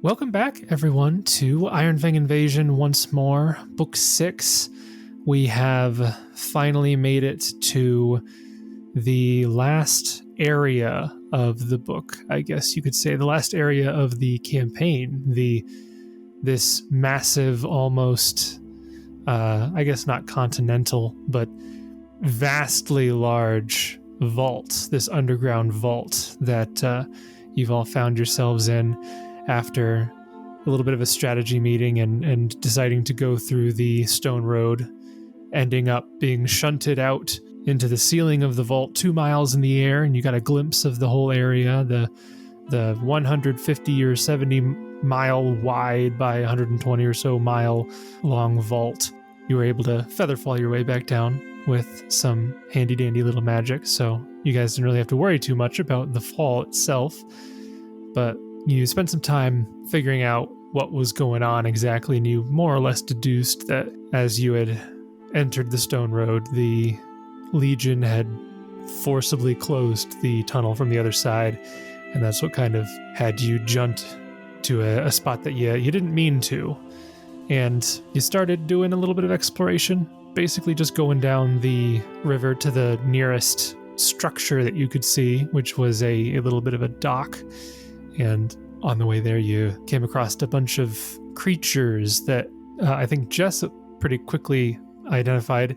Welcome back, everyone, to Iron Fang Invasion once more, Book 6. We have finally made it to the last area of the book, I guess you could say, the last area of the campaign, this massive, almost, I guess not continental, but vastly large vault, this underground vault that you've all found yourselves in after a little bit of a strategy meeting and deciding to go through the stone road, ending up being shunted out into the ceiling of the vault 2 miles in the air, and you got a glimpse of the whole area, the 150 or 70 mile wide by 120 or so mile long vault. You were able to feather fall your way back down with some handy dandy little magic, so you guys didn't really have to worry too much about the fall itself, but you spent some time figuring out what was going on exactly, and you more or less deduced that as you had entered the stone road, the Legion had forcibly closed the tunnel from the other side, and that's what kind of had you junt to a spot that you didn't mean to. And you started doing a little bit of exploration, basically just going down the river to the nearest structure that you could see, which was a little bit of a dock. And on the way there, you came across a bunch of creatures that I think Jessup pretty quickly identified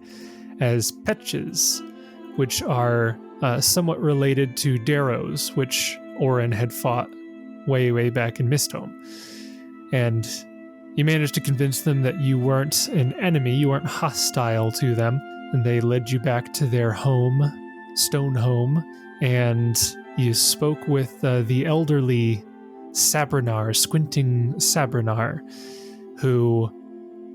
as petches, which are somewhat related to Darrows, which Oran had fought way back in Misthome. And you managed to convince them that you weren't an enemy, you weren't hostile to them, and they led you back to their home, stone home, and you spoke with the elderly Sabrinar, Squinting Sabrinar, who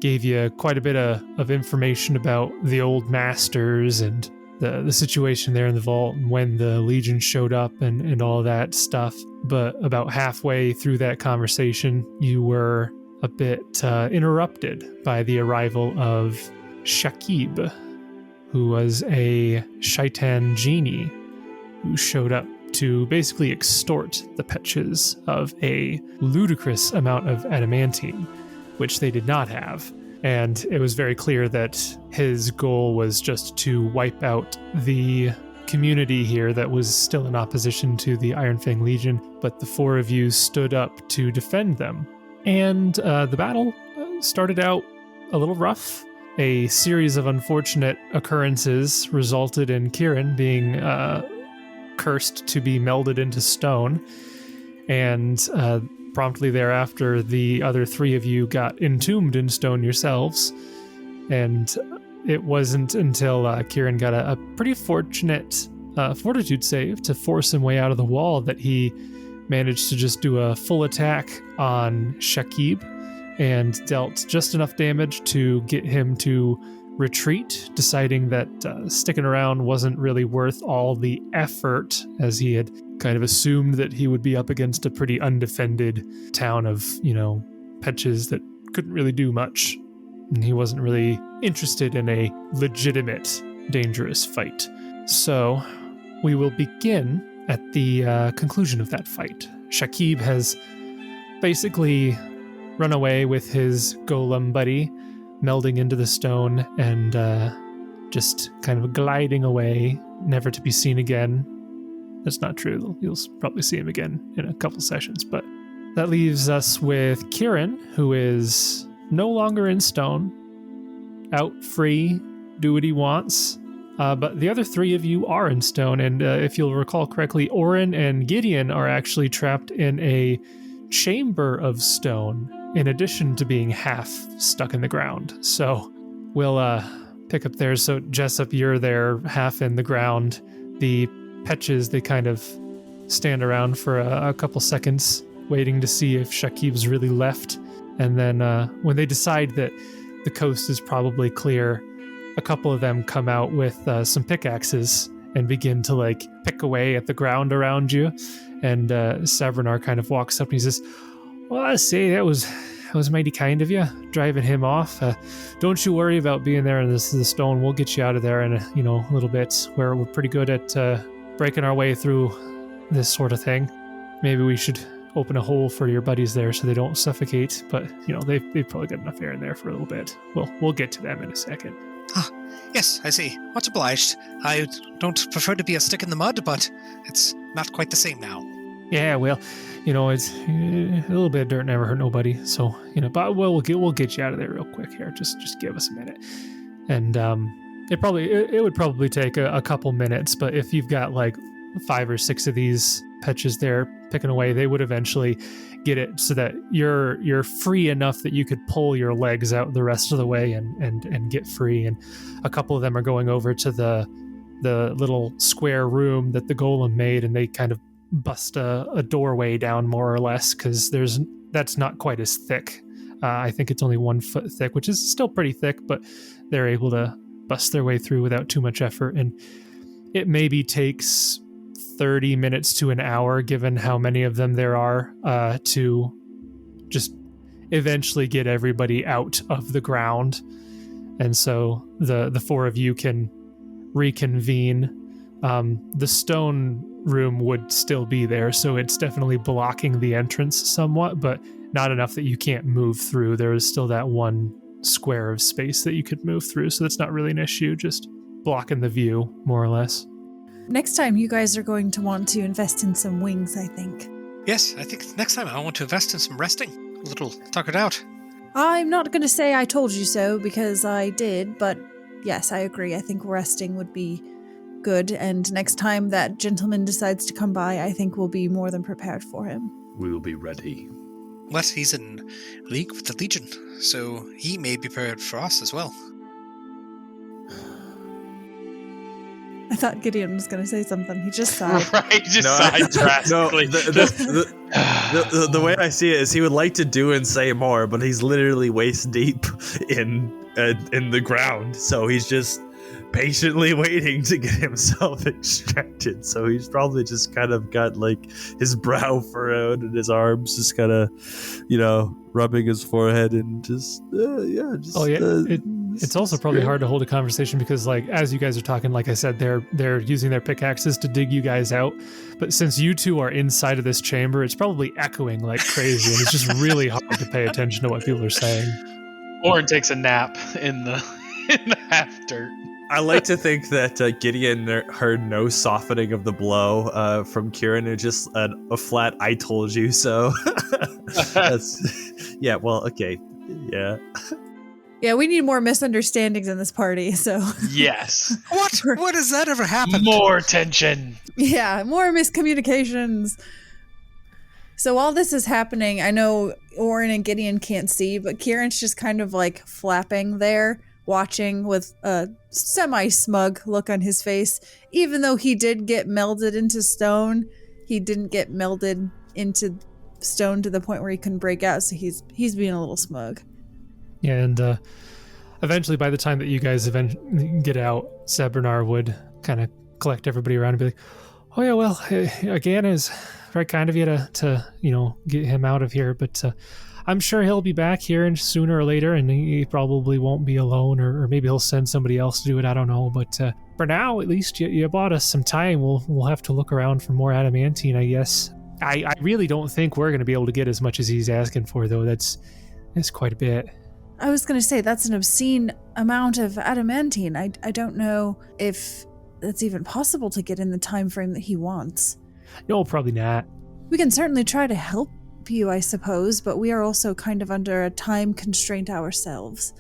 gave you quite a bit of information about the old masters and the situation there in the vault and when the Legion showed up and all that stuff. But about halfway through that conversation, you were a bit interrupted by the arrival of Shakib, who was a Shaitan genie who showed up to basically extort the Petches of a ludicrous amount of adamantine, which they did not have. And it was very clear that his goal was just to wipe out the community here that was still in opposition to the Iron Fang Legion, but the four of you stood up to defend them. And the battle started out a little rough. A series of unfortunate occurrences resulted in Kieran being cursed to be melded into stone, and promptly thereafter the other three of you got entombed in stone yourselves. And it wasn't until Kieran got a pretty fortunate fortitude save to force him way out of the wall that he managed to just do a full attack on Shakib and dealt just enough damage to get him to retreat, deciding that sticking around wasn't really worth all the effort, as he had kind of assumed that he would be up against a pretty undefended town of, Petches that couldn't really do much. And he wasn't really interested in a legitimate, dangerous fight. So we will begin at the conclusion of that fight. Shakib has basically run away with his golem buddy, melding into the stone and just kind of gliding away, never to be seen again. That's not true. You'll probably see him again in a couple sessions, but that leaves us with Kieran, who is no longer in stone, out free, do what he wants. But the other three of you are in stone, and if you'll recall correctly, Oran and Gideon are actually trapped in a chamber of stone, in addition to being half stuck in the ground. So we'll pick up there. So Jessup, you're there, half in the ground. The Petches, they kind of stand around for a couple seconds, waiting to see if Shakib's really left. And then when they decide that the coast is probably clear, a couple of them come out with some pickaxes and begin to pick away at the ground around you. And Sabrinar kind of walks up and he says, "Well, I say that was mighty kind of you, driving him off. Don't you worry about being there in the stone. We'll get you out of there in a little bit. We're pretty good at breaking our way through this sort of thing. Maybe we should open a hole for your buddies there so they don't suffocate. But, they've probably got enough air in there for a little bit. We'll get to them in a second. Ah, yes, I see. Much obliged. I don't prefer to be a stick in the mud, but it's not quite the same now. Yeah, well, it's a little bit of dirt never hurt nobody. So, but we'll get you out of there real quick here. Just give us a minute. And it would probably take a couple minutes, but if you've got like 5 or 6 of these petches there picking away, they would eventually get it so that you're free enough that you could pull your legs out the rest of the way and get free. And a couple of them are going over to the little square room that the golem made, and they kind of bust a doorway down more or less, because that's not quite as thick. I think it's only 1 foot thick, which is still pretty thick, but they're able to bust their way through without too much effort. And it maybe takes 30 minutes to an hour, given how many of them there are, to just eventually get everybody out of the ground. And so the 4 of you can reconvene. The stone room would still be there, so it's definitely blocking the entrance somewhat, but not enough that you can't move through. There is still that 1 square of space that you could move through, so that's not really an issue, just blocking the view, more or less. Next time, you guys are going to want to invest in some wings, I think. Yes, I think next time I want to invest in some resting. A little tuckered out. I'm not going to say I told you so, because I did, but yes, I agree. I think resting would be good, and next time that gentleman decides to come by, I think we'll be more than prepared for him. We will be ready. Well, he's in league with the Legion, so he may be prepared for us as well. I thought Gideon was going to say something. He just sighed. Right, just sighed drastically. The way I see it is he would like to do and say more, but he's literally waist deep in the ground, so he's just patiently waiting to get himself extracted. So he's probably just kind of got like his brow furrowed and his arms just kind of, rubbing his forehead and just. It's also probably hard to hold a conversation because, like, as you guys are talking, like I said, they're using their pickaxes to dig you guys out. But since you two are inside of this chamber, it's probably echoing like crazy, and it's just really hard to pay attention to what people are saying. Oran takes a nap in the half dirt. I like to think that Gideon heard no softening of the blow from Kieran, and just a flat "I told you so." Yeah. Well, okay. Yeah. Yeah, we need more misunderstandings in this party, so... Yes. What has that ever happened? More tension. Yeah, more miscommunications. So while this is happening, I know Oran and Gideon can't see, but Kieran's just kind of like flapping there, watching with a semi-smug look on his face. Even though he did get melded into stone, he didn't get melded into stone to the point where he couldn't break out, so he's being a little smug. Yeah, and eventually, by the time that you guys get out, Sebernar would kind of collect everybody around and be like, "Oh yeah, well, again, it's very kind of you to get him out of here, but I'm sure he'll be back here sooner or later, and he probably won't be alone, or maybe he'll send somebody else to do it. I don't know, but for now, at least you bought us some time. We'll have to look around for more adamantine, I guess. I really don't think we're going to be able to get as much as he's asking for, though. That's quite a bit." I was going to say, that's an obscene amount of adamantine. I don't know if that's even possible to get in the time frame that he wants. No, probably not. We can certainly try to help you, I suppose, but we are also kind of under a time constraint ourselves.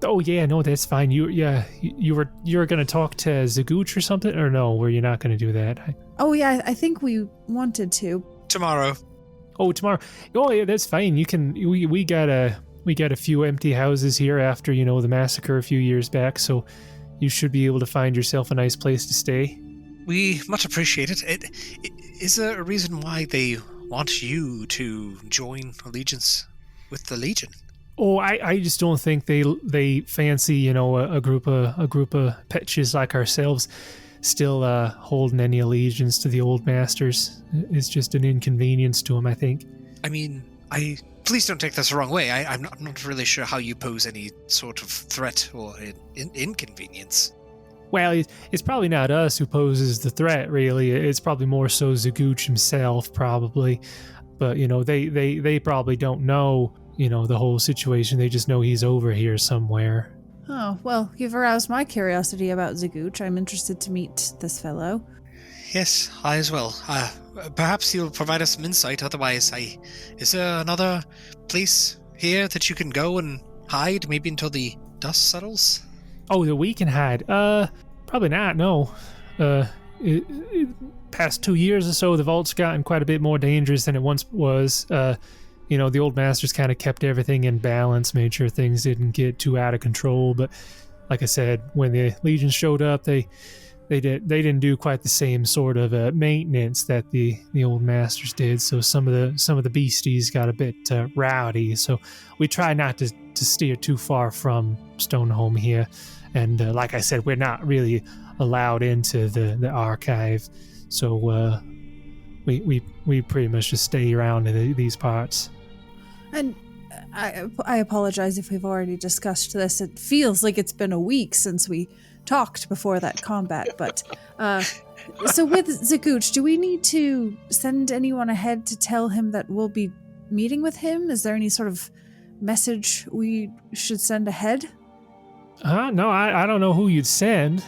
Oh yeah, no, that's fine. You were going to talk to Ziguch or something, or no? Were you not going to do that? Oh yeah, I think we wanted to. Tomorrow. Oh, tomorrow. Oh yeah, that's fine. You can. We got a few empty houses here after, the massacre a few years back, so you should be able to find yourself a nice place to stay. We much appreciate it. Is there a reason why they want you to join allegiance with the Legion? Oh, I just don't think they fancy, a group of petches like ourselves still holding any allegiance to the old masters. It's just an inconvenience to them, I think. I mean, please don't take this the wrong way. I'm not really sure how you pose any sort of threat or inconvenience. Well, it's probably not us who poses the threat, really. It's probably more so Ziguch himself, probably. But, they probably don't know, the whole situation. They just know he's over here somewhere. Oh, well, you've aroused my curiosity about Ziguch. I'm interested to meet this fellow. Yes, I as well. Perhaps you'll provide us some insight. Otherwise, is there another place here that you can go and hide, maybe until the dust settles? Oh, that we can hide? Probably not, no. Past 2 years or so, the vault's gotten quite a bit more dangerous than it once was. The old masters kind of kept everything in balance, made sure things didn't get too out of control. But like I said, when the Legion showed up, they didn't do quite the same sort of maintenance that the old masters did. So some of the beasties got a bit rowdy. So we try not to steer too far from Stoneholm here. And like I said, we're not really allowed into the archive. So we pretty much just stay around in these parts. And I apologize if we've already discussed this. It feels like it's been a week since we talked before that combat. But so with Ziguch, do we need to send anyone ahead to tell him that we'll be meeting with him? Is there any sort of message we should send ahead? No, I don't know who you'd send,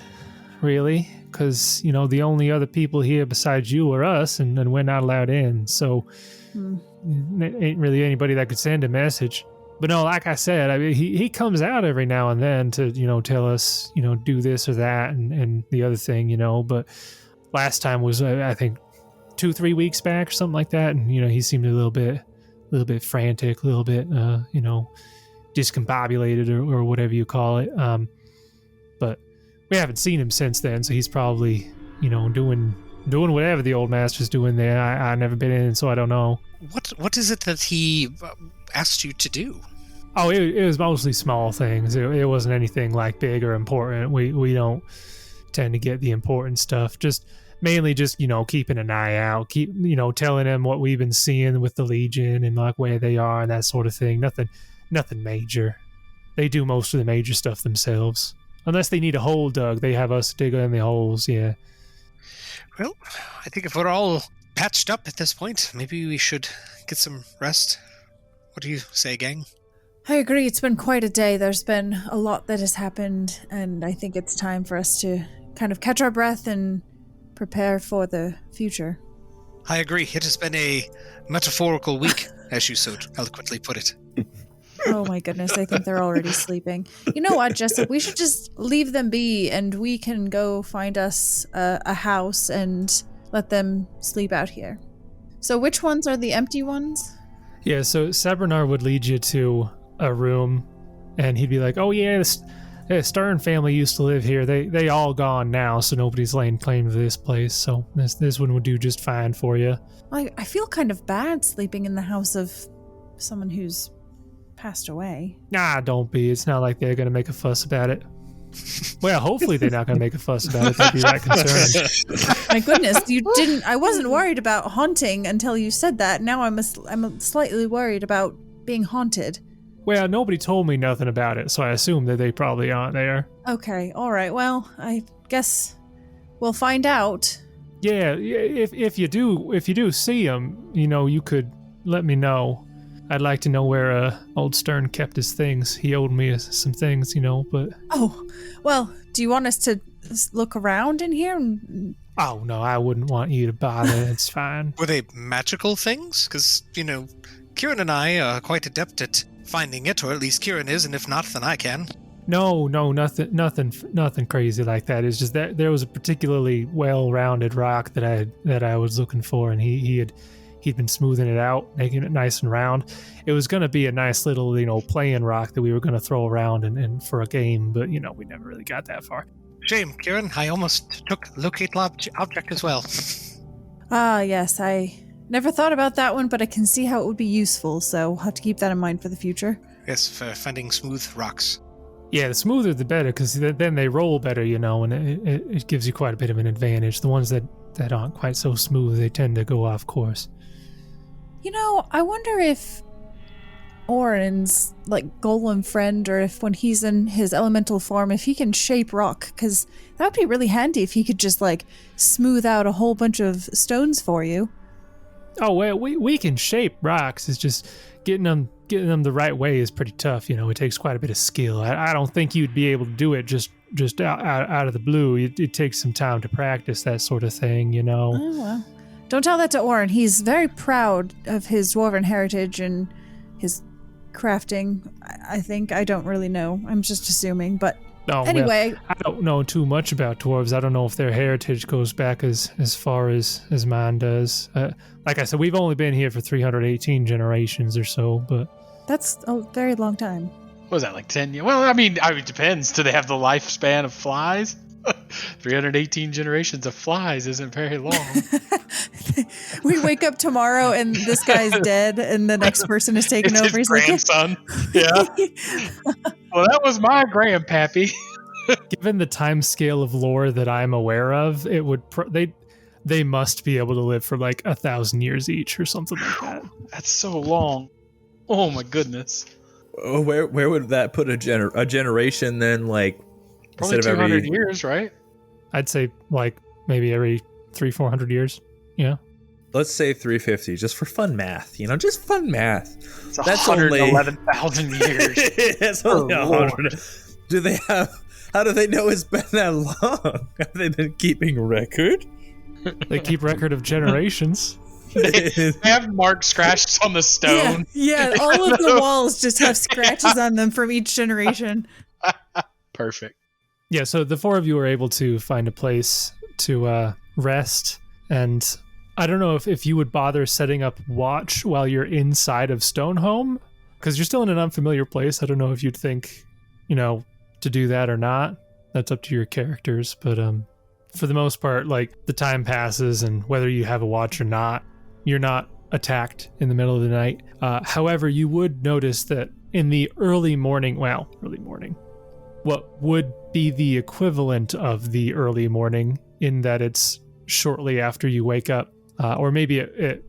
really, because, the only other people here besides you are us, and we're not allowed in, so ain't really anybody that could send a message. But no, like I said, I mean, he comes out every now and then to, tell us, do this or that and the other thing, but last time was, I think, 2-3 weeks back or something like that, and, he seemed a little bit frantic, a little bit, discombobulated or whatever you call it. But we haven't seen him since then, so he's probably, doing whatever the old master's doing there. I've never been in, so I don't know. What is it that he asked you to do? Oh, it was mostly small things. It wasn't anything like big or important. We don't tend to get the important stuff. Mainly just keeping an eye out, telling him what we've been seeing with the Legion and like where they are and that sort of thing. Nothing major. They do most of the major stuff themselves. Unless they need a hole dug, they have us dig in the holes, yeah. Well, I think if we're all patched up at this point, maybe we should get some rest. What do you say, gang? I agree. It's been quite a day. There's been a lot that has happened, and I think it's time for us to kind of catch our breath and prepare for the future. I agree. It has been a metaphorical week, as you so eloquently put it. Oh my goodness, I think they're already sleeping. You know what, Jessup? We should just leave them be, and we can go find us a house and let them sleep out here. So which ones are the empty ones? Yeah, so Sebrinar would lead you to a room, and he'd be like, oh yeah, the Stern family used to live here. They all gone now, so nobody's laying claim to this place, so this one would do just fine for you. I feel kind of bad sleeping in the house of someone who's passed away. Nah, don't be. It's not like they're going to make a fuss about it. Well, hopefully they're not going to make a fuss about it. They'd be that concerned. My goodness, you didn't. I wasn't worried about haunting until you said that. Now I'm slightly worried about being haunted. Well, nobody told me nothing about it, so I assume that they probably aren't there. Okay, all right. Well, I guess we'll find out. Yeah, if you do see them, you could let me know. I'd like to know where old Stern kept his things. He owed me some things, but... Oh, well, do you want us to look around in here? Oh, no, I wouldn't want you to bother. It's fine. Were they magical things? Because, Kieran and I are quite adept at finding it, or at least Kieran is, and if not, then I can. No, nothing crazy like that. It's just that there was a particularly well-rounded rock that I was looking for, and he'd been smoothing it out, making it nice and round. It was going to be a nice little, playing rock that we were going to throw around and for a game, but, we never really got that far. Shame, Kieran. I almost took locate object as well. Ah, yes. I never thought about that one, but I can see how it would be useful, so I'll have to keep that in mind for the future. Yes, for finding smooth rocks. Yeah, the smoother the better, because then they roll better, and it gives you quite a bit of an advantage. The ones that aren't quite so smooth, they tend to go off course. I wonder if Oran's golem friend, or if when he's in his elemental form, if he can shape rock, because that would be really handy if he could just smooth out a whole bunch of stones for you. Oh, well, we can shape rocks. It's just getting them the right way is pretty tough. It takes quite a bit of skill. I don't think you'd be able to do it just out of the blue. It takes some time to practice that sort of thing, Oh, well. Don't tell that to Oran. He's very proud of his dwarven heritage and his crafting, I think. I don't really know. I'm just assuming, but anyway. Well, I don't know too much about dwarves. I don't know if their heritage goes back as far as mine does. Like I said, we've only been here for 318 generations or so, but... That's a very long time. What was that, like 10 years? Well, I mean, it depends. Do they have the lifespan of flies? 318 generations of flies isn't very long. We wake up tomorrow and this guy's dead and the next person is taking over. His grandson. Yeah. Well, that was my grandpappy. Given the time scale of lore that I'm aware of, it would they must be able to live for like 1,000 years each or something like that. That's so long. Oh my goodness. Where would that put a generation then? Like probably instead of 200 years, right? I'd say like maybe every 300-400 years. Yeah. Let's say 350, just for fun math. Just fun math. It's 111,000 years. It's only 100. How do they know it's been that long? Have they been keeping record? They keep record of generations. They have marks scratched on the stone. Yeah, all of the walls just have scratches on them from each generation. Perfect. Yeah, so the four of you were able to find a place to rest, and I don't know if you would bother setting up watch while you're inside of Stoneholm, because you're still in an unfamiliar place. I don't know if you'd think, to do that or not. That's up to your characters, but for the most part, like, the time passes, and whether you have a watch or not, you're not attacked in the middle of the night. However, you would notice that in the early morning, what would be the equivalent of the early morning, in that it's shortly after you wake up, or maybe it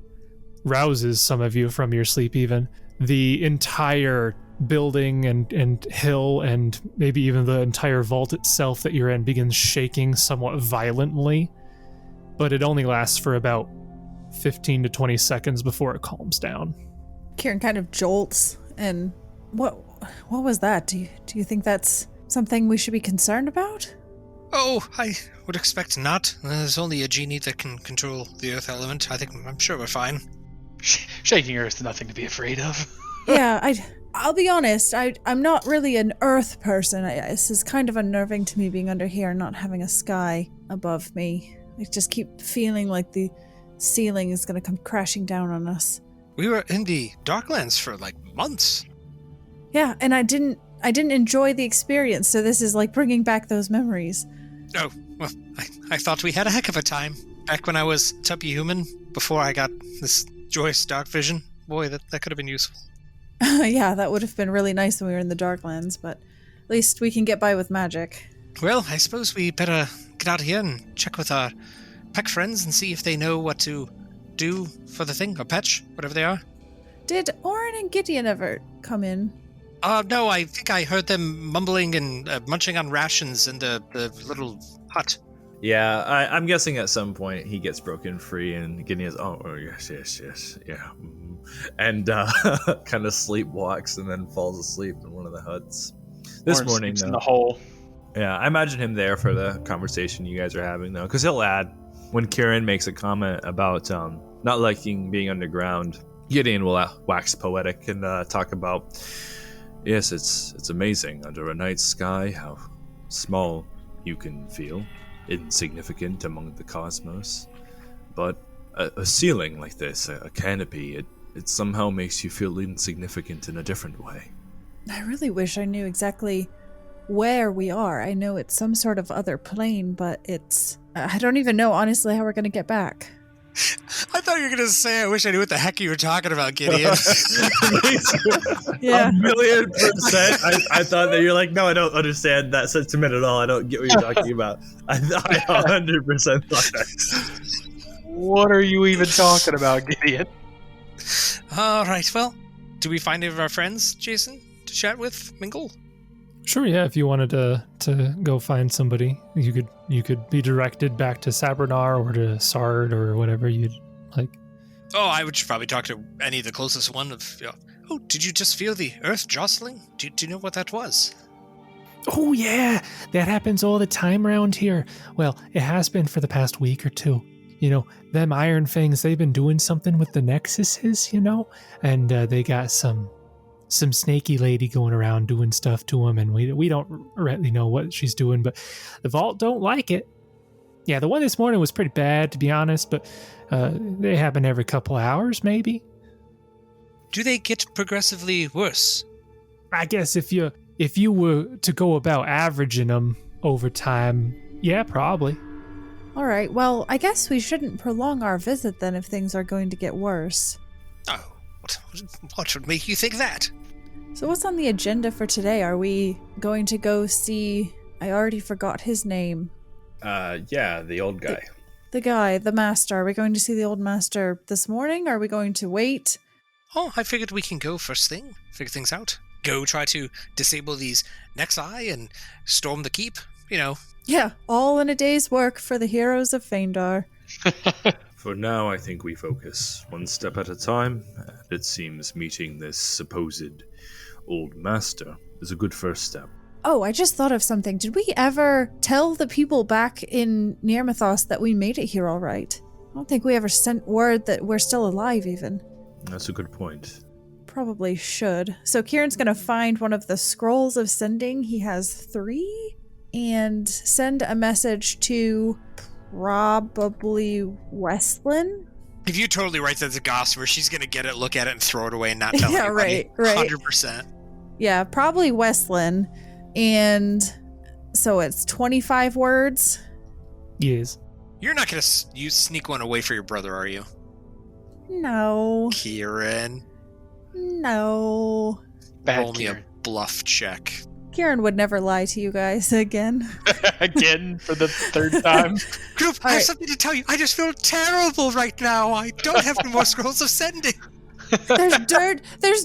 rouses some of you from your sleep even, the entire building and hill and maybe even the entire vault itself that you're in begins shaking somewhat violently, but it only lasts for about 15 to 20 seconds before it calms down. Kieran kind of jolts, and what was that? Do you think that's something we should be concerned about? Oh, I would expect not. There's only a genie that can control the earth element. I'm sure we're fine. Shaking earth is nothing to be afraid of. Yeah, I'll be honest, I'm not really an earth person. This is kind of unnerving to me, being under here and not having a sky above me. I just keep feeling like the ceiling is going to come crashing down on us. We were in the Darklands for like months. Yeah, and I didn't enjoy the experience, so this is like bringing back those memories. Oh, well, I thought we had a heck of a time back when I was tubby human, before I got this joyous dark vision. Boy, that could have been useful. Yeah, that would have been really nice when we were in the Darklands, but at least we can get by with magic. Well, I suppose we better get out of here and check with our pack friends and see if they know what to do for the thing, or patch, whatever they are. Did Oran and Gideon ever come in? No, I think I heard them mumbling and munching on rations in the little hut. Yeah, I'm guessing at some point he gets broken free and Gideon is, yes, yeah. And kind of sleepwalks and then falls asleep in one of the huts. This Oran morning, sleeps though. in the hole. Yeah, I imagine him there for the conversation you guys are having, though, because he'll add, when Kieran makes a comment about not liking being underground, Gideon will wax poetic and talk about, yes, it's amazing under a night sky how small you can feel, insignificant among the cosmos, but a ceiling like this, a canopy, it somehow makes you feel insignificant in a different way. I really wish I knew exactly where we are. I know it's some sort of other plane, but I don't even know, honestly, how we're going to get back. I thought you were going to say, I wish I knew what the heck you were talking about, Gideon. Yeah. 1,000,000%. I thought that you're like, no, I don't understand that sentiment at all. I don't get what you're talking about. I 100% thought that. What are you even talking about, Gideon? All right, well, do we find any of our friends, Jason, to chat with, mingle? Sure, yeah, if you wanted to go find somebody, you could be directed back to Sabernar or to Sard or whatever you'd like. Oh, I would probably talk to any of the closest one of... Oh, did you just feel the earth jostling? Do you know what that was? Oh, yeah, that happens all the time around here. Well, it has been for the past week or two. You know, them Iron Fangs, they've been doing something with the Nexuses, you know? And they got some snaky lady going around doing stuff to them, and we don't really know what she's doing, but the Vault don't like it. Yeah, the one this morning was pretty bad, to be honest, but they happen every couple hours, maybe. Do they get progressively worse? I guess if you were to go about averaging them over time, yeah, probably. All right, well, I guess we shouldn't prolong our visit then if things are going to get worse. Oh, what would make you think that? So what's on the agenda for today? Are we going to go see... I already forgot his name. Yeah, the old guy. The guy, the master. Are we going to see the old master this morning? Are we going to wait? Oh, I figured we can go first thing, figure things out. Go try to disable these Nexi and storm the keep, you know. Yeah, all in a day's work for the heroes of Phaendar. For now, I think we focus one step at a time, and it seems meeting this supposed old master is a good first step. Oh, I just thought of something. Did we ever tell the people back in Nirmathos that we made it here all right? I don't think we ever sent word that we're still alive, even. That's a good point. Probably should. So Kieran's going to find one of the scrolls of sending. He has 3. And send a message to probably Westlin. If you totally write that to Gossamer, she's going to get it, look at it, and throw it away and not tell anybody. Right. 100%. Yeah, probably Westlin. And so it's 25 words. Yes. You're not going to sneak one away for your brother, are you? No. Kieran. No. Bad Roll me Kieran. a bluff check. Kieran would never lie to you guys again. Again for the third time. Group, I have something to tell you. I just feel terrible right now. I don't have any more scrolls of sending. There's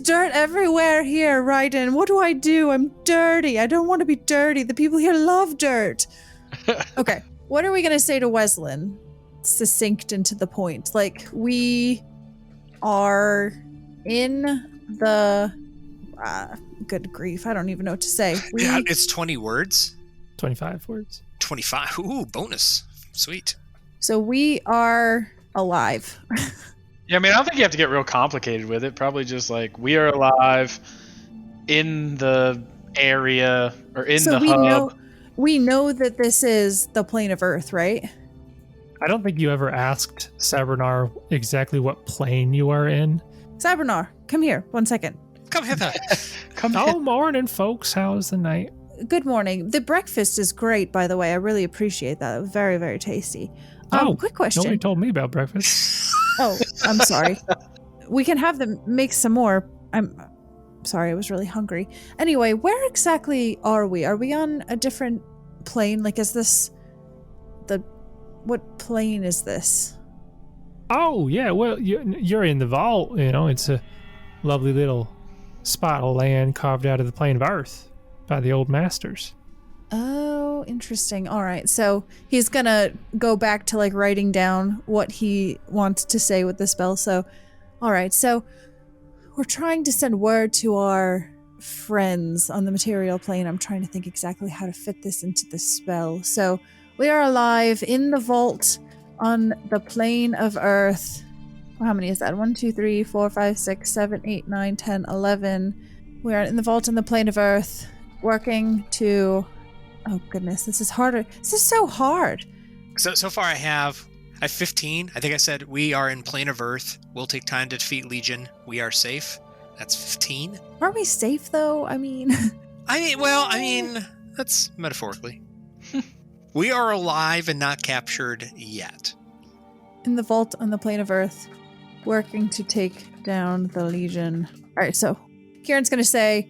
dirt everywhere here, Raiden. What do? I'm dirty. I don't want to be dirty. The people here love dirt. Okay, what are we going to say to Wesleyan? Succinct and to the point. Like, we are in the... good grief, I don't even know what to say. Yeah, it's 20 words. 25 words. 25. Ooh, bonus. Sweet. So we are alive. Yeah, I mean, I don't think you have to get real complicated with it. Probably just like, we are alive in the area or in the hub. We know that this is the plane of Earth, right? I don't think you ever asked Sabernar exactly what plane you are in. Sabernar, come here, 1 second. Come hither. Oh, morning, folks. How's the night? Good morning. The breakfast is great, by the way. I really appreciate that. It was very, very tasty. Quick question. Nobody told me about breakfast. Oh, I'm sorry. We can have them make some more. I'm sorry, I was really hungry. Anyway, where exactly are we? Are we on a different plane? Like, is this what plane is this? Oh, yeah. Well, you're in the vault. You know, it's a lovely little spot of land carved out of the plane of Earth by the old masters. Oh, interesting. All right. So he's going to go back to like writing down what he wants to say with the spell. So, all right. So we're trying to send word to our friends on the material plane. I'm trying to think exactly how to fit this into the spell. So we are alive in the vault on the plane of Earth. How many is that? 1, 2, 3, 4, 5, 6, 7, 8, 9, 10, 11. We are in the vault on the plane of Earth, working to... Oh, goodness. This is harder. This is so hard. So far I have 15. I think I said we are in plane of Earth. We'll take time to defeat Legion. We are safe. That's 15. Aren't we safe, though? I mean, that's metaphorically. We are alive and not captured yet. in the vault on the plane of Earth, working to take down the Legion. All right, so Kieran's going to say,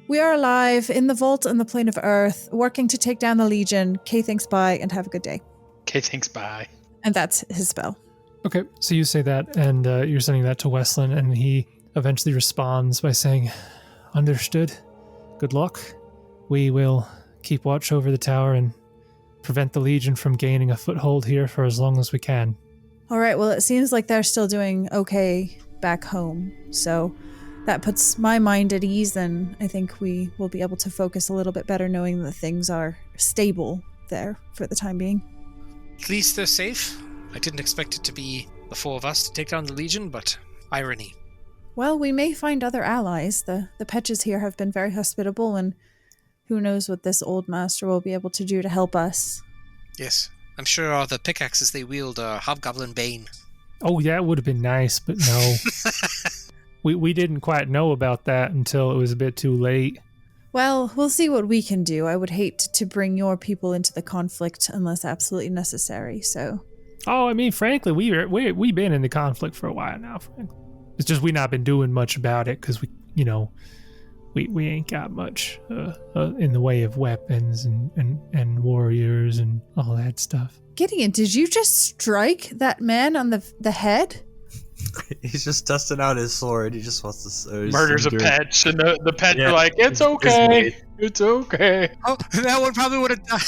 we are alive in the vault on the plane of Earth, working to take down the Legion. Kay, thanks, bye, and have a good day. Okay, thanks, bye. And that's his spell. Okay, so you say that, and you're sending that to Westlin, and he eventually responds by saying, understood. Good luck. We will keep watch over the tower and prevent the Legion from gaining a foothold here for as long as we can. All right, well, it seems like they're still doing okay back home. So that puts my mind at ease, and I think we will be able to focus a little bit better knowing that things are stable there for the time being. At least they're safe. I didn't expect it to be the four of us to take down the Legion, but irony. Well, we may find other allies. The Petches here have been very hospitable, and who knows what this old master will be able to do to help us. Yes, I'm sure all the pickaxes they wield are Hobgoblin Bane. Oh, yeah, it would have been nice, but no. we didn't quite know about that until it was a bit too late. Well, we'll see what we can do. I would hate to bring your people into the conflict unless absolutely necessary, so... Oh, I mean, frankly, we've been in the conflict for a while now, frankly. It's just we not been doing much about it because we ain't got much in the way of weapons and warriors and all that stuff. Gideon, did you just strike that man on the head? He's just dusting out his sword. He just wants to... Murders a Petch, and the Petch are like, it's okay. It's okay. Oh, that one probably would have died.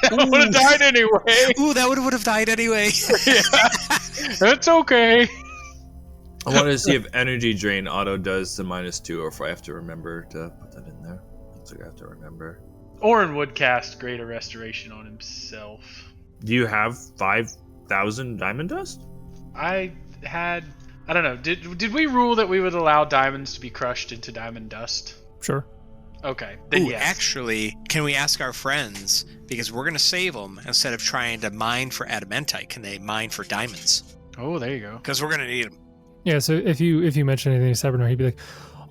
That would have died anyway. Ooh, that would have died anyway. Yeah. It's okay. I wanted to see if energy drain auto does the -2 or if I have to remember to put that in there. Looks like I have to remember. Oran would cast Greater Restoration on himself. Do you have 5,000 diamond dust? I don't know. Did we rule that we would allow diamonds to be crushed into diamond dust? Sure. Okay. Then Ooh, yes. actually, can we ask our friends, because we're going to save them, instead of trying to mine for adamantite, can they mine for diamonds? Oh, there you go. Because we're going to need them. Yeah, so if you mention anything to Sabrinor, he'd be like,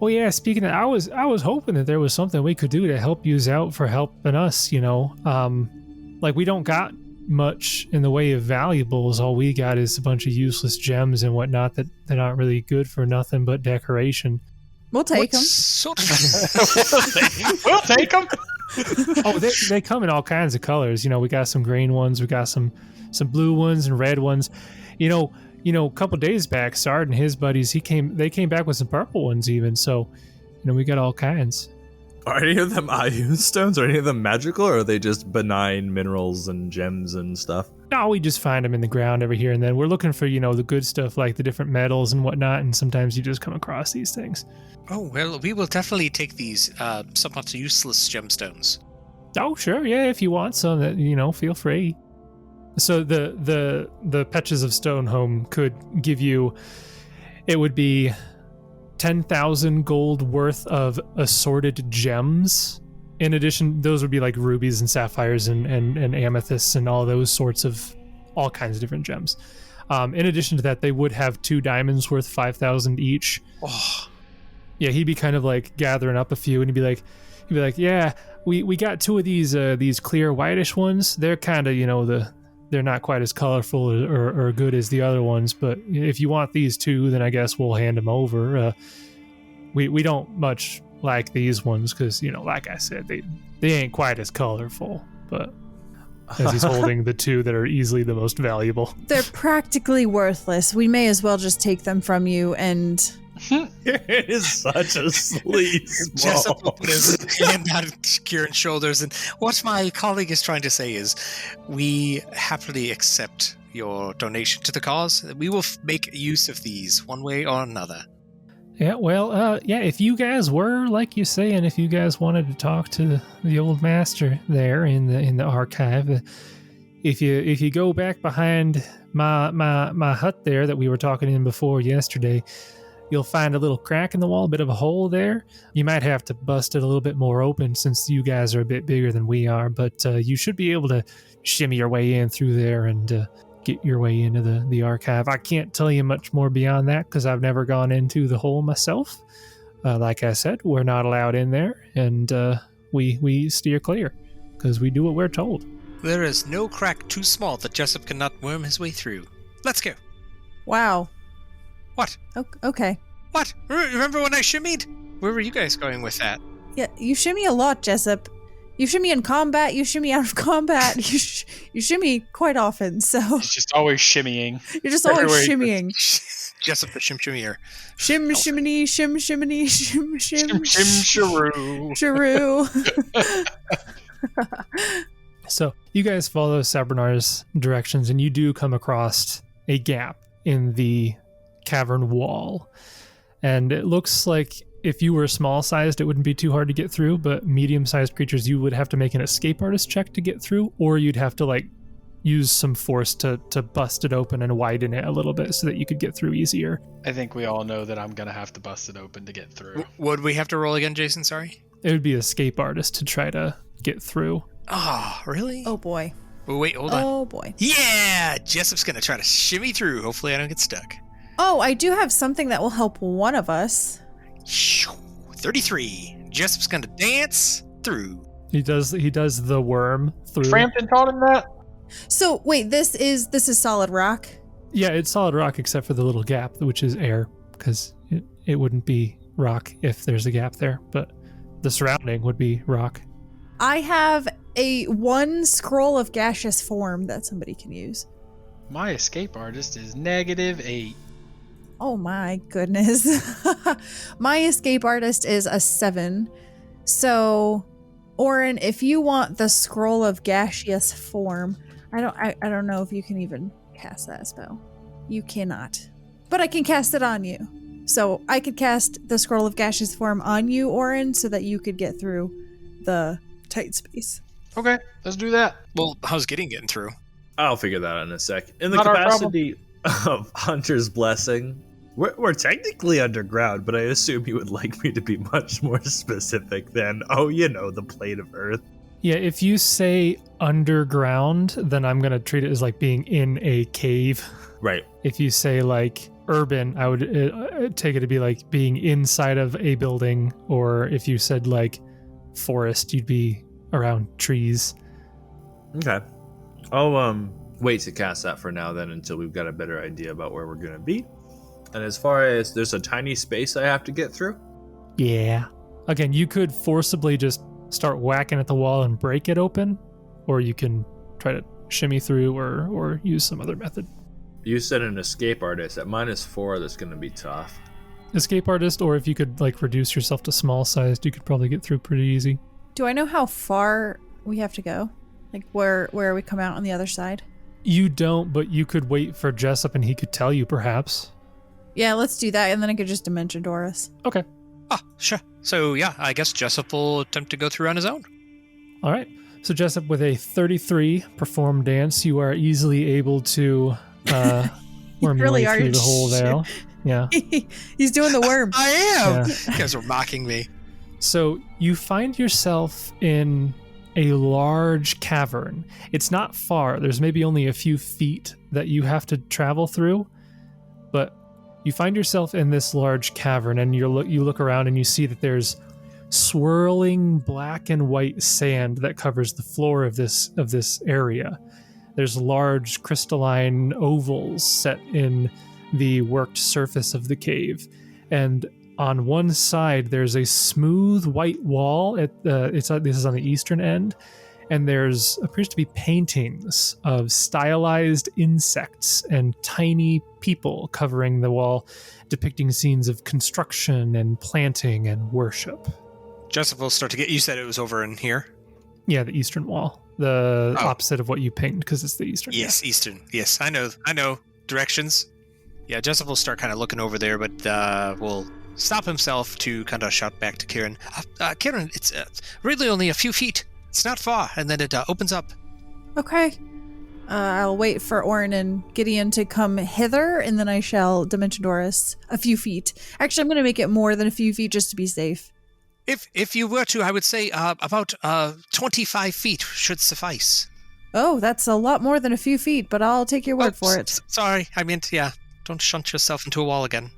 oh yeah, speaking of, I was hoping that there was something we could do to help you out for helping us, like we don't got much in the way of valuables. All we got is a bunch of useless gems and whatnot that they're not really good for nothing but decoration. We'll take them. Sort of. We'll take them. Oh, they come in all kinds of colors. We got some green ones, we got some blue ones and red ones. A couple days back, Sard and his buddies, they came back with some purple ones even. So, we got all kinds. Are any of them Ioun stones? Are any of them magical, or are they just benign minerals and gems and stuff? No, we just find them in the ground every here and then. We're looking for, the good stuff like the different metals and whatnot, and sometimes you just come across these things. Oh, well, we will definitely take these somewhat useless gemstones. Oh, sure, yeah, if you want some, feel free. So the Petches of Stonehome could give you, it would be 10,000 gold worth of assorted gems. In addition, those would be like rubies and sapphires and amethysts and all those sorts of, all kinds of different gems. In addition to that, they would have 2 diamonds worth 5,000 each. Oh. Yeah, he'd be kind of like gathering up a few, and he'd be like, yeah, we got 2 of these clear whitish ones. They're kind of, they're not quite as colorful or good as the other ones, but if you want these 2, then I guess we'll hand them over. We don't much like these ones because, like I said, they ain't quite as colorful, but as he's holding the 2 that are easily the most valuable. They're practically worthless. We may as well just take them from you and... It is such a sleaze. Jessup will put his hand on Kieran's shoulders, and what my colleague is trying to say is, we happily accept your donation to the cause. We will make use of these one way or another. Yeah, well, if you guys were, like you say, and if you guys wanted to talk to the old master there in the archive, if you go back behind my hut there that we were talking in before yesterday, you'll find a little crack in the wall, a bit of a hole there. You might have to bust it a little bit more open since you guys are a bit bigger than we are, but you should be able to shimmy your way in through there and get your way into the archive. I can't tell you much more beyond that because I've never gone into the hole myself. Like I said, we're not allowed in there, and we steer clear because we do what we're told. There is no crack too small that Jessup cannot worm his way through. Let's go. Wow. What? Okay. What? Remember when I shimmied? Where were you guys going with that? Yeah, you shimmy a lot, Jessup. You shimmy in combat, you shimmy out of combat, you shimmy quite often, so... It's just always shimmying. You're just always Everywhere shimmying. Jessup the shimmier. Shim, shiminy, shim, shiminy, shim, shim, Shim, shiroo. So you guys follow Sabrinor's directions, and you do come across a gap in the cavern wall. And it looks like if you were small-sized, it wouldn't be too hard to get through, but medium-sized creatures, you would have to make an escape artist check to get through, or you'd have to like use some force to bust it open and widen it a little bit so that you could get through easier. I think we all know that I'm going to have to bust it open to get through. Would we have to roll again, Jason? Sorry? It would be escape artist to try to get through. Oh, really? Oh boy. Oh, wait, hold on. Oh boy. Yeah! Jessup's going to try to shimmy through. Hopefully I don't get stuck. Oh, I do have something that will help one of us. 33. Jessup's going to dance through. He does the worm through. Frampton taught him that? So wait, this is solid rock. Yeah, it's solid rock except for the little gap, which is air, because it wouldn't be rock if there's a gap there, but the surrounding would be rock. I have one scroll of gaseous form that somebody can use. My escape artist is -8. Oh my goodness. My escape artist is a 7. So, Oran, if you want the scroll of gaseous form, I don't know if you can even cast that spell. You cannot. But I can cast it on you. So I could cast the scroll of gaseous form on you, Oran, so that you could get through the tight space. Okay, let's do that. Well, how's Gideon getting through? I'll figure that out in a sec. In the Not our capacity of Hunter's Blessing, we're technically underground, but I assume you would like me to be much more specific than, the plane of Earth. Yeah, if you say underground, then I'm going to treat it as like being in a cave. Right. If you say like urban, I would take it to be like being inside of a building, or if you said like forest, you'd be around trees. Okay. I'll wait to cast that for now then until we've got a better idea about where we're going to be. And as far as there's a tiny space I have to get through? Yeah. Again, you could forcibly just start whacking at the wall and break it open, or you can try to shimmy through or use some other method. You said an escape artist. At -4, that's going to be tough. Escape artist, or if you could like reduce yourself to small sized, you could probably get through pretty easy. Do I know how far we have to go? Like where we come out on the other side? You don't, but you could wait for Jessup and he could tell you perhaps. Yeah, let's do that, and then I could just Dimension Door us. Okay. Ah, sure. So, yeah, I guess Jessup will attempt to go through on his own. All right. So Jessup, with a 33 perform dance, you are easily able to worm your way through the hole there. Yeah. He's doing the worm. I am! Yeah. You guys were mocking me. So you find yourself in a large cavern. It's not far. There's maybe only a few feet that you have to travel through, but you find yourself in this large cavern, and you look around and you see that there's swirling black and white sand that covers the floor of this area. There's large crystalline ovals set in the worked surface of the cave, and on one side there's a smooth white wall. This is on the eastern end, and there's appears to be paintings of stylized insects and tiny people covering the wall, depicting scenes of construction and planting and worship. Jessup will start to get... You said it was over in here? Yeah, the eastern wall. The opposite of what you pinged, because it's the eastern. Yes, yeah. Eastern. Yes, I know. Directions. Yeah, Jessup will start kind of looking over there, but will stop himself to kind of shout back to Kieran. Kieran, it's really only a few feet. It's not far, and then it opens up. Okay. I'll wait for Oran and Gideon to come hither, and then I shall Dimension Door us a few feet. Actually, I'm going to make it more than a few feet just to be safe. If you were to, I would say about 25 feet should suffice. Oh, that's a lot more than a few feet, but I'll take your word for it. Sorry, I meant, yeah, don't shunt yourself into a wall again.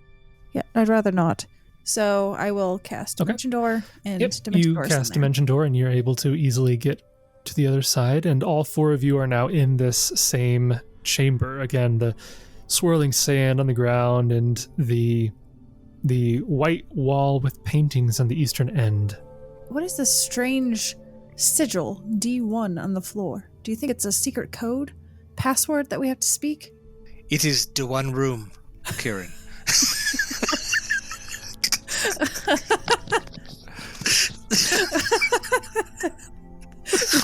Yeah, I'd rather not. So I will cast Dimension Door and Dimension Door. You cast Dimension Door, and you're able to easily get to the other side, and all four of you are now in this same chamber. Again, the swirling sand on the ground and the white wall with paintings on the eastern end. What is this strange sigil D1 on the floor? Do you think it's a secret code? Password that we have to speak? It is the one room, Kieran.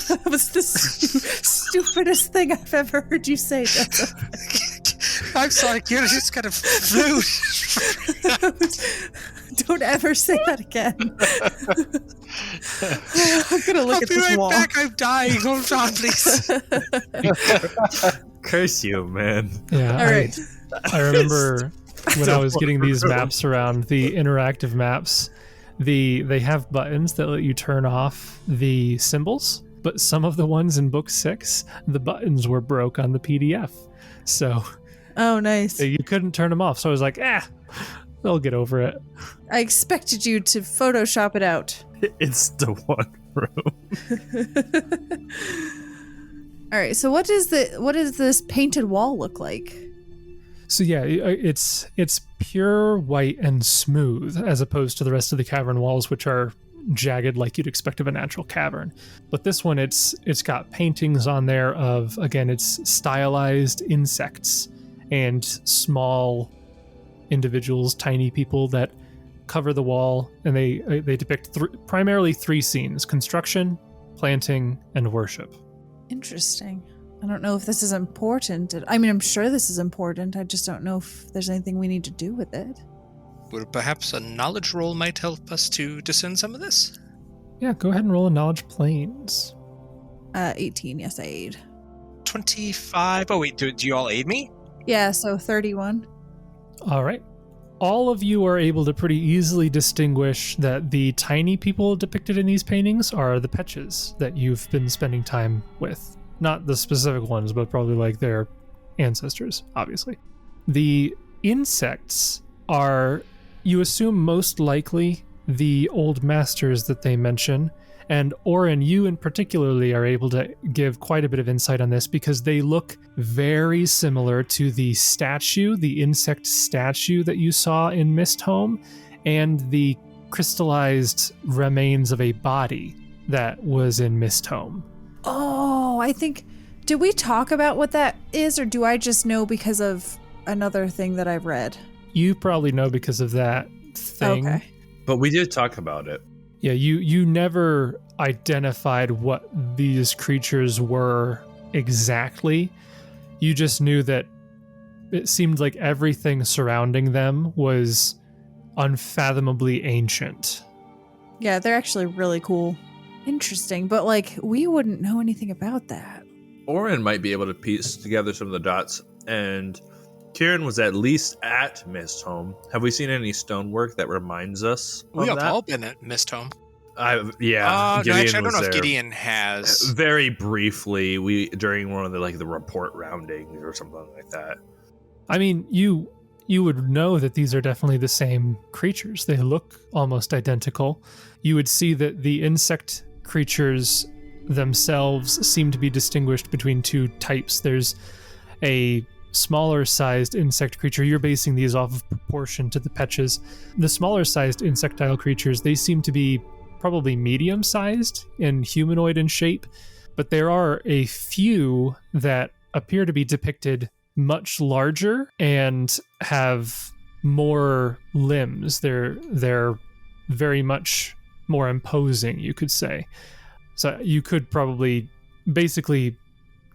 That was the stupidest thing I've ever heard you say, Jessup. I'm sorry, Kieran just kind of flew. Don't ever say that again. I'm gonna look I'll at be this right wall. back. I'm dying. Hold on, please. Curse you, man. Yeah. All right. I remember when I was getting these maps around, the interactive maps, they have buttons that let you turn off the symbols, but some of the ones in book 6, the buttons were broke on the PDF. So Oh, nice. you couldn't turn them off. So I was like, they'll get over it. I expected you to Photoshop it out. It's the one room. All right. So what does this painted wall look like? So yeah, it's pure white and smooth as opposed to the rest of the cavern walls, which are jagged like you'd expect of a natural cavern. But this one, it's got paintings on there of, again, it's stylized insects and small individuals, tiny people that cover the wall, and they depict primarily 3 scenes: construction, planting, and worship. Interesting. I don't know if this is important. I mean, I'm sure this is important. I just don't know if there's anything we need to do with it. Well, perhaps a knowledge roll might help us to discern some of this. Yeah, go ahead and roll a knowledge planes. 18. Yes, I aid. 25. Oh, wait, do you all aid me? Yeah, so 31. All right. All of you are able to pretty easily distinguish that the tiny people depicted in these paintings are the Petches that you've been spending time with. Not the specific ones, but probably like their ancestors, obviously. The insects are, you assume, most likely the old masters that they mention. And Oran, you in particularly are able to give quite a bit of insight on this because they look very similar to the statue, the insect statue that you saw in Misthome, and the crystallized remains of a body that was in Misthome. Oh, I think... Did we talk about what that is, or do I just know because of another thing that I've read? You probably know because of that thing. Okay. But we did talk about it. Yeah, you never identified what these creatures were exactly. You just knew that it seemed like everything surrounding them was unfathomably ancient. Yeah, they're actually really cool. Interesting, but like, we wouldn't know anything about that. Oran might be able to piece together some of the dots, and Kieran was at least at Misthome. Have we seen any stonework that reminds us We of have that? all been at Misthome. Yeah. No, actually, I don't was know if there. Gideon has. Very briefly, we during one of the report roundings or something like that. I mean, you would know that these are definitely the same creatures. They look almost identical. You would see that the insect creatures themselves seem to be distinguished between 2 types. There's a smaller sized insect creature. You're basing these off of proportion to the Petches. The smaller sized insectile creatures, they seem to be probably medium sized and humanoid in shape, but there are a few that appear to be depicted much larger and have more limbs. They're very much more imposing, you could say. So you could probably basically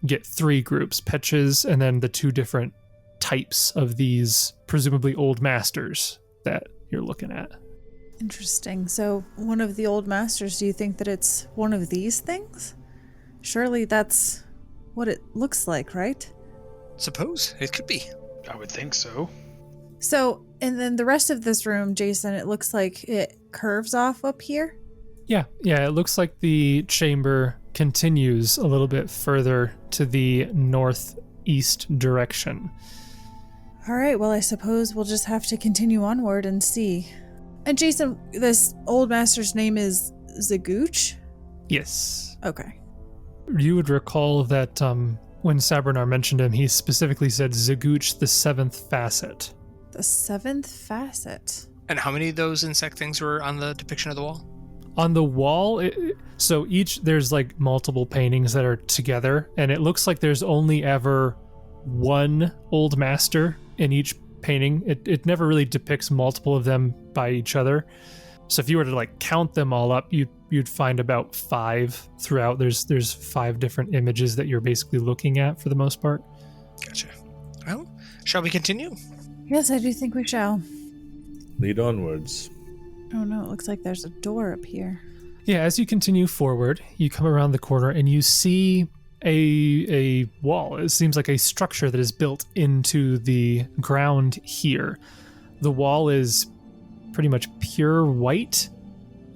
get 3 groups: Petches, and then the 2 different types of these presumably old masters that you're looking at. Interesting. So, one of the old masters, do you think that it's one of these things? Surely that's what it looks like, right? Suppose it could be. I would think so. So, and then the rest of this room, Jason, it looks like it curves off up here. Yeah, it looks like the chamber continues a little bit further to the northeast direction. All right, well, I suppose we'll just have to continue onward and see. And Jason, this old master's name is Ziguch? Yes. Okay. You would recall that when Sabernar mentioned him, he specifically said Ziguch the 7th facet. The 7th facet. And how many of those insect things were on the depiction of the wall? On the wall, so there's like multiple paintings that are together, and it looks like there's only ever one old master in each painting. It never really depicts multiple of them by each other. So if you were to like count them all up, you'd find about 5 throughout. There's 5 different images that you're basically looking at for the most part. Gotcha. Well, Shall we continue? Yes, I do think we shall. Lead onwards. Oh no, it looks like there's a door up here. Yeah, as you continue forward, you come around the corner and you see a wall. It seems like a structure that is built into the ground here. The wall is pretty much pure white,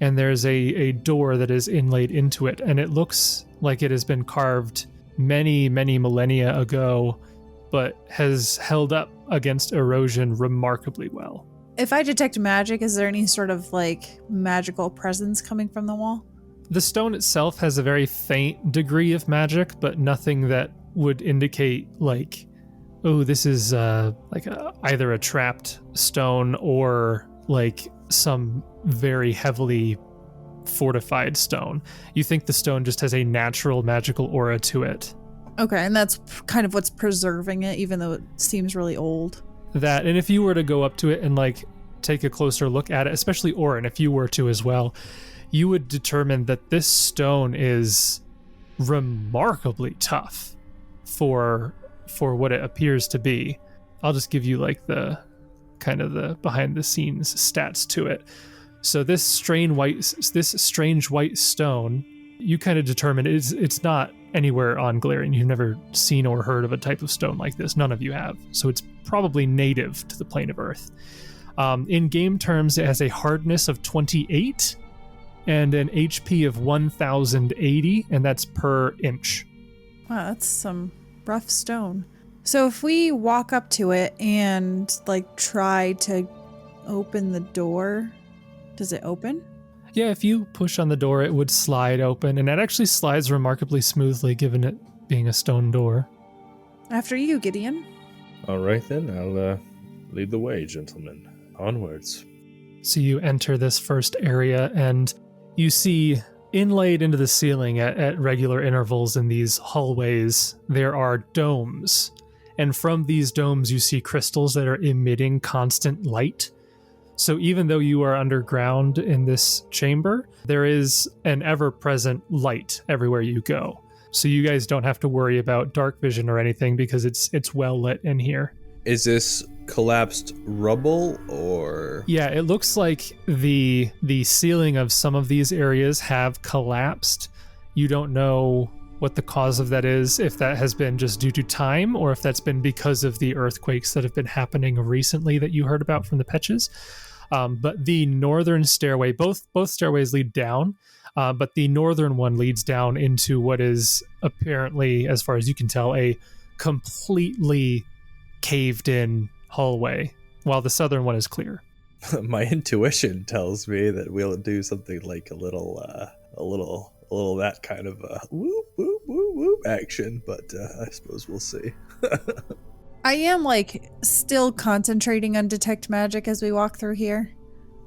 and there's a door that is inlaid into it, and it looks like it has been carved many, many millennia ago, but has held up against erosion remarkably well. If I detect magic, is there any sort of like magical presence coming from the wall? The stone itself has a very faint degree of magic, but nothing that would indicate like, oh, this is either a trapped stone or like some very heavily fortified stone. You think the stone just has a natural magical aura to it. Okay, and that's kind of what's preserving it, even though it seems really old. That, and if you were to go up to it and like take a closer look at it, especially Oran, if you were to as well, you would determine that this stone is remarkably tough for what it appears to be. I'll just give you like the kind of the behind the scenes stats to it. So this strange white stone, you kind of determine it's not anywhere on Galarian. You've never seen or heard of a type of stone like this. None of you have. So it's probably native to the plane of Earth. In game terms, it has a hardness of 28 and an HP of 1080, and that's per inch. Wow, that's some rough stone. So if we walk up to it and like try to open the door, does it open? Yeah, if you push on the door, it would slide open, and it actually slides remarkably smoothly, given it being a stone door. After you, Gideon. All right, then. I'll lead the way, gentlemen. Onwards. So you enter this first area, and you see inlaid into the ceiling at regular intervals in these hallways, there are domes. And from these domes, you see crystals that are emitting constant light. So even though you are underground in this chamber, there is an ever-present light everywhere you go. So you guys don't have to worry about dark vision or anything because it's well lit in here. Is this collapsed rubble or? Yeah, it looks like the ceiling of some of these areas have collapsed. You don't know what the cause of that is, if that has been just due to time or if that's been because of the earthquakes that have been happening recently that you heard about from the Petches. But the northern stairway, both stairways lead down, but the northern one leads down into what is apparently, as far as you can tell, a completely caved in hallway, while the southern one is clear. My intuition tells me that we'll do something like a little that kind of whoop whoop whoop whoop action, but I suppose we'll see. I am like still concentrating on detect magic as we walk through here.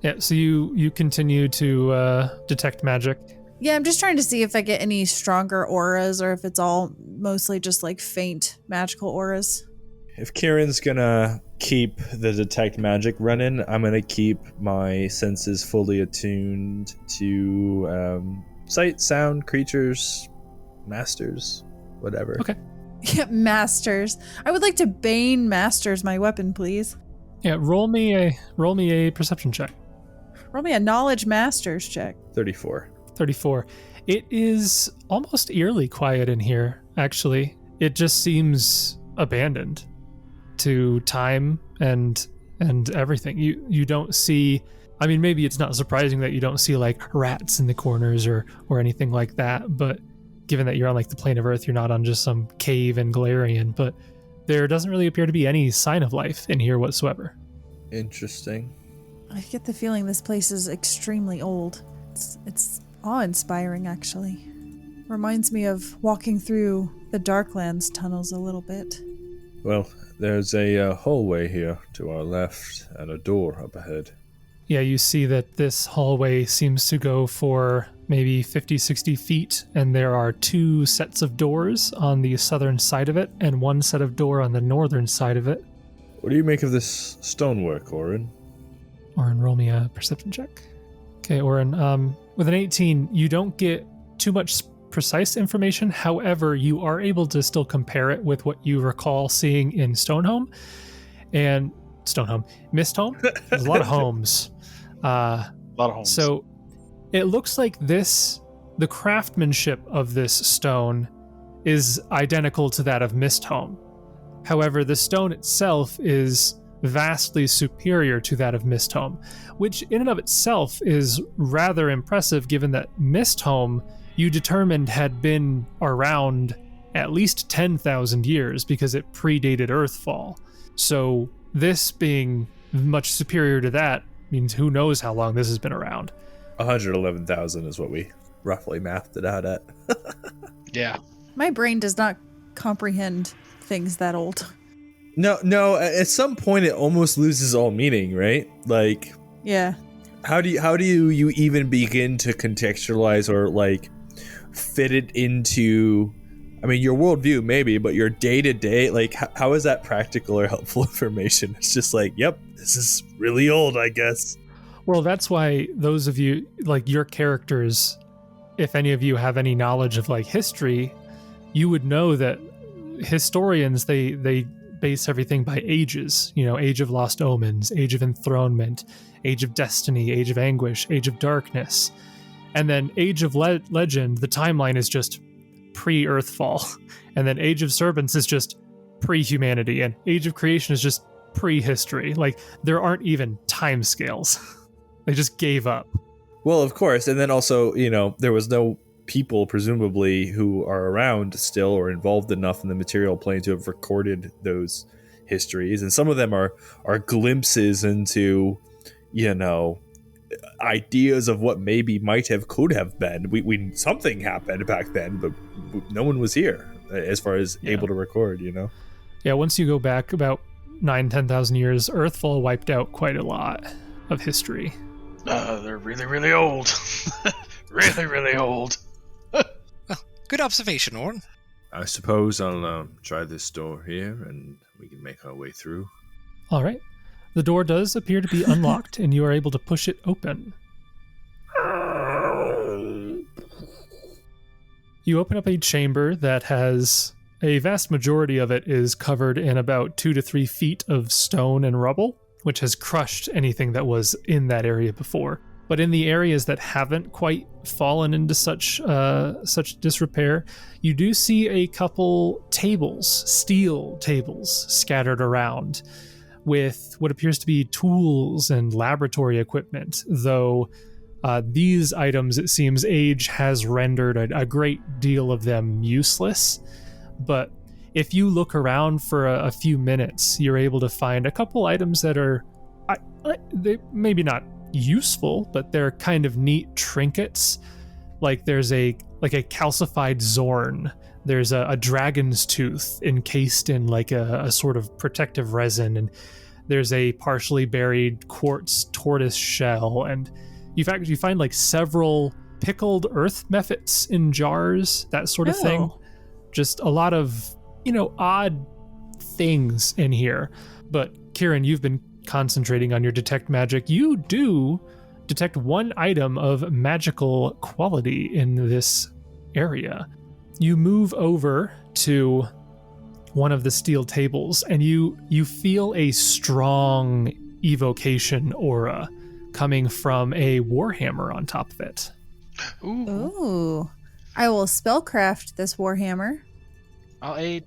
Yeah, so you continue to detect magic. Yeah, I'm just trying to see if I get any stronger auras or if it's all mostly just like faint magical auras. If Kieran's gonna keep the detect magic running, I'm gonna keep my senses fully attuned to sight, sound, creatures, masters, whatever. Okay. Yeah, masters. I would like to Bane Masters my weapon, please. Yeah, roll me a perception check. Roll me a Knowledge Masters check. 34. 34. It is almost eerily quiet in here, actually. It just seems abandoned to time and everything. You don't see, I mean, maybe it's not surprising that you don't see like rats in the corners or anything like that, but given that you're on like the plane of Earth, you're not on just some cave in Galarian, but there doesn't really appear to be any sign of life in here whatsoever. Interesting. I get the feeling this place is extremely old. It's awe-inspiring, actually. Reminds me of walking through the Darklands tunnels a little bit. Well, there's a hallway here to our left and a door up ahead. Yeah, you see that this hallway seems to go for maybe 50, 60 feet, and there are two sets of doors on the southern side of it and one set of door on the northern side of it. What do you make of this stonework, Oran? Oran, roll me a perception check. Okay, Oran, with an 18, you don't get too much precise information. However, you are able to still compare it with what you recall seeing in Stonehome. and stone home, mist home. There's a lot of homes. A lot of homes. So it looks like the craftsmanship of this stone is identical to that of Mistholm. However, the stone itself is vastly superior to that of Mistholm, which in and of itself is rather impressive given that Mistholm you determined had been around at least 10,000 years because it predated Earthfall. So this being much superior to that means who knows how long this has been around. 111,000 is what we roughly mathed it out at. Yeah. My brain does not comprehend things that old. No, at some point it almost loses all meaning, right? Like, Yeah. how do you even begin to contextualize or like fit it into, I mean, your worldview maybe, but your day-to-day, like how is that practical or helpful information? It's just like, yep, this is really old, I guess. Well, that's why those of you, like your characters, if any of you have any knowledge of like history, you would know that historians, they base everything by ages, Age of Lost Omens, Age of Enthronement, Age of Destiny, Age of Anguish, Age of Darkness. And then Age of Legend, the timeline is just pre-Earthfall. And then Age of Serpents is just pre-humanity. And Age of Creation is just pre-history. Like, there aren't even time scales. They just gave up. Well, of course. And then also, there was no people presumably who are around still or involved enough in the material plane to have recorded those histories, and some of them are glimpses into ideas of what maybe could have been. We something happened back then, but no one was here as far as able to record. Yeah, once you go back about 9,000-10,000 years, Earthfall wiped out quite a lot of history. They're really, really old. Really, really old. Good observation, Oran. I suppose I'll try this door here and we can make our way through. All right. The door does appear to be unlocked and you are able to push it open. You open up a chamber that has a vast majority of it is covered in about 2 to 3 feet of stone and rubble, which has crushed anything that was in that area before. But in the areas that haven't quite fallen into such disrepair, you do see a couple tables, steel tables, scattered around with what appears to be tools and laboratory equipment, though these items, it seems, age has rendered a great deal of them useless. But if you look around for a few minutes, you're able to find a couple items that are they maybe not useful, but they're kind of neat trinkets. Like there's a calcified Zorn. There's a dragon's tooth encased in like a sort of protective resin, and there's a partially buried quartz tortoise shell, and you find like several pickled earth mephits in jars, that sort of thing. Just a lot of odd things in here. But Kieran, you've been concentrating on your detect magic. You do detect one item of magical quality in this area. You move over to one of the steel tables and you feel a strong evocation aura coming from a warhammer on top of it. Ooh. I will spellcraft this warhammer. I'll aid.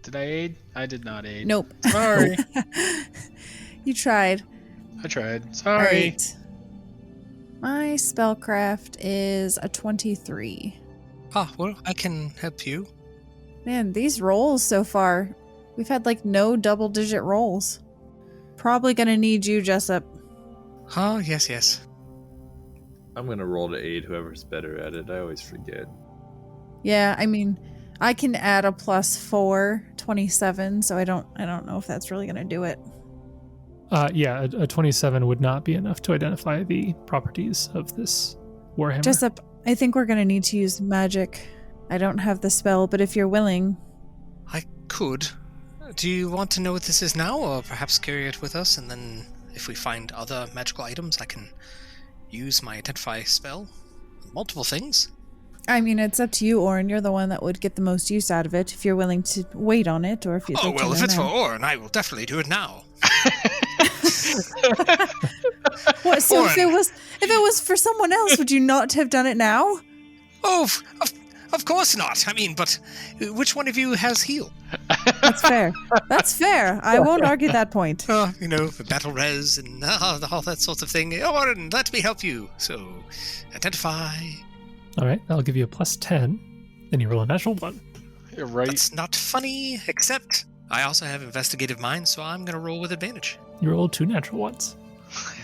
Did I aid? I did not aid. Nope. Sorry. You tried. I tried. Sorry. All right. My spellcraft is a 23. Well, I can help you. Man, these rolls so far, we've had like no double-digit rolls. Probably gonna need you, Jessup. Oh, yes. I'm gonna roll to aid whoever's better at it. I always forget. Yeah, I mean, I can add a +4, 27, so I don't know if that's really gonna do it. Yeah, a 27 would not be enough to identify the properties of this warhammer. Jessup, I think we're gonna need to use magic. I don't have the spell, but if you're willing. I could. Do you want to know what this is now, or perhaps carry it with us, and then if we find other magical items, I can use my identify spell? Multiple things? I mean, it's up to you, Oran. You're the one that would get the most use out of it if you're willing to wait on it, or if you. Oh, well, if it's for Oran, I will definitely do it now. What? So Oran. if it was for someone else, would you not have done it now? Oh, of course not. I mean, but which one of you has heal? That's fair. That's fair. I won't argue that point. The battle res and all that sort of thing. Oran, let me help you. So, identify. All right, I'll give you a plus 10, and you roll a natural 1. You're right. That's not funny, except I also have investigative mind, so I'm going to roll with advantage. You rolled 2 natural 1s.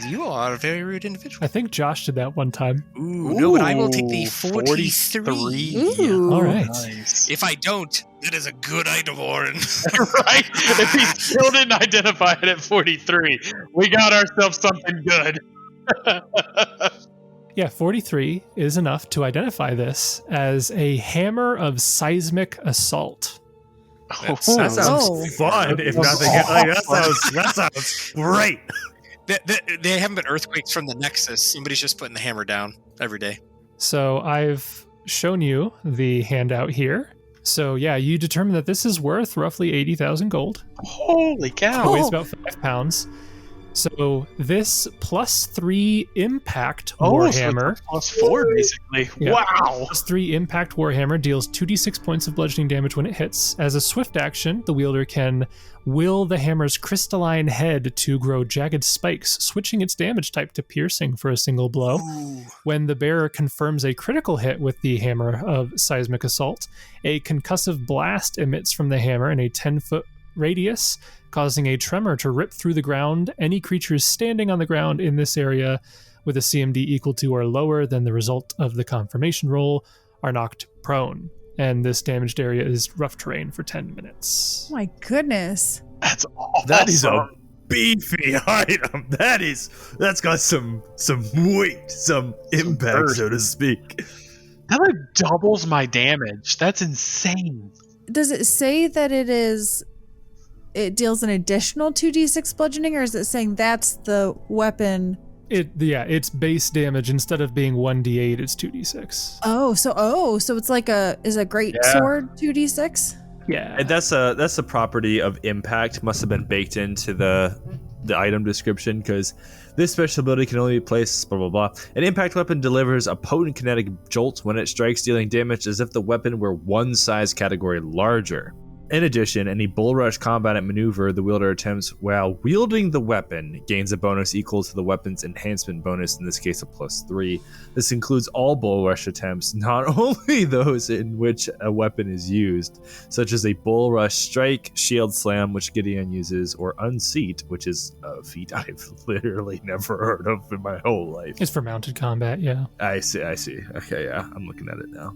You are a very rude individual. I think Josh did that one time. Ooh, no, but I will take the 43. Ooh. All right. Nice. If I don't, that is a good item, Oran. Right? If he still didn't identify it at 43, we got ourselves something good. Yeah, 43 is enough to identify this as a hammer of seismic assault. That sounds fun. If nothing else, that sounds great. They haven't been earthquakes from the Nexus. Somebody's just putting the hammer down every day. So I've shown you the handout here. So yeah, you determine that this is worth roughly 80,000 gold. Holy cow. It weighs about 5 pounds. So this +3 impact warhammer. So +4 basically. Yeah. Wow. +3 impact warhammer deals 2d6 points of bludgeoning damage when it hits. As a swift action, the wielder can will the hammer's crystalline head to grow jagged spikes, switching its damage type to piercing for a single blow. Ooh. When the bearer confirms a critical hit with the hammer of seismic assault, a concussive blast emits from the hammer in a 10-foot radius, causing a tremor to rip through the ground. Any creatures standing on the ground in this area with a CMD equal to or lower than the result of the confirmation roll are knocked prone. And this damaged area is rough terrain for 10 minutes. Oh my goodness. That's awesome. That is a beefy item. That's got some weight, some impact, so to speak. That like doubles my damage. That's insane. Does it say that it deals an additional 2d6 bludgeoning, or is it saying that's the weapon? It's base damage. Instead of being 1d8, it's 2d6. So it's like is a great sword 2d6? Yeah. And that's a property of impact. Must have been baked into the item description, because this special ability can only be placed blah blah blah. An impact weapon delivers a potent kinetic jolt when it strikes, dealing damage as if the weapon were one size category larger. In addition, any bull rush combat maneuver the wielder attempts while wielding the weapon gains a bonus equal to the weapon's enhancement bonus, in this case a +3. This includes all bull rush attempts, not only those in which a weapon is used, such as a bull rush strike, shield slam, which Gideon uses, or unseat, which is a feat I've literally never heard of in my whole life. It's for mounted combat, yeah. I see. Okay, yeah, I'm looking at it now.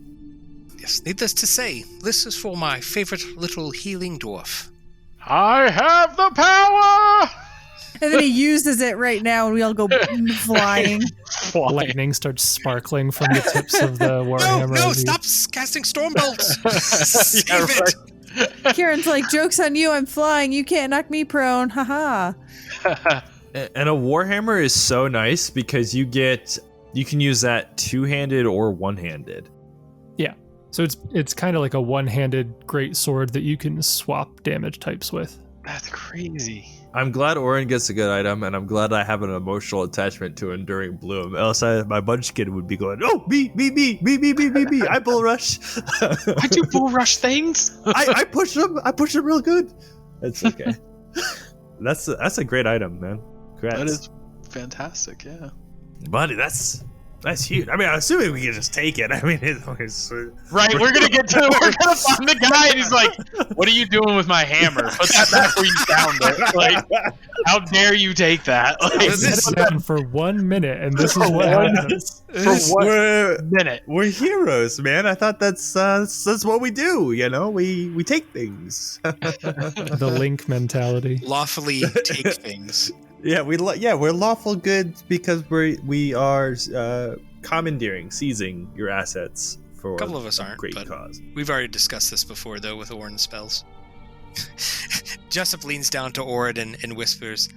Yes, needless to say, this is for my favorite little healing dwarf. I have the power! And then he uses it right now, and we all go flying. Lightning starts sparkling from the tips of the warhammer. No, stop casting storm bolts! Save it! Kieran's like, joke's on you, I'm flying, you can't knock me prone, haha. And a warhammer is so nice because you can use that two-handed or one-handed. Yeah. So it's kind of like a one-handed great sword that you can swap damage types with. That's crazy. I'm glad Oran gets a good item, and I'm glad I have an emotional attachment to Enduring Bloom. Else my munchkin would be going, oh, me, I bull rush. I do bull rush things. I push them real good. That's okay. That's a great item, man. Congrats. That is fantastic, yeah. Buddy, that's huge. I mean, I'm assuming we can just take it. I mean, it's right. We're gonna find the guy, and he's like, "What are you doing with my hammer? Put that back where you found it. Like, how dare you take that?" Like, this happened for 1 minute, and this is what happens. For 1 minute. We're heroes, man. I thought that's what we do. You know, we take things. The Link mentality. Lawfully take things. Yeah, we're lawful good because we are commandeering, seizing your assets for A couple of us aren't, great but cause. We've already discussed this before, though, with Oran spells. Jessup leans down to Oran and whispers,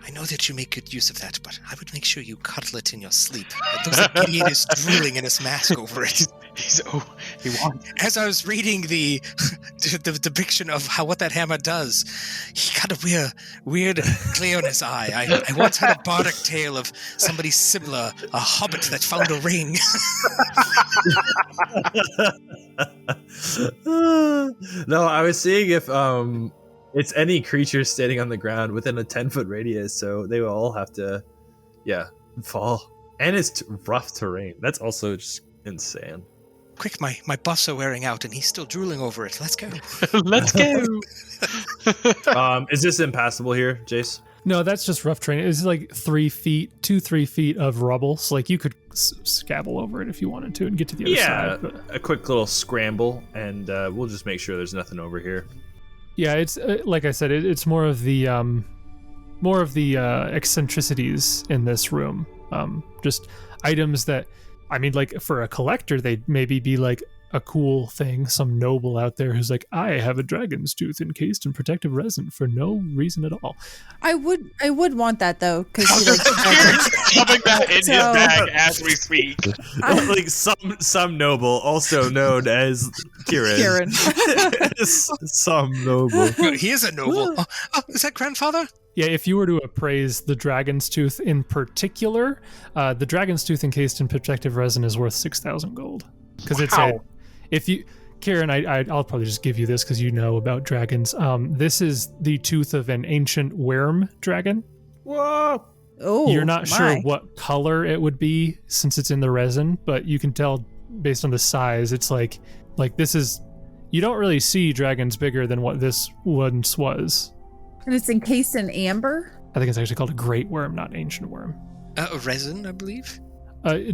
I know that you make good use of that, but I would make sure you cuddle it in your sleep. It looks like Gideon is drooling in his mask over it. He wants. As I was reading the depiction of what that hammer does, he got a weird glare in his eye. I once had a bardic tale of somebody similar, a hobbit that found a ring. No, I was seeing if it's any creature standing on the ground within a 10-foot radius, so they will all have to, fall. And it's rough terrain. That's also just insane. Quick, my buffs are wearing out, and he's still drooling over it. Let's go. Let's go. Is this impassable here, Jace? No, that's just rough terrain. It's like 3 feet of rubble. So like you could scabble over it if you wanted to and get to the other side. But a quick little scramble, and we'll just make sure there's nothing over here. yeah, it's like I said, it's more of the eccentricities in this room. Just items that, I mean, like for a collector, they'd maybe be like a cool thing. Some noble out there who's like, I have a dragon's tooth encased in protective resin for no reason at all. I would want that though, because Shoving that in his bag as we speak. Like some noble, also known as Kieran. Some noble. He is a noble. Oh, is that grandfather? Yeah, if you were to appraise the dragon's tooth in particular, the dragon's tooth encased in protective resin is worth 6,000 gold. Because Kieran, I'll probably just give you this because you know about dragons. This is the tooth of an ancient worm dragon. Whoa! Oh, you're not sure what color it would be since it's in the resin, but you can tell based on the size. It's like this is. You don't really see dragons bigger than what this once was. And it's encased in amber? I think it's actually called a great worm, not ancient worm. Resin, I believe.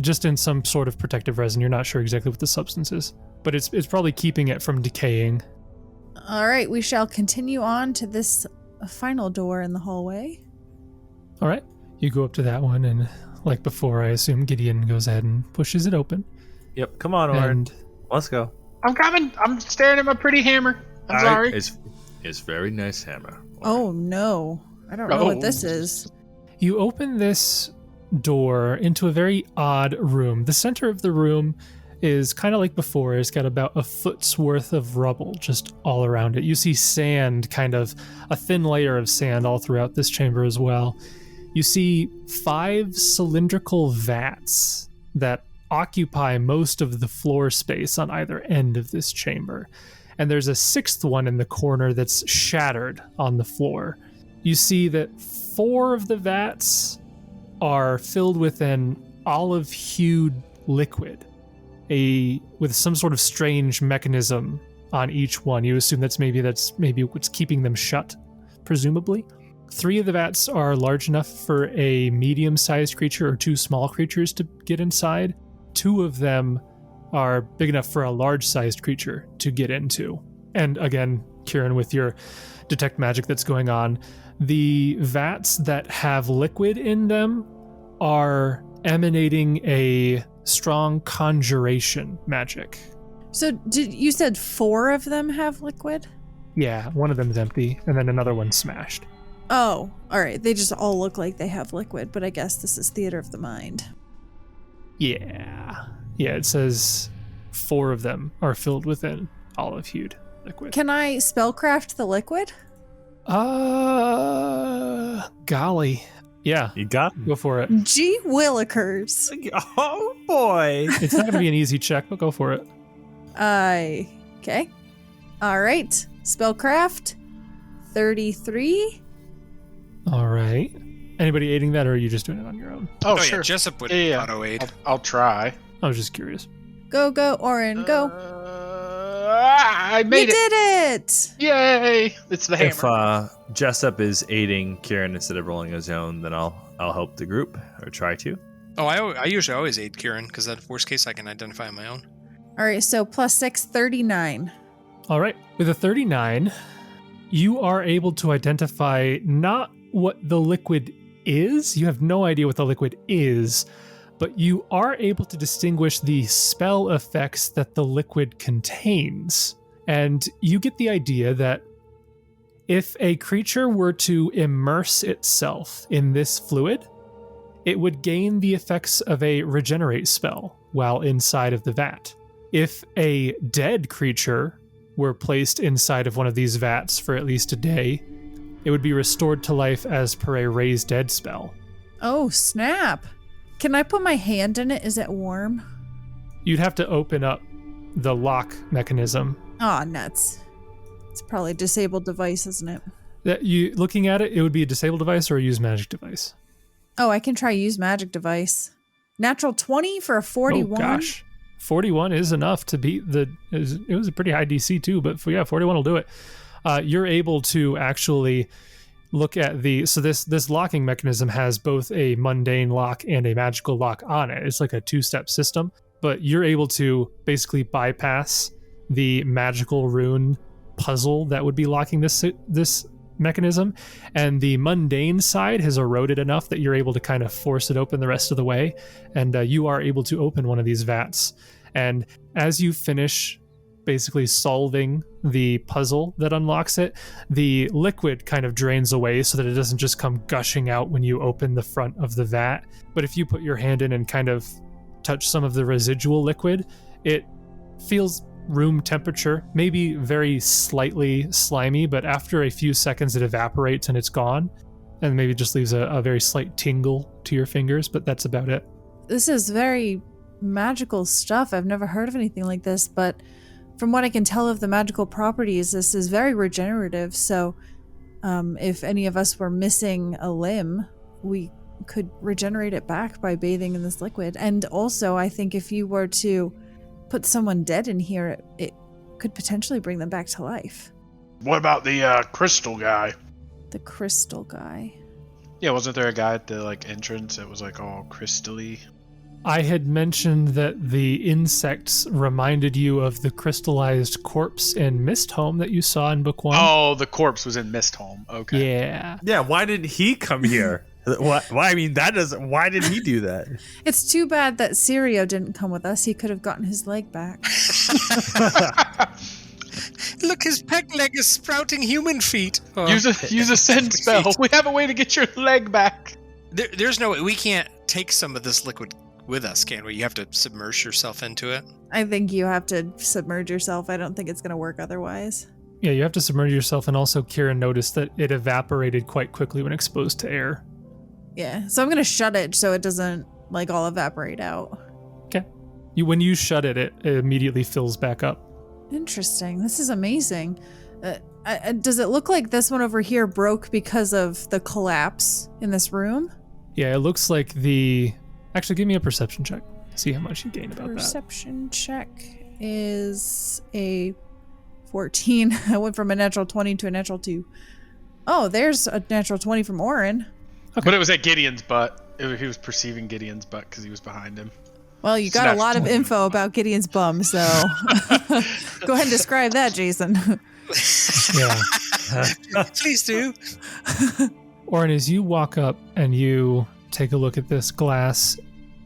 Just in some sort of protective resin. You're not sure exactly what the substance is, but it's probably keeping it from decaying. All right, we shall continue on to this final door in the hallway. All right, you go up to that one, and like before, I assume Gideon goes ahead and pushes it open. Yep, come on, Oran. Let's go. I'm coming. I'm staring at my pretty hammer. I'm sorry. It's very nice hammer. Oh no, I don't know what this is. You open this door into a very odd room. The center of the room is kind of like before. It's got about a foot's worth of rubble just all around it. You see sand, kind of a thin layer of sand all throughout this chamber as well. You see 5 cylindrical vats that occupy most of the floor space on either end of this chamber. And there's a 6th one in the corner that's shattered on the floor. You see that 4 of the vats are filled with an olive-hued liquid, with some sort of strange mechanism on each one. You assume that's maybe what's keeping them shut, presumably. 3 of the vats are large enough for a medium-sized creature or 2 small creatures to get inside. 2 of them are big enough for a large-sized creature to get into. And again, Kieran, with your detect magic that's going on, the vats that have liquid in them are emanating a strong conjuration magic. So you said 4 of them have liquid? Yeah, one of them's empty, and then another one's smashed. Oh, all right. They just all look like they have liquid, but I guess this is theater of the mind. Yeah, it says 4 of them are filled with an olive-hued liquid. Can I spellcraft the liquid? Golly. Yeah. You got Go for it. Gee willikers. Oh boy. It's not going to be an easy check, but go for it. Okay. All right. Spellcraft 33. All right. Anybody aiding that, or are you just doing it on your own? Oh, Yeah, sure. Jessup would Yeah. auto aid. I'll try. I was just curious. Go, Oran, go. I made You it. did it. Yay! It's the hammer. If Jessup is aiding Kieran instead of rolling his own, then I'll help the group, or try to. Oh, I usually always aid Kieran, because that worst case I can identify on my own. All right, so +6, 39. All right. With a 39, you are able to identify not what the liquid is. You have no idea what the liquid is, but you are able to distinguish the spell effects that the liquid contains. And you get the idea that if a creature were to immerse itself in this fluid, it would gain the effects of a regenerate spell while inside of the vat. If a dead creature were placed inside of one of these vats for at least a day, it would be restored to life as per a raise dead spell. Oh, snap. Can I put my hand in it? Is it warm? You'd have to open up the lock mechanism. Aw, nuts. It's probably a disabled device, isn't it? That you looking at it, it would be a disabled device or a use magic device. Oh, I can try use magic device. Natural 20 for a 41? Oh gosh. 41 is enough to beat it was a pretty high DC too, but 41 will do it. You're able to actually look at this locking mechanism has both a mundane lock and a magical lock on it. It's like a two-step system, but you're able to basically bypass the magical rune puzzle that would be locking this mechanism, and the mundane side has eroded enough that you're able to kind of force it open the rest of the way, and you are able to open one of these vats. And as you finish basically solving the puzzle that unlocks it, the liquid kind of drains away so that it doesn't just come gushing out when you open the front of the vat. But if you put your hand in and kind of touch some of the residual liquid, it feels room temperature, maybe very slightly slimy, but after a few seconds it evaporates and it's gone, and maybe just leaves a very slight tingle to your fingers, but that's about it. This is very magical stuff. I've never heard of anything like this, but from what I can tell of the magical properties, this is very regenerative, so if any of us were missing a limb, we could regenerate it back by bathing in this liquid. And also, I think if you were to put someone dead in here, it could potentially bring them back to life. What about the crystal guy? The crystal guy. Yeah, wasn't there a guy at the entrance that was all crystally? I had mentioned that the insects reminded you of the crystallized corpse in Mistholm that you saw in book 1. Oh, the corpse was in Mistholm. Okay. Yeah. Yeah, why didn't he come here? Why? I mean, why did he do that? It's too bad that Sirio didn't come with us. He could have gotten his leg back. Look, his peg leg is sprouting human feet. Oh. Use a send spell. We have a way to get your leg back. There's no way. We can't take some of this liquid with us, can we? You have to submerge yourself into it. I think you have to submerge yourself. I don't think it's going to work otherwise. Yeah, you have to submerge yourself, and also Kieran noticed that it evaporated quite quickly when exposed to air. Yeah, so I'm going to shut it so it doesn't all evaporate out. Okay. When you shut it, it immediately fills back up. Interesting. This is amazing. Does it look like this one over here broke because of the collapse in this room? Yeah, it looks like Actually, give me a perception check. See how much you gain about that. Perception check is a 14. I went from a natural 20 to a natural 2. Oh, there's a natural 20 from Oran. Okay. But it was at Gideon's butt. He was perceiving Gideon's butt because he was behind him. Well, you got a lot of info about Gideon's bum, so go ahead and describe that, Jason. Yeah. Please do. Oran, as you walk up and you take a look at this glass,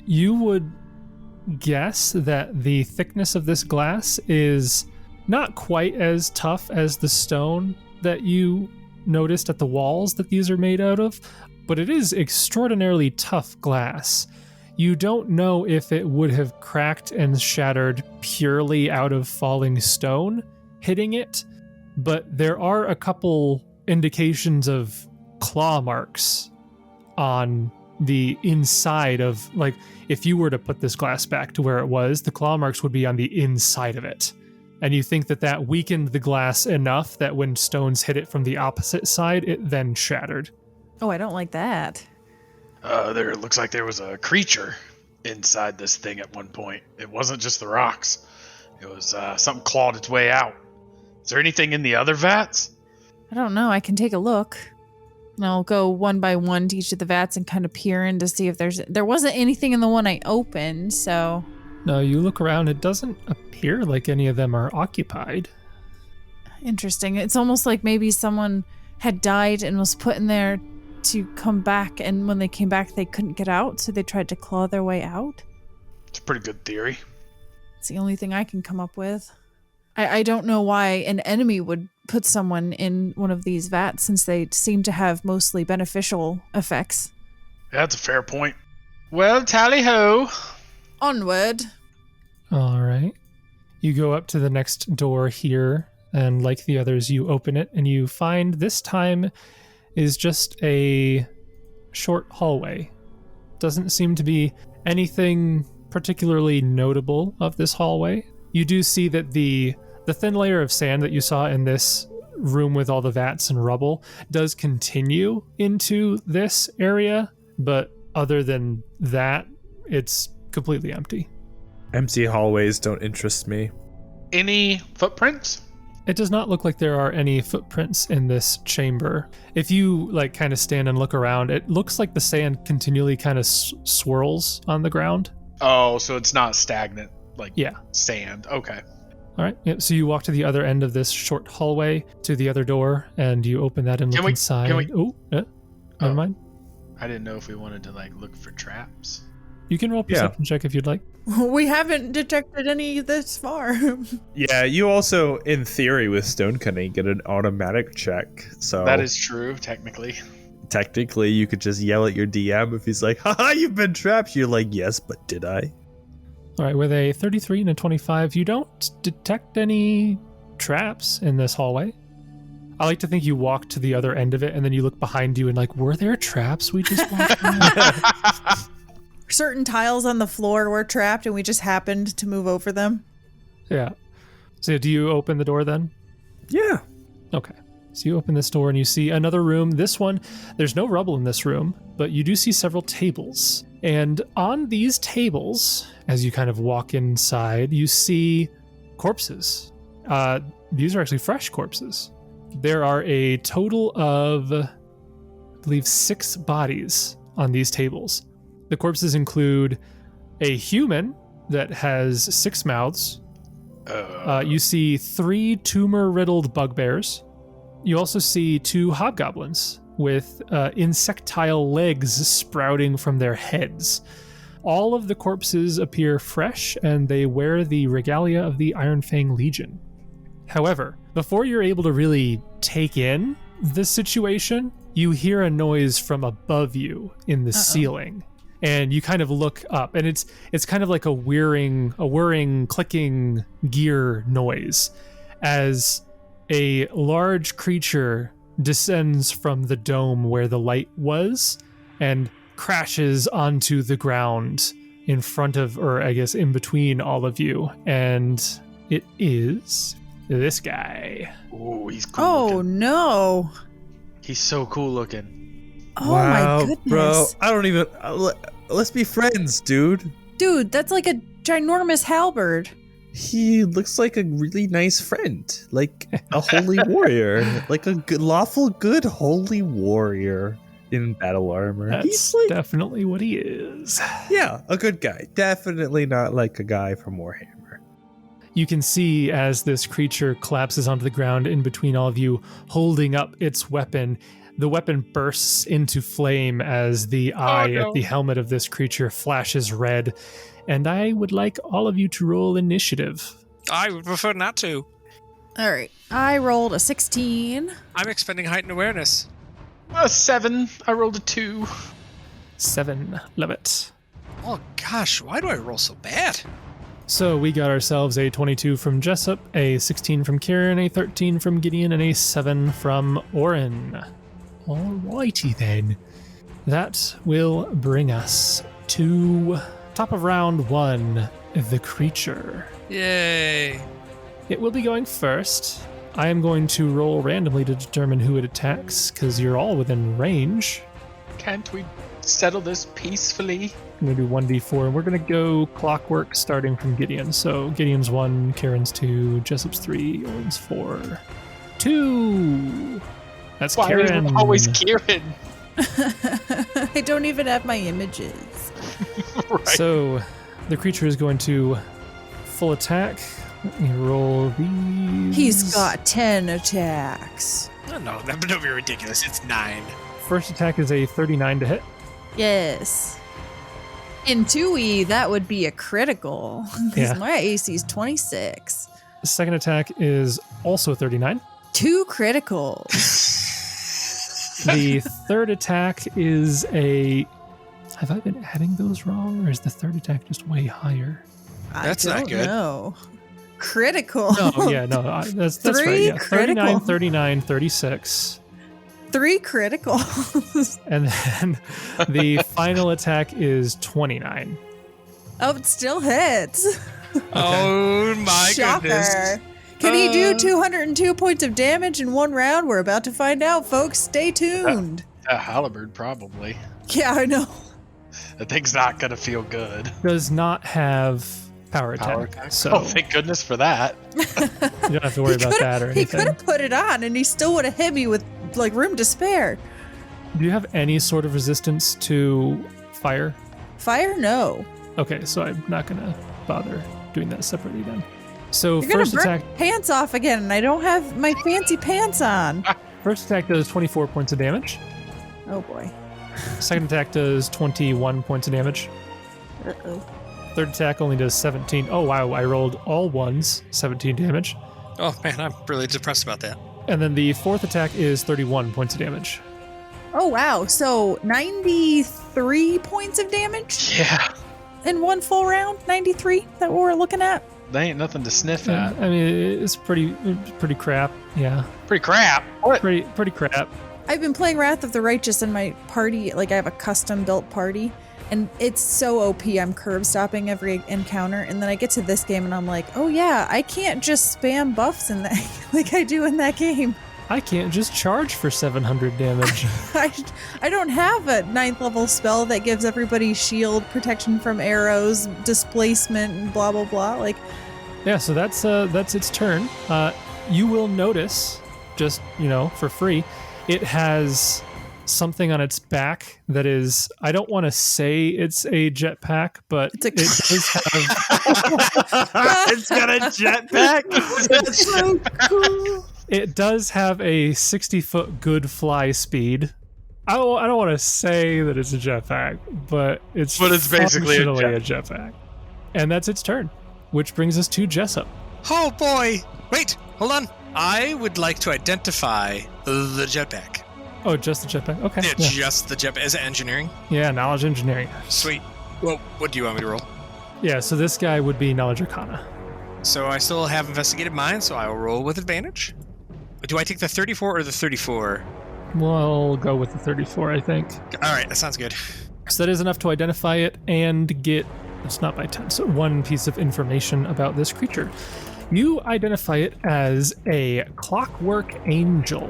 you would guess that the thickness of this glass is not quite as tough as the stone that you noticed at the walls that these are made out of, but it is extraordinarily tough glass. You don't know if it would have cracked and shattered purely out of falling stone hitting it, but there are a couple indications of claw marks on the inside of, if you were to put this glass back to where it was, the claw marks would be on the inside of it. And you think that weakened the glass enough that when stones hit it from the opposite side, it then shattered. Oh, I don't like that. There looks like there was a creature inside this thing at one point. It wasn't just the rocks. It was something clawed its way out. Is there anything in the other vats? I don't know. I can take a look. And I'll go one by one to each of the vats and kind of peer in to see if there wasn't anything in the one I opened, so... No, you look around. It doesn't appear like any of them are occupied. Interesting. It's almost like maybe someone had died and was put in there to come back, and when they came back, they couldn't get out, so they tried to claw their way out. It's a pretty good theory. It's the only thing I can come up with. I don't know why an enemy would put someone in one of these vats, since they seem to have mostly beneficial effects. That's a fair point. Well, tally-ho. Onward. All right. You go up to the next door here, and like the others, you open it, and you find this time is just a short hallway. Doesn't seem to be anything particularly notable of this hallway. You do see that the thin layer of sand that you saw in this room with all the vats and rubble does continue into this area, but other than that, it's completely empty. Empty hallways don't interest me. Any footprints? It does not look like there are any footprints in this chamber. If you like kind of stand and look around, it looks like the sand continually kind of swirls on the ground. Oh, so it's not stagnant, like Yeah. sand. Okay. All right. Yep. So you walk to the other end of this short hallway to the other door, and you open that and look inside. Never mind. I didn't know if we wanted to like look for traps. You can roll perception check if you'd like. We haven't detected any this far. Yeah, you also, in theory, with stone cutting, get an automatic check. So That is true, technically. technically, you could just yell at your DM if he's like, "Haha, you've been trapped." You're like, "Yes, but did I?" All right. With a 33 and a 25, you don't detect any traps in this hallway. I like to think you walk to the other end of it, and then you look behind you and like, were there traps we just walked through? Certain tiles on the floor were trapped and we just happened to move over them. Yeah. So do you open the door then? Yeah. Okay. So you open this door and you see another room. This one, there's no rubble in this room, but you do see several tables. And on these tables, as you kind of walk inside, you see corpses. These are actually fresh corpses. There are a total of, I believe, 6 bodies on these tables. The corpses include a human that has 6 mouths. You see 3 tumor-riddled bugbears. You also see 2 hobgoblins with insectile legs sprouting from their heads. All of the corpses appear fresh, and they wear the regalia of the Iron Fang Legion. However, before you're able to really take in the situation, you hear a noise from above you in the ceiling. And you kind of look up, and it's kind of like a whirring, clicking gear noise as a large creature descends from the dome where the light was and crashes onto the ground in front of, or I guess in between all of you. And it is this guy. Ooh, he's cool Oh looking. no. He's so cool looking. Oh Wow, my goodness. bro! I don't even. Let's be friends, dude. Dude, that's like a ginormous halberd. He looks like a really nice friend, like a holy warrior, like a good, lawful, good, holy warrior in battle armor. That's He's like, definitely what he is. yeah, a good guy. Definitely not like a guy from Warhammer. You can see as this creature collapses onto the ground in between all of you, holding up its weapon. The weapon bursts into flame as the eye at the helmet of this creature flashes red. And I would like all of you to roll initiative. I would prefer not to. All right. I rolled a 16. I'm expending heightened awareness. A 7. I rolled a 2. 7. Love it. Oh gosh, why do I roll so bad? So we got ourselves a 22 from Jessup, a 16 from Kieran, a 13 from Gideon, and a 7 from Oran. Alrighty then. That will bring us to top of round 1, the creature. Yay. It will be going first. I am going to roll randomly to determine who it attacks, because you're all within range. Can't we settle this peacefully? I'm going to do 1d4, and we're going to go clockwork starting from Gideon. So Gideon's 1, Kieran's 2, Jessup's 3, Oran's 4. 2! That's Why Kieran. is it always Kieran? I don't even have my images. Right. So the creature is going to full attack. Let me roll these. He's got 10 attacks. Oh, no, that would be ridiculous. It's 9. First attack is a 39 to hit. Yes. In 2E, that would be a critical. Because Yeah. my AC is 26. The second attack is also 39. 2 criticals. The third attack is a... Have I been adding those wrong, or is the third attack just way higher? That's I not don't good. know. critical. No, yeah, no, that's Three right. Yeah. 39, critical. 39, 36. 3 critical. And then the final attack is 29. Oh, it still hits. Oh my Shocker. goodness. Can he do 202 points of damage in one round? We're about to find out, folks. Stay tuned. A halberd, probably. Yeah, I know. That thing's not gonna feel good. Does not have power attack. So Oh, thank goodness for that. you don't have to worry about that or He anything. could have put it on, and he still would have hit me with like room to spare. Do you have any sort of resistance to fire? Fire, no. Okay, so I'm not going to bother doing that separately then. So You're gonna first burn attack my pants off again, and I don't have my fancy pants on. does 24 points of damage. Oh boy. Second attack does 21 points of damage. Uh-oh. Third attack only does 17. Oh wow, I rolled all ones, 17 damage. Oh man, I'm really depressed about that. And then the fourth attack is 31 points of damage. Oh wow. So 93 points of damage Yeah. in one full round. 93. That what we're looking at? They ain't nothing to sniff Yeah, at. I mean, it's pretty crap. Yeah, Pretty crap. What? pretty crap. I've been playing Wrath of the Righteous in my party. Like I have a custom built party, and it's so OP. I'm curve stopping every encounter, and then I get to this game, and I'm like, oh yeah, I can't just spam buffs in that like I do in that game. I can't just charge for 700 damage. I don't have a 9th level spell that gives everybody shield, protection from arrows, displacement, and blah blah blah. Like, Yeah, so that's its turn. You will notice, just for free, it has something on its back that is. I don't want to say it's a jetpack, but It's a- it does have. It's got a jetpack. that's so cool. It does have a 60-foot good fly speed. I don't want to say that it's a jetpack, but it's basically a functionally a jetpack. And that's its turn, which brings us to Jessup. Oh boy! Wait, hold on. I would like to identify the jetpack. Oh, just the jetpack. Okay. Yeah, Yeah, just the jetpack. Is it engineering? yeah, knowledge engineering. Sweet. Well, what do you want me to roll? Yeah, so this guy would be knowledge arcana. So I still have investigated mine, so I will roll with advantage. Do I take the 34 or the 34? We'll go with the 34, I think. All right, that sounds good. So that is enough to identify it and get, it's not by 10, so one piece of information about this creature. You identify it as a clockwork angel.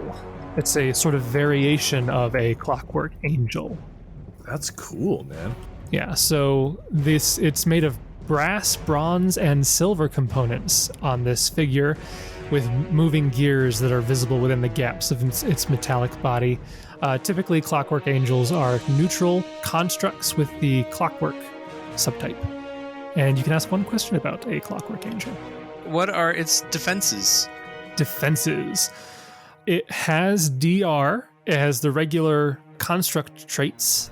It's a sort of variation of a clockwork angel. That's cool, man. Yeah, so it's made of brass, bronze, and silver components on this figure, with moving gears that are visible within the gaps of its metallic body. Typically, clockwork angels are neutral constructs with the clockwork subtype. And you can ask one question about a clockwork angel. What are its defenses? Defenses. It has DR. It has the regular construct traits.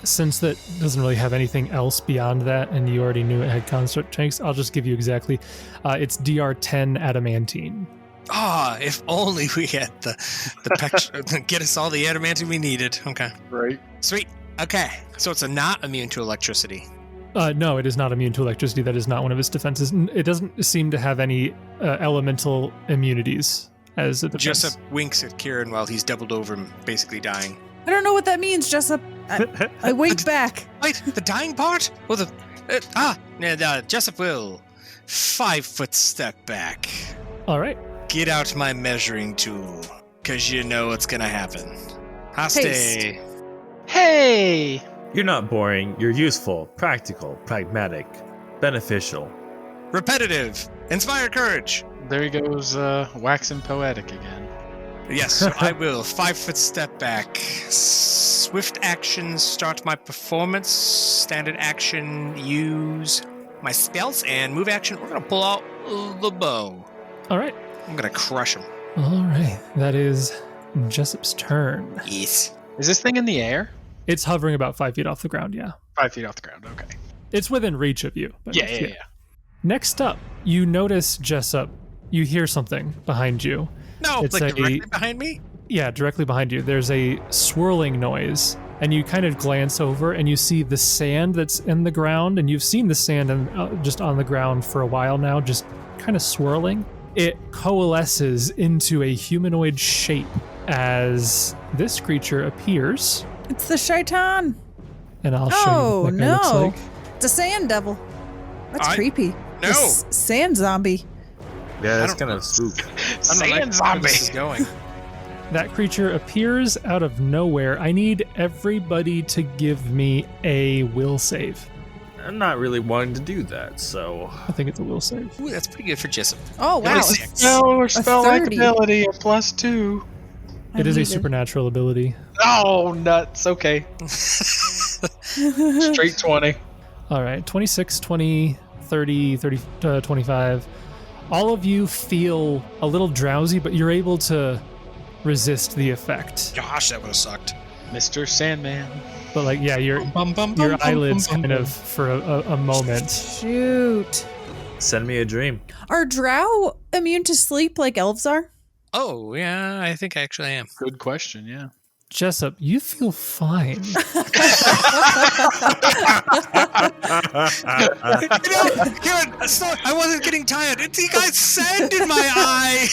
Since that doesn't really have anything else beyond that, and you already knew it had construct traits, I'll just give you exactly. It's DR10 adamantine. Ah, if only we had the get us all the adamantine we needed. Okay. Right. Sweet. Okay. So it's not immune to electricity. No, it is not immune to electricity. That is not one of its defenses. It doesn't seem to have any elemental immunities as a defense. Jessup winks at Kieran while he's doubled over and basically dying. I don't know what that means, Jessup. I wink back. Wait, the dying part? Well, Jessup will 5-foot step back. All right. Get out my measuring tool, because you know what's going to happen. Haste. Haste. Hey! You're not boring. You're useful, practical, pragmatic, beneficial. Repetitive. Inspire courage. There he goes, waxing poetic again. Yes, so I will 5-foot step back. Swift action, start my performance. Standard action, use my spells. And move action, we're going to pull out the bow. All right. I'm going to crush him. All right. That is Jessup's turn. Yes. Is this thing in the air? It's hovering about 5 feet off the ground, yeah. 5 feet off the ground, okay. It's within reach of you. But Yeah. Next up, you notice, Jessup, you hear something behind you. No, It's like directly behind me? Yeah, directly behind you. There's a swirling noise, and you kind of glance over and you see the sand that's in the ground, and you've seen the sand just on the ground for a while now, just kind of swirling, it coalesces into a humanoid shape as this creature appears. It's the shaitan. And I'll show you what that guy looks like. It's a sand devil. That's creepy. No. Sand zombie. Yeah, that's kind of spook. Sand zombie. This is going. That creature appears out of nowhere. I need everybody to give me a will save. I'm not really wanting to do that, so... I think it's a will save. Ooh, that's pretty good for Jessup. Oh, wow. Only 6. Spell or spell-like 30. ability, a +2. It is a supernatural ability. Oh, nuts. Okay. Straight 20. All right, 26, 20, 30, 25. All of you feel a little drowsy, but you're able to resist the effect. Gosh, that would have sucked. Mr. Sandman. But like, yeah, your eyelids kind of for a moment. Shoot. Send me a dream. Are drow immune to sleep like elves are? Oh, yeah, I think I actually am. Good question, yeah. Jessup, you feel fine. Kieran, I wasn't getting tired. You guys sand in my eye.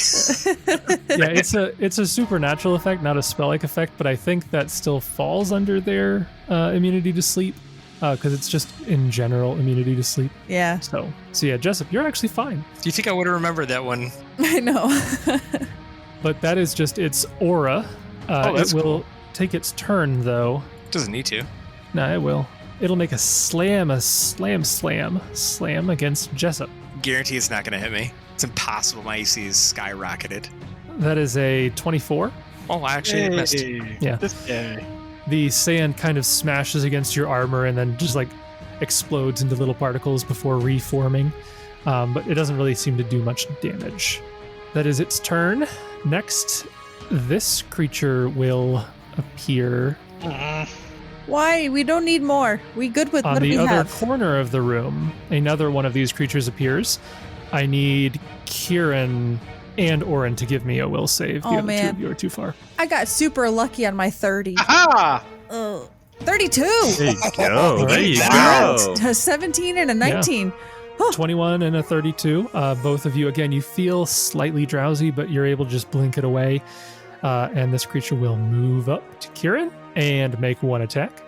Yeah, it's a supernatural effect, not a spell-like effect, but I think that still falls under their immunity to sleep, because it's just in general immunity to sleep. Yeah. So yeah, Jessup, you're actually fine. Do you think I would have remembered that one? I know. But that is just its aura. That's it will take its turn, though. Doesn't need to. No, it will. It'll make a slam against Jessup. Guarantee it's not going to hit me. It's impossible. My AC is skyrocketed. That is a 24. Oh, actually, it missed. Yeah. This guy. The sand kind of smashes against your armor and then just like explodes into little particles before reforming. But it doesn't really seem to do much damage. That is its turn. Next, this creature will appear Why? We don't need more. We good with on what the we other have. corner of the room. Another one of these creatures appears. I need Kieran and Oran to give me a will save. The Oh, other man. two of you are too far. I got super lucky on my 30. Ah! 32! There you go. There you Wow. go. A 17 and a 19. 21 and a 32. Both of you, again, you feel slightly drowsy, but you're able to just blink it away. And this creature will move up to Kieran and make one attack.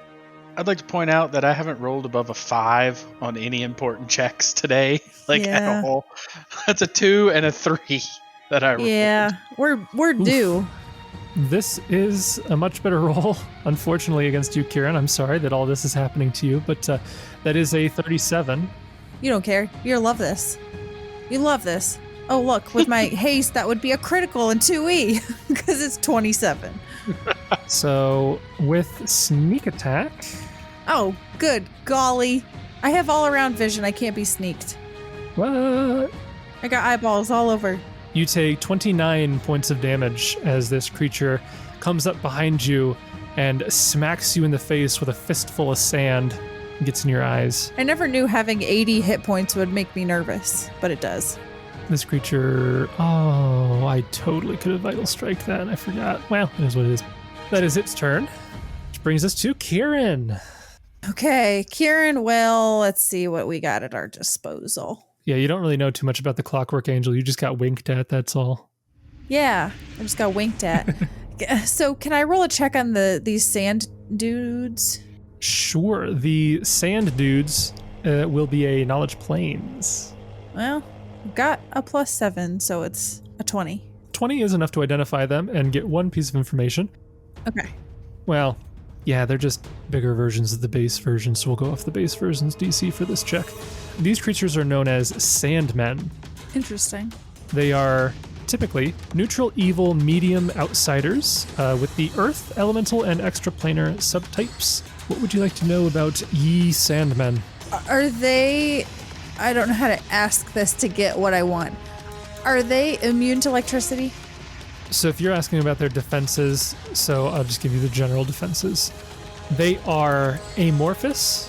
I'd like to point out that I haven't rolled above a 5 on any important checks today, at Yeah. all. That's a 2 and a 3 that I rolled. Yeah, we're due. This is a much better roll, unfortunately, against you, Kieran. I'm sorry that all this is happening to you, but that is a 37. You don't care. You love this. You love this. Oh, look, with my haste, that would be a critical in 2E because it's 27. So with sneak attack, Oh, good golly. I have all around vision. I can't be sneaked. what? I got eyeballs all over. You take 29 points of damage as this creature comes up behind you and smacks you in the face with a fistful of sand and gets in your eyes. I never knew having 80 hit points would make me nervous, but it does. This creature, oh, I totally could have Vital Strike that, and I forgot. Well, it is what it is. That is its turn, which brings us to Kieran. Okay, Kieran, well, let's see what we got at our disposal. Yeah, you don't really know too much about the Clockwork Angel. You just got winked at, that's all. Yeah, I just got winked at. So can I roll a check on these sand dudes? Sure, the sand dudes will be a Knowledge Planes. Well, I've got a +7, so it's a 20. 20 is enough to identify them and get one piece of information. Okay. Well, yeah, they're just bigger versions of the base version, so we'll go off the base version's DC for this check. These creatures are known as Sandmen. Interesting. They are typically neutral, evil, medium outsiders with the earth, elemental, and extraplanar subtypes. What would you like to know about ye Sandmen? Are they... I don't know how to ask this to get what I want. Are they immune to electricity? So if you're asking about their defenses, so I'll just give you the general defenses. They are amorphous,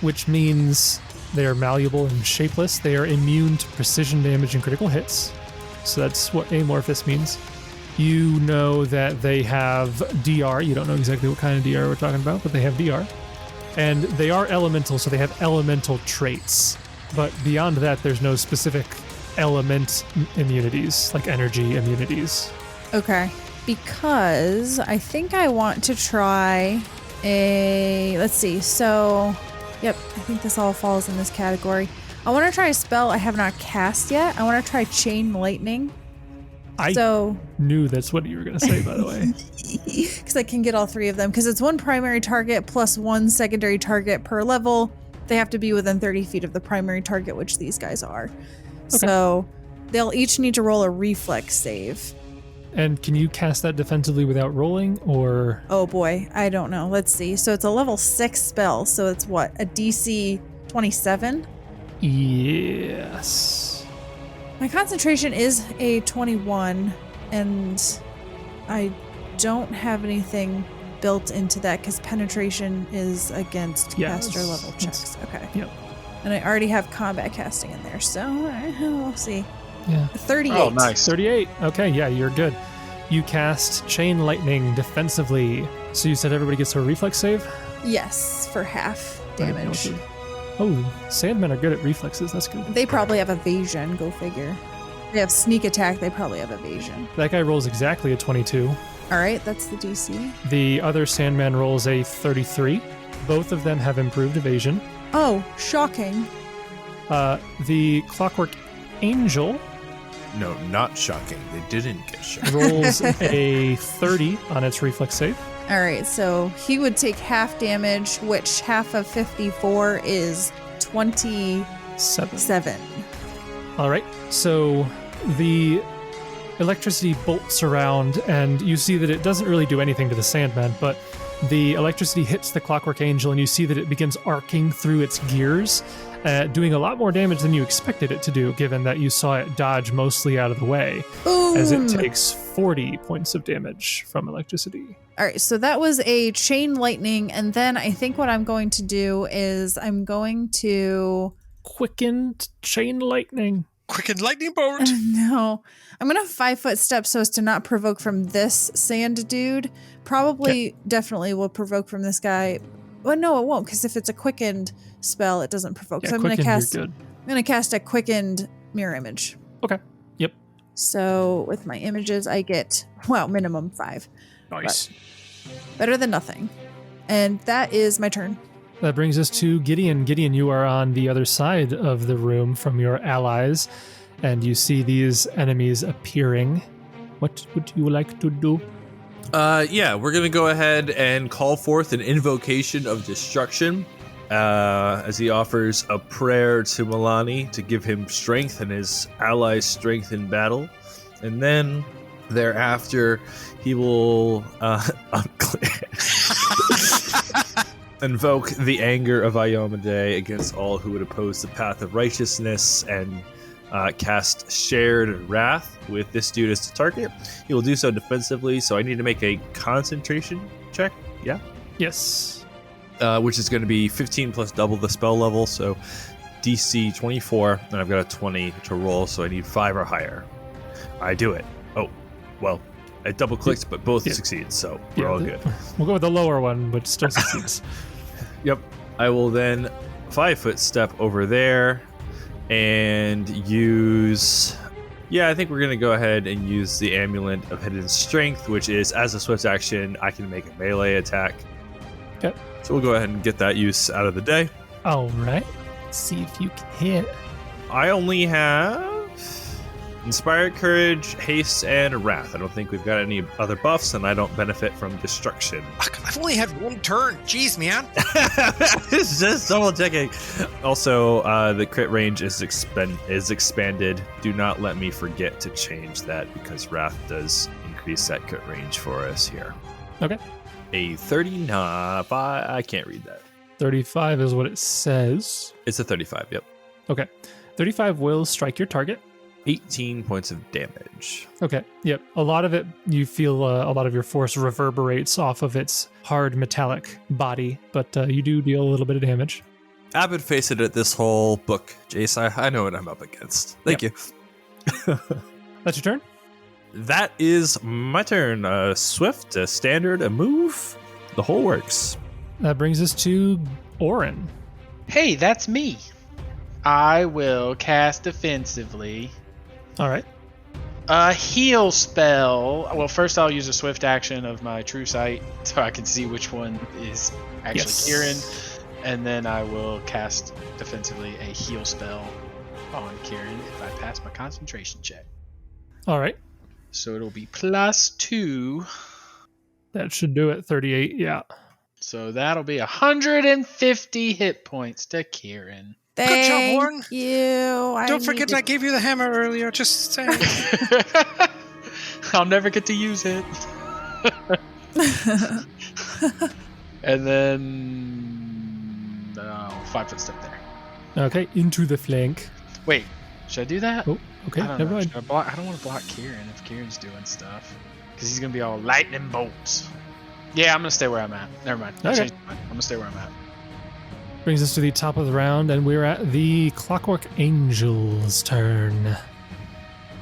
which means they are malleable and shapeless. They are immune to precision damage and critical hits. So that's what amorphous means. You know that they have DR. You don't know exactly what kind of DR we're talking about, but they have DR. And they are elemental, so they have elemental traits. But beyond that, there's no specific element immunities, like energy immunities. Okay. Because I think I want to try let's see. So, yep, I think this all falls in this category. I want to try a spell I have not cast yet. I want to try Chain Lightning. I knew that's what you were going to say, by the way. Because I can get all three of them. Because it's one primary target plus one secondary target per level. They have to be within 30 feet of the primary target, which these guys are. Okay. So they'll each need to roll a reflex save. And can you cast that defensively without rolling, or? Oh boy, I don't know. Let's see. So it's a level 6 spell. So it's what? A DC 27? Yes. My concentration is a 21, and I don't have anything built into that because penetration is against caster level checks. Okay. Yep. And I already have combat casting in there, so we'll see. Yeah. 38. Oh, nice. 38. Okay, yeah, you're good. You cast Chain Lightning defensively. So you said everybody gets a reflex save? Yes, for half damage. Right, oh, Sandmen are good at reflexes. That's good. They probably have evasion, go figure. They have sneak attack, they probably have evasion. That guy rolls exactly a 22. All right, that's the DC. The other Sandman rolls a 33. Both of them have improved evasion. Oh, shocking. The Clockwork Angel No, not shocking. They didn't get shot. rolls a 30 on its reflex save. All right, so he would take half damage, which half of 54 is 27. All right, so the electricity bolts around, and you see that it doesn't really do anything to the Sandman, but the electricity hits the Clockwork Angel, and you see that it begins arcing through its gears, doing a lot more damage than you expected it to do, given that you saw it dodge mostly out of the way, as it takes 40 points of damage from electricity. All right, so that was a Chain Lightning, and then I think what I'm going to do is I'm going to... Quickened Chain Lightning. Quicken lightning bolt. No, I'm going to 5-foot step so as to not provoke from this sand dude. Probably, definitely will provoke from this guy. Well, no, it won't, because if it's a quickened spell, it doesn't provoke. Yeah, so I'm going to cast. You're good. I'm going to cast a quickened mirror image. Okay. Yep. So with my images, I get minimum 5. Nice. Better than nothing. And that is my turn. That brings us to Gideon. Gideon, you are on the other side of the room from your allies, and you see these enemies appearing. What would you like to do? Yeah, we're going to go ahead and call forth an invocation of destruction as he offers a prayer to Milani to give him strength and his allies strength in battle. And then thereafter, he will invoke the anger of Iomedae against all who would oppose the path of righteousness and cast Shared Wrath with this dude as the target. He will do so defensively, so I need to make a concentration check. Yeah? Yes. Which is going to be 15 plus double the spell level, so DC 24, and I've got a 20 to roll, so I need 5 or higher. I do it. Oh, well, I double clicked, but both succeed, so we're all good. We'll go with the lower one, but still succeeds. Yep. I will then 5-foot step over there and use... Yeah, I think we're going to go ahead and use the Amulet of Hidden Strength, which is, as a swift action, I can make a melee attack. Okay. So we'll go ahead and get that use out of the day. All right. Let's see if you can hit. I only have Inspired Courage, Haste, and Wrath. I don't think we've got any other buffs, and I don't benefit from Destruction. I've only had one turn. Jeez, man. It's just double checking. Also, the crit range is expanded. Do not let me forget to change that because Wrath does increase that crit range for us here. Okay. A 39. I can't read that. 35 is what it says. It's a 35, yep. Okay. 35 will strike your target. 18 points of damage. Okay. Yep. A lot of it, you feel a lot of your force reverberates off of its hard metallic body, but you do deal a little bit of damage. I've been facing it this whole book, Jace. I know what I'm up against. Thank you. That's your turn? That is my turn. A swift, a standard, a move. The whole works. That brings us to Oran. Hey, that's me. I will cast defensively All right. Heal spell. Well, first I'll use a swift action of my true sight so I can see which one is actually Kieran. And then I will cast defensively a heal spell on Kieran if I pass my concentration check. All right. So it'll be +2. That should do it. 38. Yeah. So that'll be 150 hit points to Kieran. Good job, Oran. Thank you. Don't forget I gave you the hammer earlier. Just saying. I'll never get to use it. And then 5-foot step there. Okay. Into the flank. Wait, should I do that? Oh, okay. I don't Never know. mind. I don't want to block Kieran if Kieran's doing stuff. Because he's going to be all lightning bolts. Yeah, I'm going to stay where I'm at. Never mind. Okay. I'm going to stay where I'm at. Brings us to the top of the round, and we're at the Clockwork Angel's turn.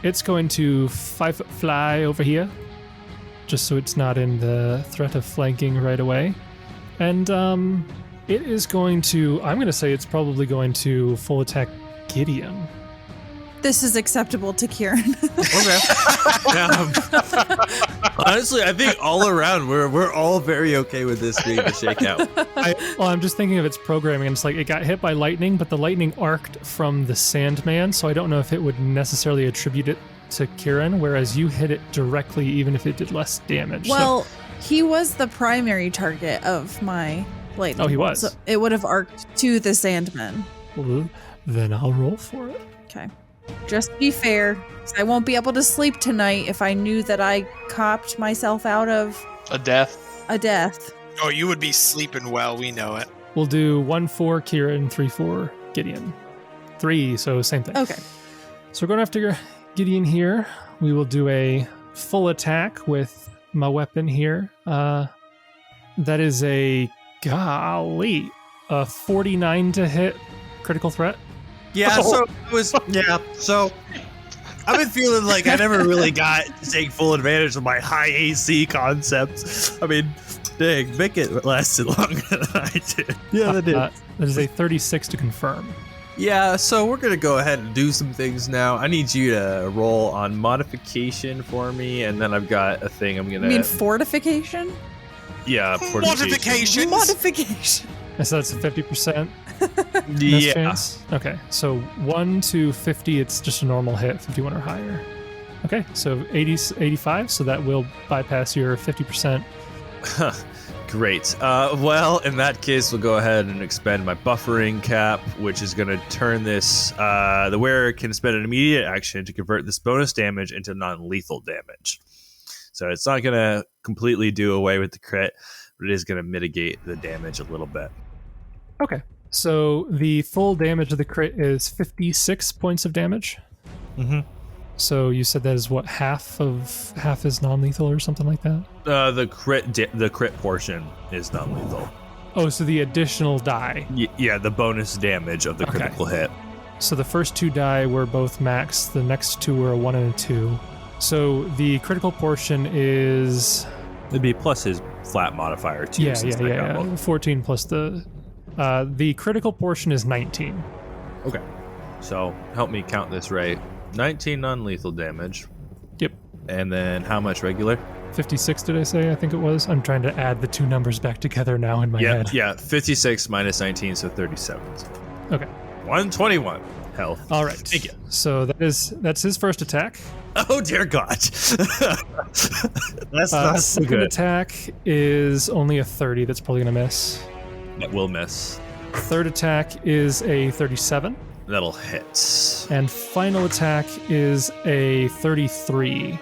It's going to 5-foot fly over here, just so it's not in the threat of flanking right away. And it is going to, I'm going to say it's probably going to full attack Gideon. This is acceptable to Kieran. Okay. Honestly, I think all around we're all very okay with this being a shakeout. I'm just thinking of its programming, and it's like it got hit by lightning, but the lightning arced from the Sandman, so I don't know if it would necessarily attribute it to Kieran, whereas you hit it directly even if it did less damage. Well, he was the primary target of my lightning. Oh, he bolt, was. So it would have arced to the Sandman. Well, then I'll roll for it. Okay. Just to be fair, 'cause I won't be able to sleep tonight if I knew that I copped myself out of A death. a death. Oh, you would be sleeping well. We know it. We'll do 1 for Kieran, 3 for Gideon. 3, so same thing. Okay. So we're going after Gideon here. We will do a full attack with my weapon here. That is a 49 to hit critical threat. Yeah, so it was. Yeah, so I've been feeling like I never really got to take full advantage of my high AC concept. I mean, dang, make it lasted longer than I did. Yeah, that did. That is a 36 to confirm. Yeah, so we're gonna go ahead and do some things now. I need you to roll on modification for me, and then I've got a thing I'm gonna. You mean fortification? Yeah, fortification. Modification. So that's a 50% miss Yeah. chance. Okay, so 1 to 50, it's just a normal hit, 51 or higher. Okay, so 85, so that will bypass your 50%. Great. Well, in that case, we'll go ahead and expend my buffering cap, which is going to turn this. The wearer can spend an immediate action to convert this bonus damage into non-lethal damage. So it's not going to completely do away with the crit, but it is going to mitigate the damage a little bit. Okay, so the full damage of the crit is 56 points of damage. Mm-hmm. So you said that is what, half is non-lethal or something like that? The crit portion is non-lethal. Oh, so the additional die. Yeah, the bonus damage of the Okay. critical hit. So the first 2 die were both max. The next 2 were a 1 and a 2. So the critical portion is... It'd be plus his flat modifier too. Yeah. 14 plus the critical portion is 19. Okay. So help me count this right. 19 non-lethal damage. Yep. And then how much regular? 56, did I say? I think it was. I'm trying to add the 2 numbers back together now in my head. Yeah, 56 minus 19, so 37. Okay. 121 health. All right. Thank you. So that's his first attack. Oh, dear God. That's not so second good. attack is only a 30. That's probably going to miss. That will miss. Third attack is a 37. That'll hit. And final attack is a 33.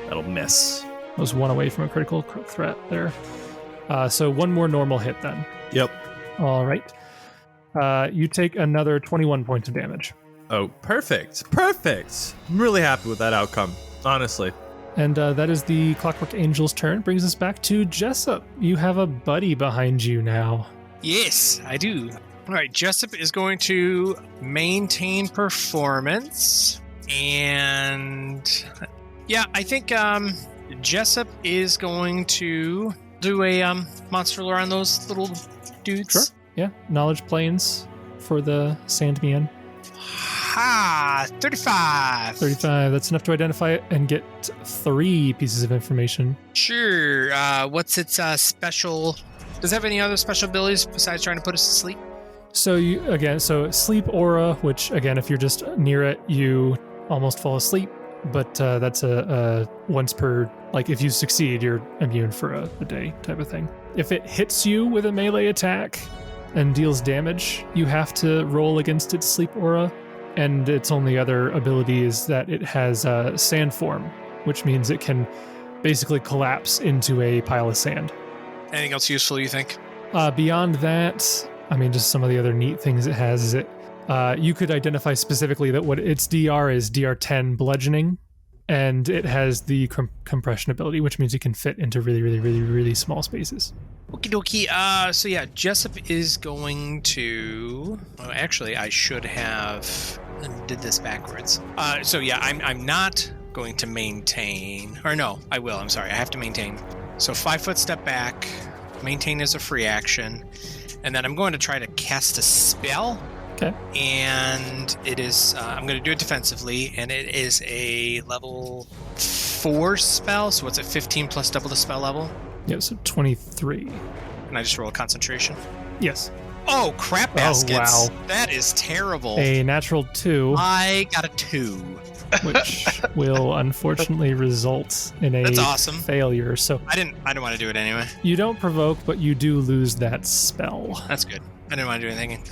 That'll miss. I was 1 away from a critical threat there. So 1 more normal hit then. Yep. All right. You take another 21 points of damage. Oh, perfect. Perfect. I'm really happy with that outcome, honestly. And that is the Clockwork Angel's turn. Brings us back to Jessup. You have a buddy behind you now. Yes, I do. All right, Jessup is going to maintain performance. And yeah, I think Jessup is going to do a monster lore on those little dudes. Sure. Yeah. Knowledge planes for the Sandman. Ha! 35. 35. That's enough to identify it and get 3 pieces of information. Sure. What's its special? Does it have any other special abilities besides trying to put us to sleep? So sleep aura, which again, if you're just near it, you almost fall asleep. But that's a once per, like if you succeed, you're immune for a day type of thing. If it hits you with a melee attack and deals damage, you have to roll against its sleep aura. And its only other ability is that it has sand form, which means it can basically collapse into a pile of sand. Anything else useful, you think? Beyond that, I mean, just some of the other neat things it has is it you could identify specifically that what its DR is DR10 bludgeoning, and it has the compression ability, which means it can fit into really, really, really, really small spaces. Okie dokie. So yeah, Jessup is going to... Oh, actually, I should have did this backwards. So yeah, I'm not going to maintain... Or no, I will. I'm sorry. I have to maintain. So 5-foot step back. Maintain is a free action. And then I'm going to try to cast a spell. Okay. And it is... I'm going to do it defensively, and it is a level 4 spell. So what's it, 15 plus double the spell level? Yeah, so 23. And I just roll a concentration? Yes. Oh, crap baskets. Oh, wow. That is terrible. A natural 2. I got a 2. Which will unfortunately result in a That's awesome. failure. So I didn't want to do it anyway. you don't provoke, but you do lose that spell. That's good. I didn't want to do anything.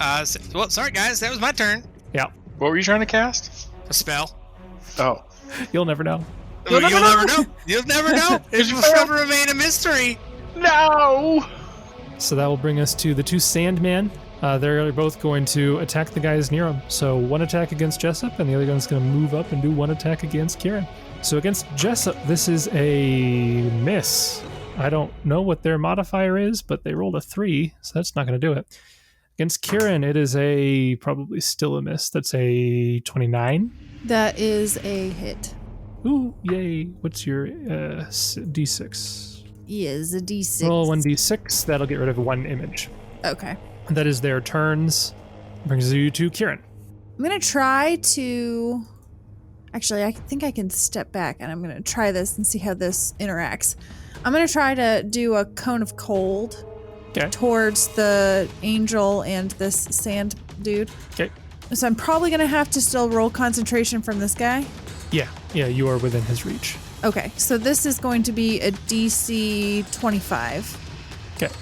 Well, sorry guys, that was my turn. Yeah. What were you trying to cast? A spell. Oh. You'll never know. You'll never know. You'll never know. It will forever remain a mystery. No! So that will bring us to the 2 Sandmen. They're both going to attack the guys near them. So 1 attack against Jessup, and the other one's going to move up and do 1 attack against Kieran. So against Jessup, this is a miss. I don't know what their modifier is, but they rolled a 3, so that's not going to do it. Against Kieran, it is a probably still a miss. That's a 29. That is a hit. Ooh, yay. What's your D6? Is a D6. Roll 1D6. That'll get rid of 1 image. Okay. That is their turns. Brings you to Kieran. I'm going to try to... Actually, I think I can step back, and I'm going to try this and see how this interacts. I'm going to try to do a cone of cold towards the angel and this sand dude. Okay. So I'm probably going to have to still roll concentration from this guy. Yeah, you are within his reach. Okay, so this is going to be a DC 25. Okay.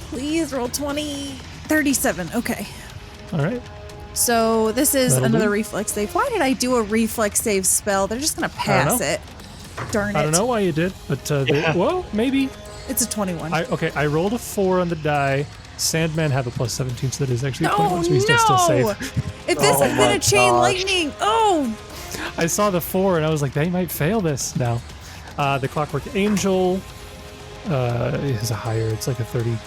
Please roll 20. 37, okay. All right. So this is That'll another do. reflex save. Why did I do a reflex save spell? They're just going to pass it. Darn it. I don't know why you did, but well, maybe. It's a 21. I rolled a 4 on the die. Sandmen have a plus 17, so that is actually a Oh, 21, so he's still safe. If this had been a chain lightning, I saw the 4 and I was like, they might fail this now. The Clockwork Angel is a higher. It's like a 30.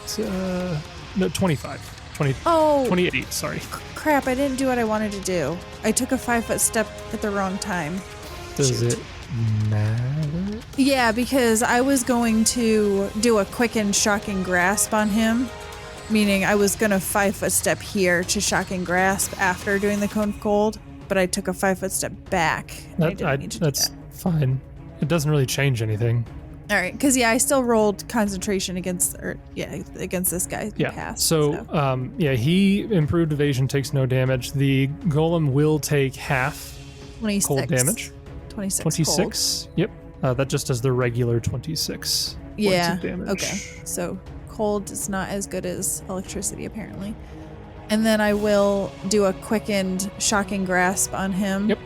No, 25. 28, sorry. Crap, I didn't do what I wanted to do. I took a 5-foot step at the wrong time. Does it matter? Yeah, because I was going to do a quickened shocking grasp on him, meaning I was going to 5-foot step here to shocking grasp after doing the cone of cold, but I took a 5-foot step back. That's fine. It doesn't really change anything. All right, because I still rolled concentration against this guy. Yeah. Passed, so he improved evasion, takes no damage. The golem will take half 26 cold damage. 26. Yep. That just does the regular 26 points of damage. Okay. So cold is not as good as electricity apparently. And then I will do a quickened shocking grasp on him. Yep.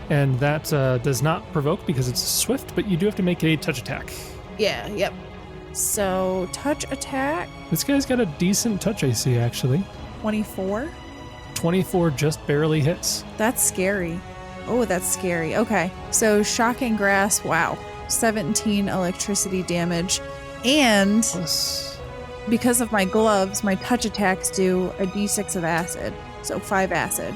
And that does not provoke because it's swift, but you do have to make a touch attack. Yeah, yep. So, touch attack. This guy's got a decent touch AC, actually. 24. 24 just barely hits. That's scary. Oh, that's scary. Okay. So, shocking grasp. Wow. 17 electricity damage. And Plus... because of my gloves, my touch attacks do a d6 of acid. So, 5 acid.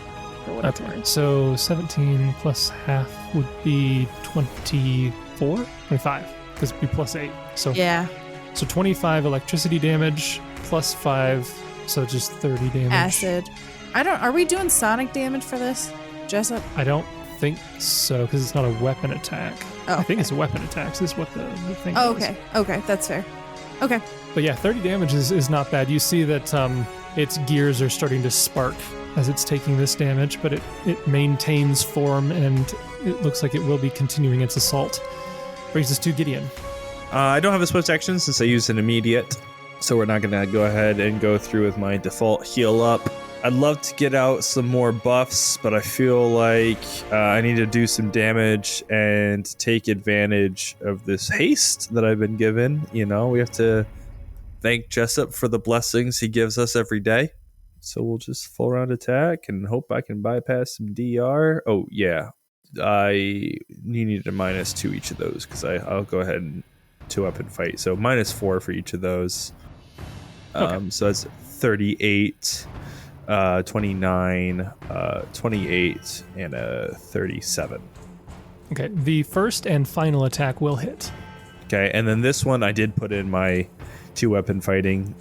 Okay, so 17 plus half would be 24? 25, because it'd be plus 8. So yeah. So 25 electricity damage, plus 5, so just 30 damage. Acid. Are we doing sonic damage for this? Jessup? I don't think so, because it's not a weapon attack. Oh, I think okay. it's a weapon attack. So this is what the thing Oh, does. okay. Okay, that's fair. Okay. But yeah, 30 damage is not bad. You see that its gears are starting to spark as it's taking this damage, but it maintains form, and it looks like it will be continuing its assault. Brings us to Gideon. I don't have a swift action since I used an immediate, so we're not going to go ahead and go through with my default heal up. I'd love to get out some more buffs, but I feel like I need to do some damage and take advantage of this haste that I've been given. You know, we have to thank Jessup for the blessings he gives us every day. So we'll just full round attack and hope I can bypass some DR. Oh, yeah. You needed a -2 each of those because I'll go ahead and 2-up and fight. So -4 for each of those. Okay. So that's 38, 29, 28, and a 37. Okay, the first and final attack will hit. Okay, and then this one I did put in my 2-weapon fighting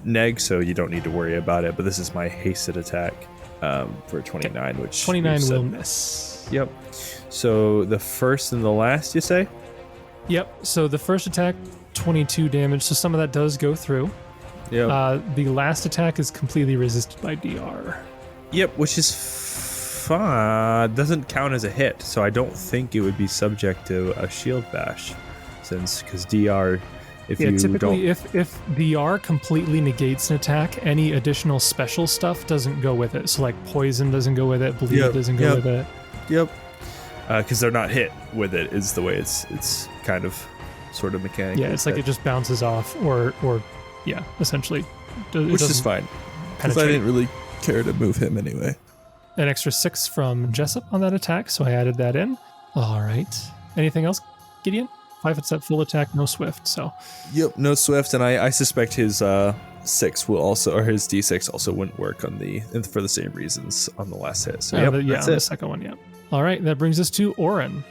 neg, so you don't need to worry about it. But this is my hasted attack for 29, Okay. which 29 we've will said. miss. Yep. So the first and the last, you say? Yep, so the first attack, 22 damage, so some of that does go through. Yep. The last attack is completely resisted by DR. Yep, which is fine. Doesn't count as a hit, so I don't think it would be subject to a shield bash, because DR, if you typically don't, if DR completely negates an attack, any additional special stuff doesn't go with it. So like poison doesn't go with it, bleed Yep, doesn't go yep. with it. yep, because they're not hit with it is the way it's kind of sort of mechanic. Yeah, it's like it just bounces off, or yeah, essentially, it which is doesn't fine because I penetrate. didn't really care to move him anyway. An extra 6 from Jessup on that attack, so I added that in. All right. Anything else, Gideon? 5 foot step, full attack, no swift. So Yep, no swift, and I suspect his 6 will also, or his D6 also wouldn't work on for the same reasons on the last hit. So yeah, that's on the it. second one, yeah. All right, that brings us to Oran.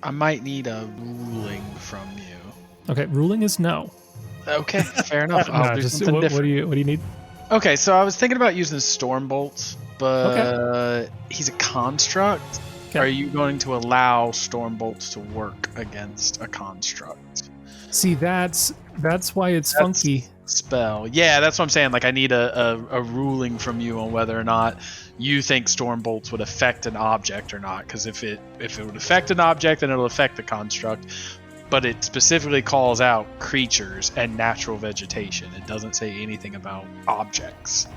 I might need a ruling from you. Okay, ruling is no. Okay, fair enough. I'll No, do just something what different. do you need? Okay, so I was thinking about using storm bolts, but he's a construct. Okay. Are you going to allow storm bolts to work against a construct See, that's why it's That's- funky. spell? Yeah, that's what I'm saying. Like, I need a ruling from you on whether or not you think storm bolts would affect an object or not. Because if it would affect an object, then it'll affect the construct. But it specifically calls out creatures and natural vegetation. It doesn't say anything about objects.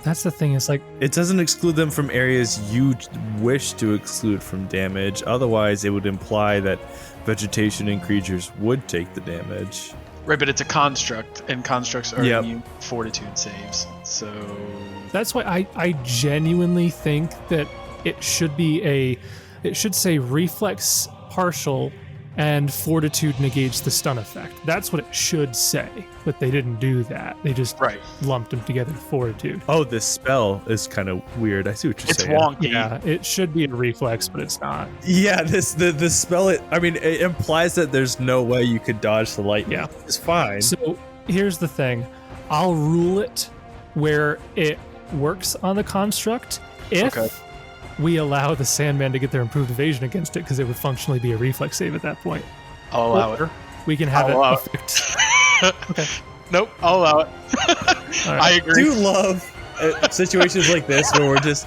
That's the thing. It's like, It doesn't exclude them from areas you wish to exclude from damage. Otherwise, it would imply that vegetation and creatures would take the damage. Right, but it's a construct, and constructs are Yep. immune to fortitude saves. So that's why I genuinely think that it should say reflex partial and fortitude negates the stun effect. That's what it should say, but they didn't do that. They just right, lumped them together, fortitude. Oh, this spell is kind of weird. I see what you're it's saying. wonky. Yeah, it should be a reflex, but it's not. Yeah, the spell. It implies that there's no way you could dodge the lightning. Yeah. It's fine. So here's the thing. I'll rule it where it works on the construct if Okay. we allow the Sandman to get their improved evasion against it, because it would functionally be a reflex save at that point. I'll allow it. Or we can have I'll it allow it. affect. Okay. Nope, I'll allow it. All I right. I agree. do love situations like this where we're just,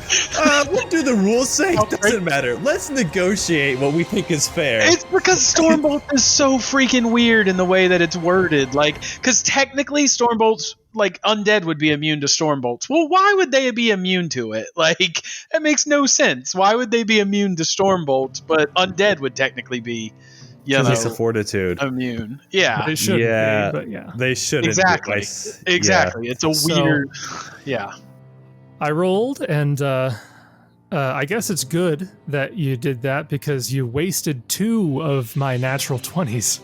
what do the rules say? I'll Doesn't matter. Let's negotiate what we think is fair. It's because Stormbolt is so freaking weird in the way that it's worded. Like, because technically Stormbolts, like, undead would be immune to Stormbolts. Well, why would they be immune to it? Like, it makes no sense. Why would they be immune to Stormbolts, but undead would technically be, you Because it's a know, fortitude. immune? Yeah, It should Yeah. be, but yeah. They shouldn't. exactly. Yeah. Exactly. It's a So- weird. Yeah. I rolled, and I guess it's good that you did that, because you wasted 2 of my natural 20s.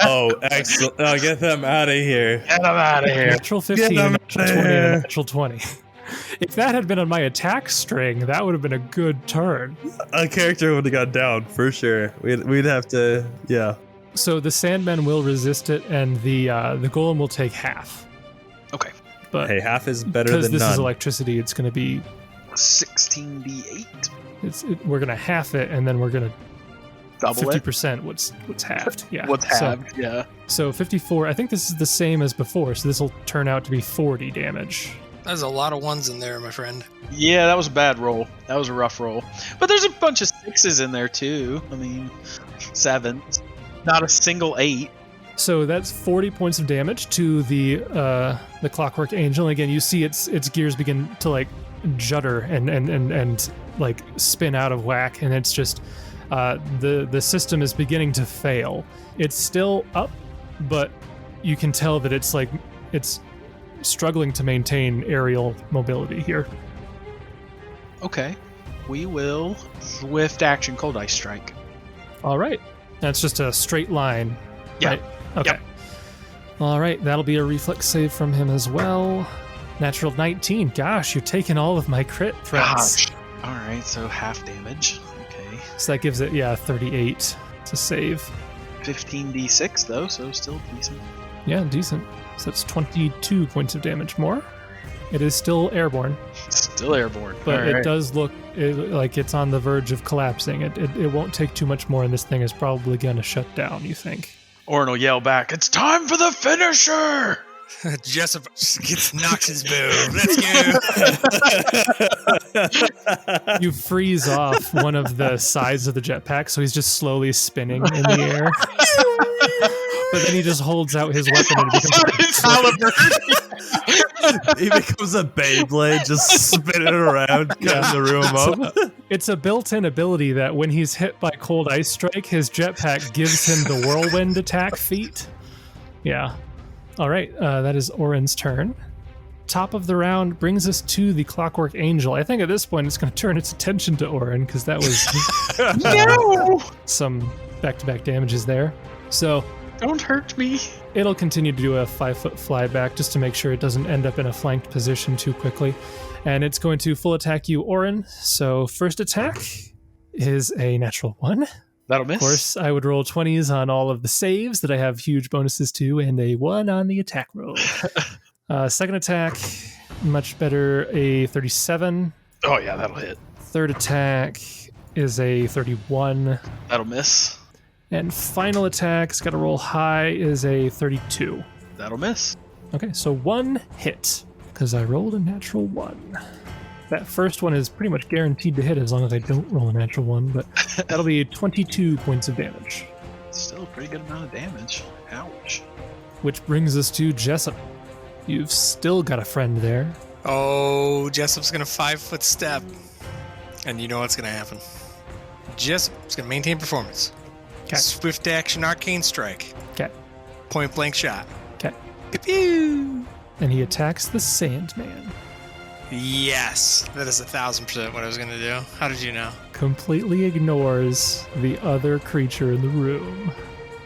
Oh, excellent. Oh, get them out of here. Get them out of here. Natural 15, Get a 'em natural 20, and a there. natural 20. If that had been on my attack string, that would have been a good turn. A character would have got down for sure. We'd have to, yeah. So the Sandmen will resist it, and the Golem will take half. Okay. But Hey, half is better because than this none. is electricity, it's going to be 16d8. We're gonna half it, and then we're gonna Double it. 50%. What's halved? Yeah. What's halved? Yeah. So 54. I think this is the same as before. So this will turn out to be 40 damage. There's a lot of ones in there, my friend. Yeah, that was a bad roll. That was a rough roll. But there's a bunch of 6s in there too. I mean, 7s. Not a single 8. So that's 40 points of damage to the Clockwork Angel. Again, you see its gears begin to like judder and like spin out of whack, and it's just the system is beginning to fail. It's still up, but you can tell that it's struggling to maintain aerial mobility here. Okay. We will swift action Cold Ice Strike. All right. That's just a straight line. Yeah. Right? Okay. Yep. All right. That'll be a reflex save from him as well. Natural 19. Gosh, you're taking all of my crit threats. Gosh. All right. So half damage. Okay. So that gives it, 38 to save. 15d6 though, so still decent. Yeah, decent. So that's 22 points of damage more. It is still airborne, Still airborne. but All it right. does look like it's on the verge of collapsing. It won't take too much more, and this thing is probably going to shut down, you think? Oran will yell back, "It's time for the finisher!" Jessup knocks his bow. Let's go. You freeze off one of the sides of the jetpack, so he's just slowly spinning in the air. But then he just holds out his weapon and it becomes He becomes a Beyblade, just spinning around, cutting the room up. It's a built-in ability that when he's hit by Cold Ice Strike, his jetpack gives him the whirlwind attack feat. Yeah. All right, that is Oran's turn. Top of the round brings us to the Clockwork Angel. I think at this point it's going to turn its attention to Oran because that was some back-to-back damages there. So Don't hurt me. it'll continue to do a 5-foot flyback just to make sure it doesn't end up in a flanked position too quickly. And it's going to full attack you, Oran. So first attack is a natural 1. That'll miss. Of course, I would roll 20s on all of the saves that I have huge bonuses to, and a 1 on the attack roll. Second attack, much better, a 37. Oh yeah, that'll hit. Third attack is a 31. That'll miss. And final attack, it's got to roll high, is a 32. That'll miss. Okay, so 1 hit, because I rolled a natural 1. That first one is pretty much guaranteed to hit as long as I don't roll a natural 1, but that'll be 22 points of damage. Still a pretty good amount of damage. Ouch. Which brings us to Jessup. You've still got a friend there. Oh, Jessup's gonna 5-foot step. And you know what's gonna happen. Jessup's gonna maintain performance. Okay. Swift action arcane strike. Okay. Point blank shot. Okay. Pew pew! And he attacks the Sandman. Yes, that is 1,000% what I was gonna do. How did you know? Completely ignores the other creature in the room.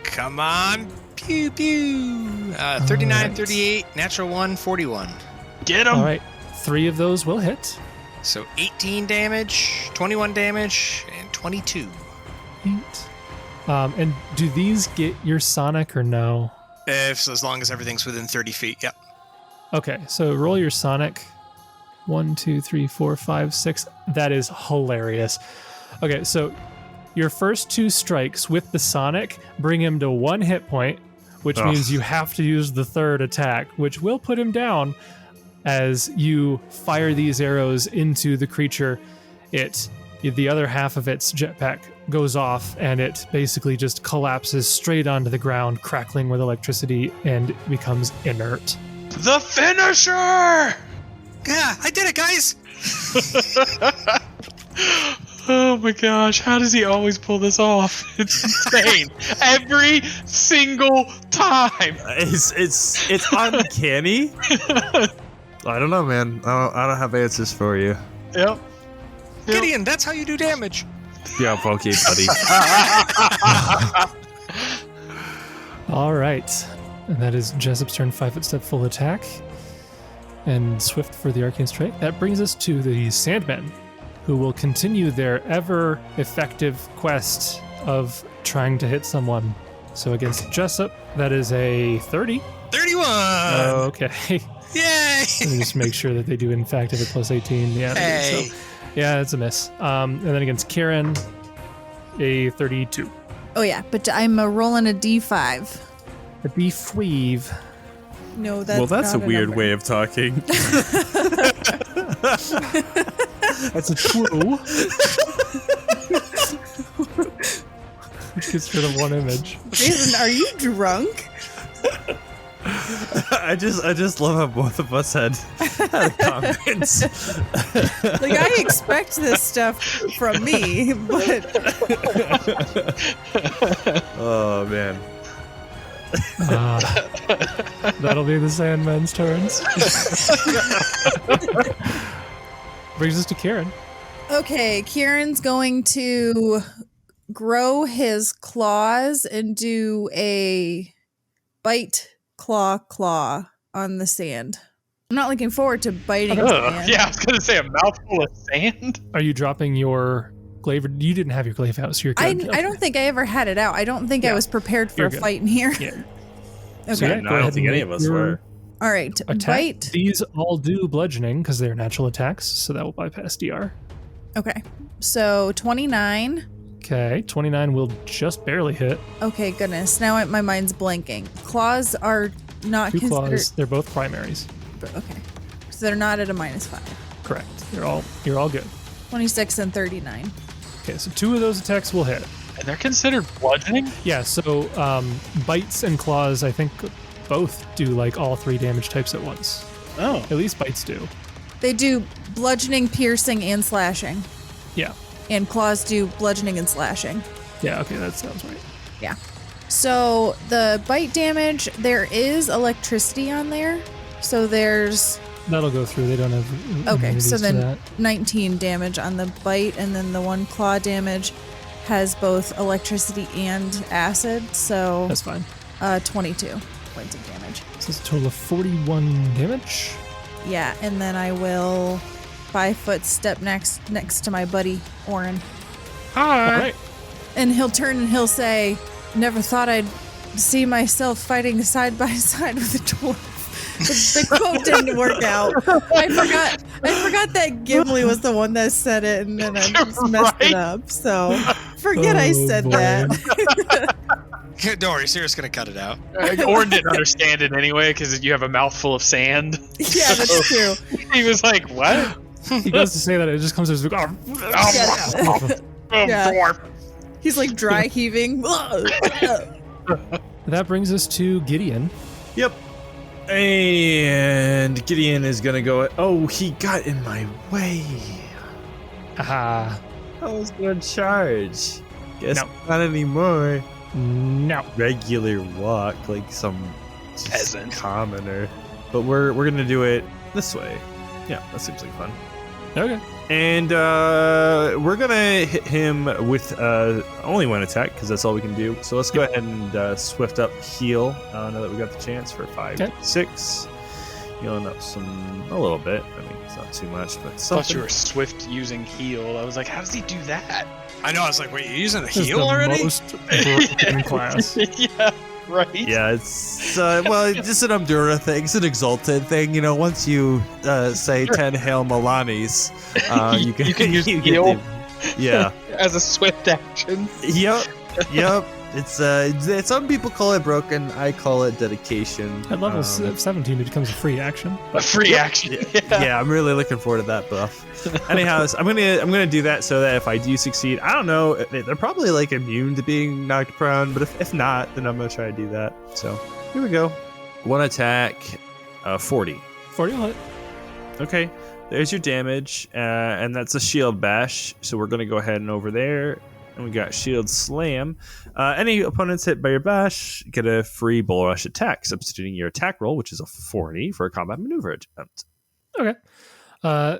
Come on, pew pew. 39, Alright. 38, natural 1, 41. Get him. All right, 3 of those will hit. So 18 damage, 21 damage, and 22. 8. And do these get your Sonic or no? As long as everything's within 30 feet, yep. Okay, so roll your Sonic. 1, 2, 3, 4, 5, 6. That is hilarious. Okay, so your first 2 strikes with the Sonic bring him to 1 hit point, which means you have to use the third attack, which will put him down as you fire these arrows into the creature. The other half of its jetpack goes off, and it basically just collapses straight onto the ground, crackling with electricity, and becomes inert. The finisher! Yeah, I did it, guys! Oh my gosh, how does he always pull this off? It's insane. Every single time. It's uncanny. I don't know, man. I don't have answers for you. Yep. Gideon, that's how you do damage. Yeah, okay, buddy. All right. And that is Jessup's turn, 5-foot step full attack. And Swift for the Arcane Strike. That brings us to the Sandmen, who will continue their ever effective quest of trying to hit someone. So against Jessup, that is a 30. 31! Okay. Yay! Let me just make sure that they do in fact have a plus 18. Yeah, they do. Hey. So yeah, it's a miss. And then against Kieran, a 32. Oh yeah, but I'm rolling a d5. A D5. No, that's Well, that's a not weird number. way of talking. That's a 2. Which gets rid of one image. Jason, are you drunk? I just love how both of us had comments. Like, I expect this stuff from me, but Oh man. That'll be the Sandman's turns. Brings us to Kieran. okay, Kieran's going to grow his claws and do a bite claw on the sand. I'm not looking forward to biting sand. Yeah, I was gonna say a mouthful of sand. Are you dropping your glaive? You didn't have your glaive out, so you're I good. don't think I ever had it out. I don't think I Yeah, was prepared for you're a good. fight in here. Yeah. Okay. So yeah, No, go I ahead don't think and any make of us your were. All right. Attack. Bite. These all do bludgeoning because they're natural attacks, so that will bypass DR. Okay. So 29. Okay, 29 will just barely hit. Okay, goodness. Now my mind's blanking. Claws are not 2 considered. claws. They're both primaries. Okay. So they're not at a -5. Correct. You're all good. 26 and 39. Okay, so 2 of those attacks will hit. And they're considered bludgeoning? Yeah, so bites and claws, I think both do like all 3 damage types at once. Oh. At least bites do. They do bludgeoning, piercing, and slashing. Yeah. And claws do bludgeoning and slashing. Yeah, okay, that sounds right. Yeah. So the bite damage, there is electricity on there. So there's That'll go through. They don't have okay. immunities So to then that. 19 damage on the bite, and then the 1 claw damage has both electricity and acid. So That's fine. 22 points of damage. So it's a total of 41 damage. Yeah, and then I will 5-foot step next to my buddy Oran, All right. and he'll turn and he'll say, "Never thought I'd see myself fighting side by side with a dwarf." The quote didn't work out. I forgot that Gimli was the one that said it, and then I just messed it up. So forget I Oh, said boy. that. Don't worry, Sarah's gonna cut it out. Oran didn't understand it anyway because you have a mouthful of sand. Yeah, that's true. He was like, "What? He goes to say that, it just comes to his Yeah. Oh, Yeah. dwarf." He's like dry heaving. That brings us to Gideon. Yep. And Gideon is gonna go. Oh, he got in my way. Aha. I was gonna charge. Guess No. not anymore. No. Regular walk like some just Peasant. commoner. But we're gonna do it this way. Yeah, that seems like fun. Okay. And we're gonna hit him with only 1 attack because that's all we can do. So let's go ahead and swift up heal now that we got the chance for 5, Okay. 6. Healing up a little bit. I mean, it's not too much, but I thought something. you were swift using heal. I was like, how does he do that? I know. I was like, wait, you're using a This is heal the already? most broken class. Yeah, right. Yeah, it's well, it's just an omdura thing. It's an exalted thing. You know, once you say 10 Hail Milanis, you can You can use get heal. yeah. As a swift action. Yep. Yep. It's some people call it broken. I call it dedication. At level 17, it becomes a free action. A free action. Yeah, I'm really looking forward to that buff. Anyhow, I'm gonna do that so that if I do succeed, I don't know, they're probably like immune to being knocked prone, but if not, then I'm gonna try to do that. So here we go. 1 attack, 40. 40 will hit. Okay, there's your damage, and that's a shield bash. So we're gonna go ahead and over there, and we got shield slam. Any opponents hit by your bash get a free bull rush attack, substituting your attack roll, which is a 40 for a combat maneuver attempt. Okay.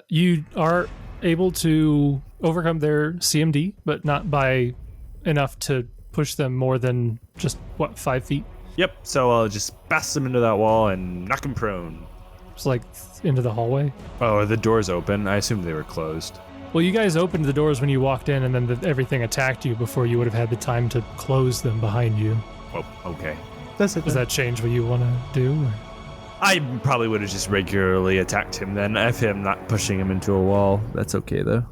You are able to overcome their CMD, but not by enough to push them more than just, 5 feet? Yep. So I'll just bash them into that wall and knock them prone. It's like into the hallway. Oh, are the doors open? I assumed they were closed. Well, you guys opened the doors when you walked in, and then everything attacked you before you would have had the time to close them behind you. Oh, okay. That's it. Does that change what you want to do? Or? I probably would have just regularly attacked him then. If I'm not pushing him into a wall, that's okay though.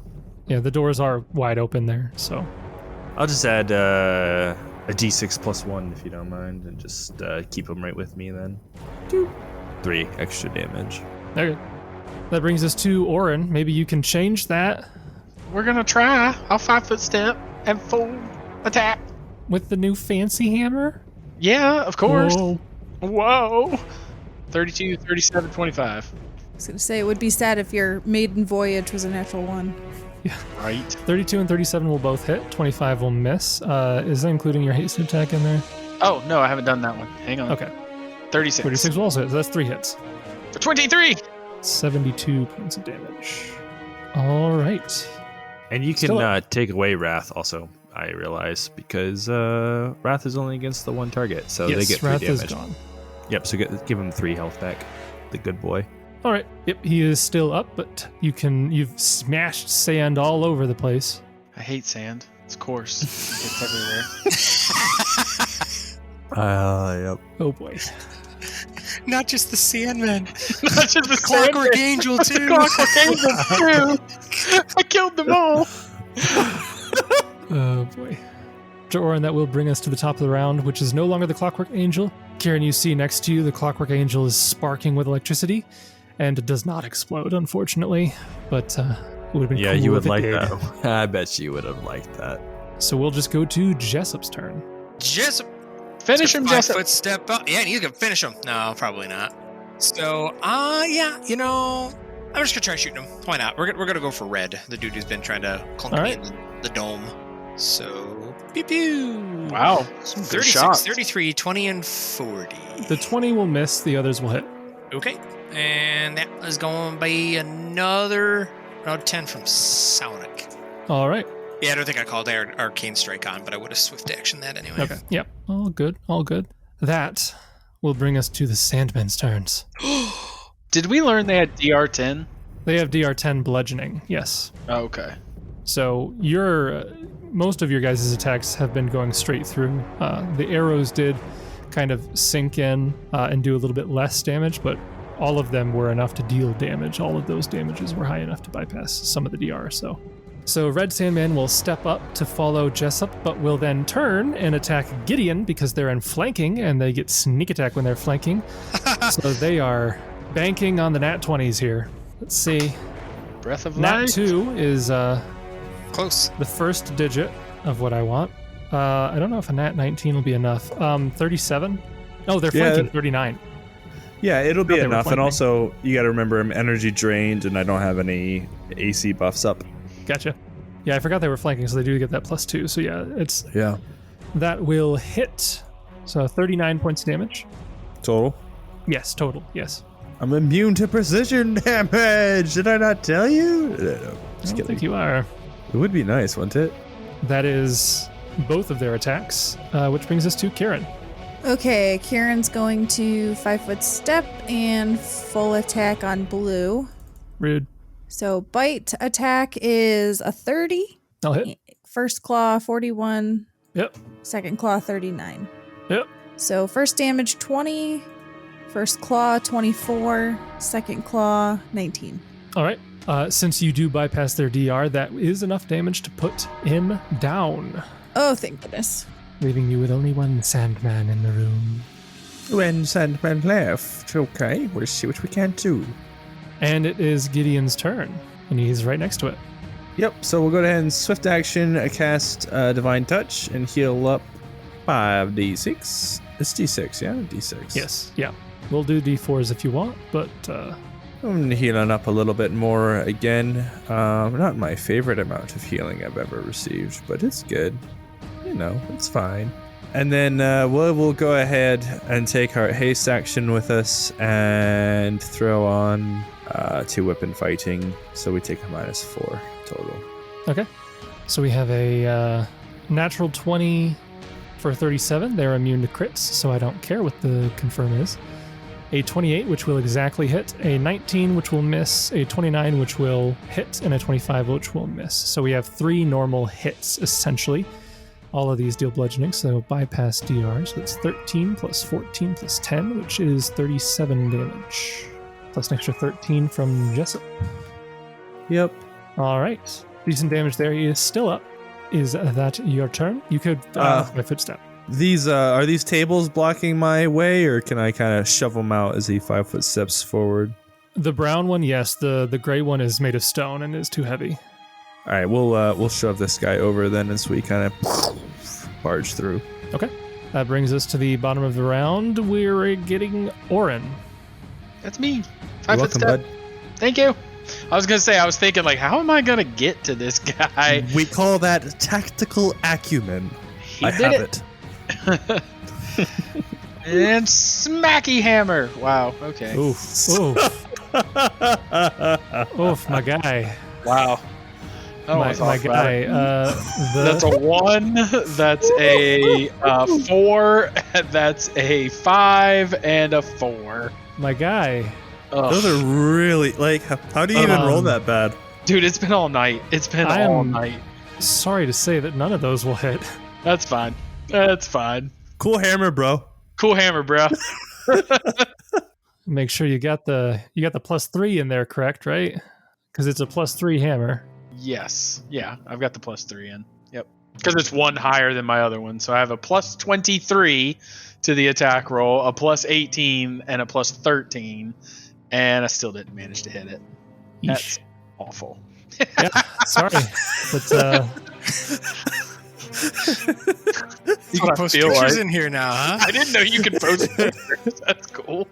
Yeah, the doors are wide open there, so. I'll just add a d6 plus 1 if you don't mind, and just keep him right with me then. 3 extra damage. Okay. That brings us to Oran. Maybe you can change that We're gonna try. I'll 5-foot step and full attack. with the new fancy hammer. Yeah, of course. Whoa. Whoa. 32, 37, 25. I was gonna say it would be sad if your maiden voyage was a natural 1. Right. 32 and 37 will both hit. 25 will miss. Is that including your haste attack in there? Oh, no, I haven't done that one. Hang on. Okay. 36. 36 will also hit. So that's 3 hits. For 23. 72 points of damage. All right. And you Still can take away Wrath also, I realize, because Wrath is only against the one target, so Yes, they get 3 Wrath damage. is gone. Yep, so give him 3 health back. The good boy. All right. Yep, he is still up, but you've smashed sand all over the place. I hate sand. It's coarse. It's everywhere. Yep. Oh boy. Not just the Sandman. Not just the Clockwork Sandman. Angel, too. Clockwork Angel, too. I killed them all. Oh boy. Oran, that will bring us to the top of the round, which is no longer the Clockwork Angel. Kieran, you see next to you, the Clockwork Angel is sparking with electricity, and it does not explode, unfortunately. But it would have been Yeah, cool you if would it like did. that. I bet you would have liked that. So we'll just go to Jessup's turn. Jessup. Finish him, Jessup. 5-foot step up. Yeah, and he's gonna finish him. No, probably not. So, yeah, I'm just gonna try shooting him. Why not? We're gonna go for red. The dude who's been trying to clunk All me right. in the dome. So, pew pew. Wow. Some good 36, shots. 33, 20, and 40. The 20 will miss, the others will hit. Okay. And that is going to be another 10 from Sonic. All right. Yeah, I don't think I called Arcane Strike on, but I would have swift action that anyway. Okay. Yep. All good. All good. That will bring us to the Sandmen's turns. Did we learn they had DR10? They have DR10 bludgeoning. Yes. Oh, okay. So most of your guys' attacks have been going straight through. The arrows did kind of sink in and do a little bit less damage, but all of them were enough to deal damage. All of those damages were high enough to bypass some of the DR. So Red Sandman will step up to follow Jessup, but will then turn and attack Gideon because they're in flanking and they get sneak attack when they're flanking. So they are banking on the nat 20s here. Let's see. Breath of Nat life. 2 is Close. the first digit of what I want. I don't know if a nat 19 will be enough. 37? Oh, they're Yeah. flanking 39. Yeah, it'll be Thought they were enough. And flanking. also, you got to remember, I'm energy drained, and I don't have any AC buffs up. Gotcha. Yeah, I forgot they were flanking, so they do get that +2. So yeah, that will hit. So 39 points of damage. Total. Yes, total. Yes. I'm immune to precision damage. Did I not tell you? No, I just don't kidding. think you are. It would be nice, wouldn't it? That is both of their attacks, which brings us to Kieran. Okay, Kieran's going to 5-foot step and full attack on blue. Rude. So bite attack is a 30. I'll hit. First claw 41. Yep. Second claw 39. Yep. So first damage 20. First claw 24. Second claw 19. All right. Since you do bypass their DR, that is enough damage to put him down, Oh, thank goodness. leaving you with only one Sandman in the room. When Sandman left, okay, we'll see what we can do. And it is Gideon's turn, and he's right next to it. Yep, so we'll go ahead and swift action, cast Divine Touch, and heal up 5d6. It's d6, yeah? d6. Yes. Yeah. We'll do D4s if you want, but I'm healing up a little bit more again. Not my favorite amount of healing I've ever received, but it's good. It's fine. And then we'll go ahead and take our haste action with us and throw on 2 weapon fighting. So we take a -4 total. okay. So we have a natural 20 for 37. They're immune to crits, so I don't care what the confirm is. A 28, which will exactly hit. A 19, which will miss. A 29, which will hit. And a 25, which will miss. So we have 3 normal hits, essentially. All of these deal bludgeoning, so bypass DR. So that's 13 plus 14 plus 10, which is 37 damage. Plus an extra 13 from Jessup. Yep. All right. Decent damage there. He is still up. Is that your turn? You could my footstep. These are these tables blocking my way, or can I kind of shove them out as he 5 foot steps forward? The brown one, yes. The gray one is made of stone and is too heavy. All right, we'll shove this guy over then as we kind of barge through. Okay. That brings us to the bottom of the round. We're getting Oran. That's me. 5 You're foot welcome, step. bud. Thank you. I was gonna say, I was thinking like, how am I gonna get to this guy? We call that tactical acumen. I did have it. And smacky hammer. Wow. Okay. Oof. Oof. Oof, my guy. Wow. My guy. That's a 1. That's a 4. That's a 5 and a 4. My guy. Ugh. Those are really like. How do you even roll that bad? Dude, it's been all night. It's been all night. Sorry to say that none of those will hit. That's fine. That's fine. Cool hammer, bro. Cool hammer, bro. Make sure you got the +3 in there, correct? Right? Because it's a +3 hammer. Yes. Yeah, I've got the +3 in. Yep. Because it's 1 higher than my other one. So I have a +23 to the attack roll, a +18, and a +13. And I still didn't manage to hit it. That's awful. Yeah, sorry. But you can post pictures in here now, huh? I didn't know you could post pictures. That's cool.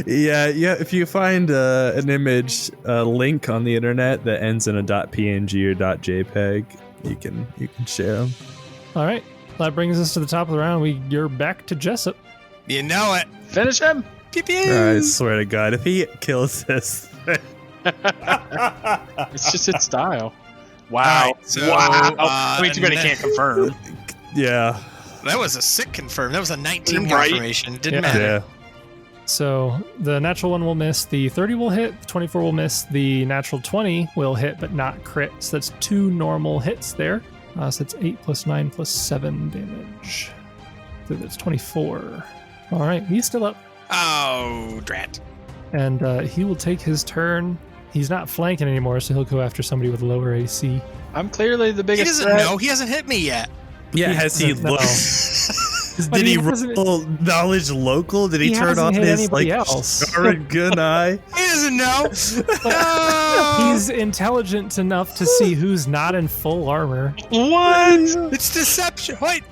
Yeah. If you find an image, a link on the internet that ends in a .png or .jpeg, you can share them. all right. That brings us to the top of the round. You're back to Jessup. You know it. Finish him. Pew pew. I swear to God, if he kills this thing. It's just its style. Wow. All right, so, wow. I mean, too bad he can't confirm. Yeah. That was a sick confirm. That was a 19 Right. confirmation. Didn't Yeah. matter. Yeah. So the natural 1 will miss, the 30 will hit, the 24 will miss, the natural 20 will hit but not crit. So that's 2 normal hits there. So it's 8 plus 9 plus 7 damage. So that's 24. All right, he's still up. Oh, drat. And he will take his turn. He's not flanking anymore, so he'll go after somebody with lower AC. I'm clearly the He biggest doesn't threat. know. He hasn't hit me yet. Yeah. Has he doesn't know. looked? But Did he he hasn't- roll knowledge local? Did he turn hasn't on hit his anybody like else. good eye? He doesn't know. No. He's intelligent enough to see who's not in full armor. What? It's deception. Wait,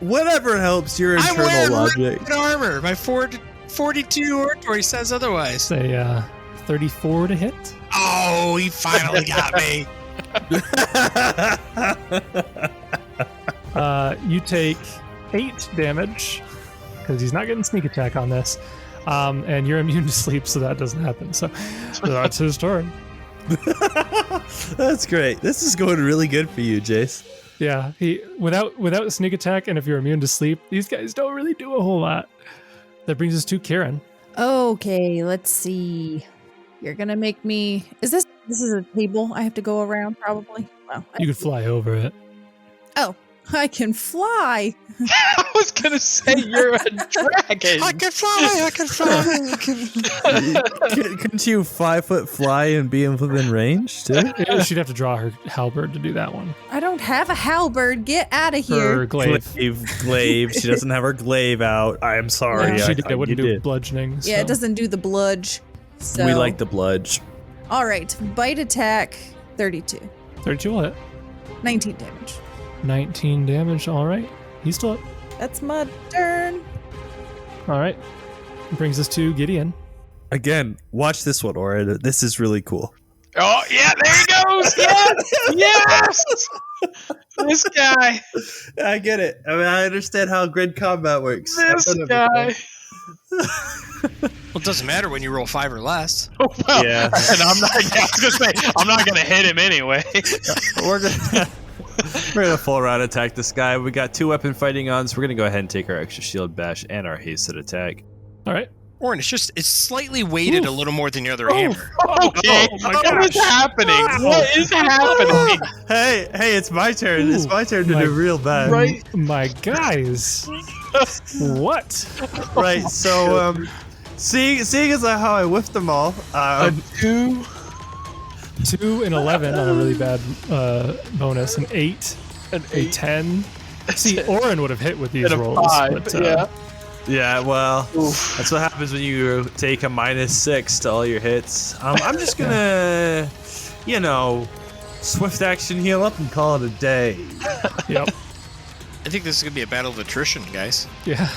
Whatever helps your I'm internal wearing logic. red armor. My 42 oratory says otherwise. Say 34 to hit. Oh, he finally got me. You take 8 damage because he's not getting sneak attack on this, and you're immune to sleep, so that doesn't happen. So that's his turn. That's great. This is going really good for you, Jace. Yeah, he without sneak attack, and if you're immune to sleep, these guys don't really do a whole lot. That brings us to Kieran. Okay, let's see. You're gonna make me. This is a table I have to go around probably. Well, You could fly over it. I can fly. I was gonna say you're a dragon. I can fly. I can fly. Couldn't you 5 foot fly and be within range too? She'd have to draw her halberd to do that one. I don't have a halberd. Get out of For here. glaive. Glaive. She doesn't have her glaive out. I am sorry. She did. It wouldn't you do did. bludgeoning. Yeah, so. it doesn't do the bludge. So We like the bludge. All right, bite attack 32. 32 will hit. 19 damage. 19 damage. All right. He's still up. That's my turn. All right. Brings us to Gideon. Again, watch this one, Oran. This is really cool. Oh yeah, there he goes. Yes, yes. This guy. I get it. I mean, I understand how grid combat works. This guy. Well, it doesn't matter when you roll 5 or less. Oh, well, Yeah. And I was gonna say I'm not gonna hit him anyway. We're gonna full round attack this guy. We got 2 weapon fighting on, so we're gonna go ahead and take our extra shield bash and our hasted attack. All right. Oran, it's slightly weighted a little more than your other hammer. Okay, Oh my what is gosh. happening? What is happening? Hey, it's my turn. It's my turn to my- do real bad. Right. My guys. What? Right. So, seeing as how I whiffed them all, A 2. 2 and 11 on a really bad bonus. An 8. An A 8. 10. See, Oran would have hit with these And a rolls. 5. But, Yeah. yeah. Well, Oof. that's what happens when you take a -6 to all your hits. I'm just gonna, swift action heal up and call it a day. Yep. I think this is going to be a battle of attrition, guys. Yeah.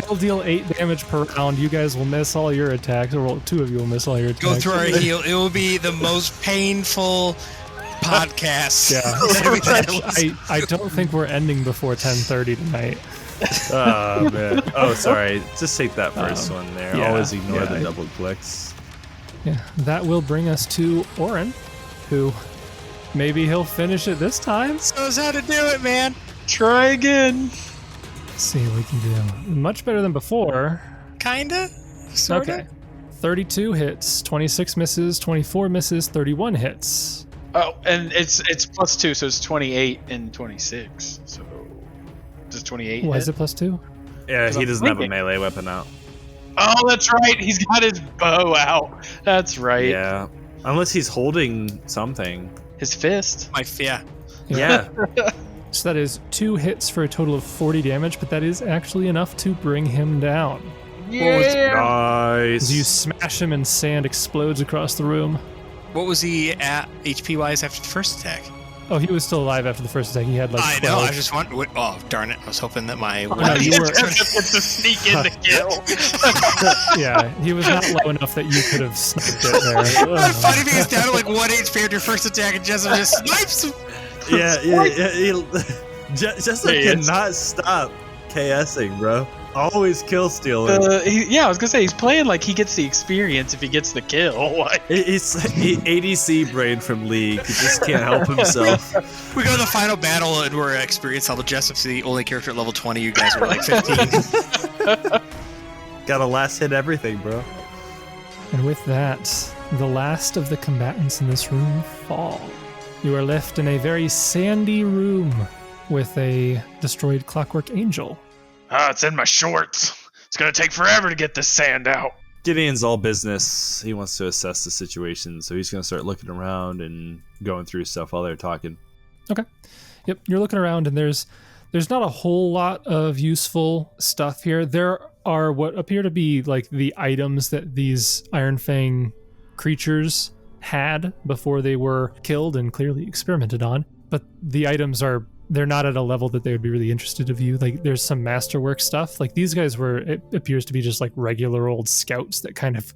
He'll deal 8 damage per round. You guys will miss all your attacks. Or well, 2 of you will miss all your attacks. Go through our heal. It will be the most painful podcast. Yeah. I don't think we're ending before 10:30 tonight. Oh man. Oh, sorry. Just take that first one there. yeah, Always ignore the yeah. double clicks. Yeah. That will bring us to Oran, who maybe he'll finish it this time. Knows how to do it, man. Try again. Let's see what we can do. Much better than before. Kinda. Sorta. Okay. 32 hits, 26 misses, 24 misses, 31 hits. Oh, and it's +2, so it's 28 and 26. So does 28 Why hit? is it +2? Yeah, Because he I'm doesn't have a thinking. melee weapon out. Oh, that's right. He's got his bow out. That's right. Yeah. Unless he's holding something. His fist. Yeah. Yeah. So that is 2 hits for a total of 40 damage, but that is actually enough to bring him down. Nice. As you smash him and sand explodes across the room. What was he at HP wise after the first attack? Oh, he was still alive after the first attack. He had like 12. I know. I just want. Oh, darn it! I was hoping that my. No, you were. It's a sneak in the kill. Yeah, he was not low enough that you could have sniped it there. The funny thing is, down to like 1 HP after your first attack, and Jessup just snipes him. Yeah. Jessup Hey, it's- cannot stop KSing, bro. Always kill stealing. I was gonna say he's playing like he gets the experience if he gets the kill. Like, It's ADC brain from League. He just can't help himself. We go to the final battle, and we're experienced level. Jessup's the only character at level 20. You guys were like 15. Gotta last hit everything, bro. And with that, the last of the combatants in this room fall. You are left in a very sandy room with a destroyed clockwork angel. it's in my shorts. It's gonna take forever to get this sand out. Gideon's all business. He wants to assess the situation, so he's gonna start looking around and going through stuff while they're talking. Yep, you're looking around and there's not a whole lot of useful stuff here. There are what appear to be like the items that these Iron Fang creatures had before they were killed and clearly experimented on. But the items they're not at a level that they would be really interested of you. Like there's some masterwork stuff. Like these guys it appears to be just like regular old scouts that kind of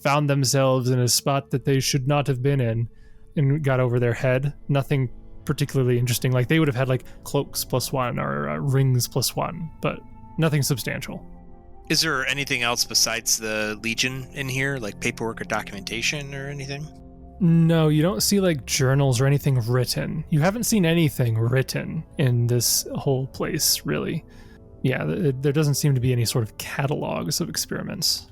found themselves in a spot that they should not have been in and got over their head. Nothing particularly interesting. Like they would have had like cloaks +1 or rings +1, but nothing substantial. Is there anything else besides the Legion in here, like paperwork or documentation or anything? No, you don't see like journals or anything written. You haven't seen anything written in this whole place, really. Yeah, there doesn't seem to be any sort of catalogs of experiments.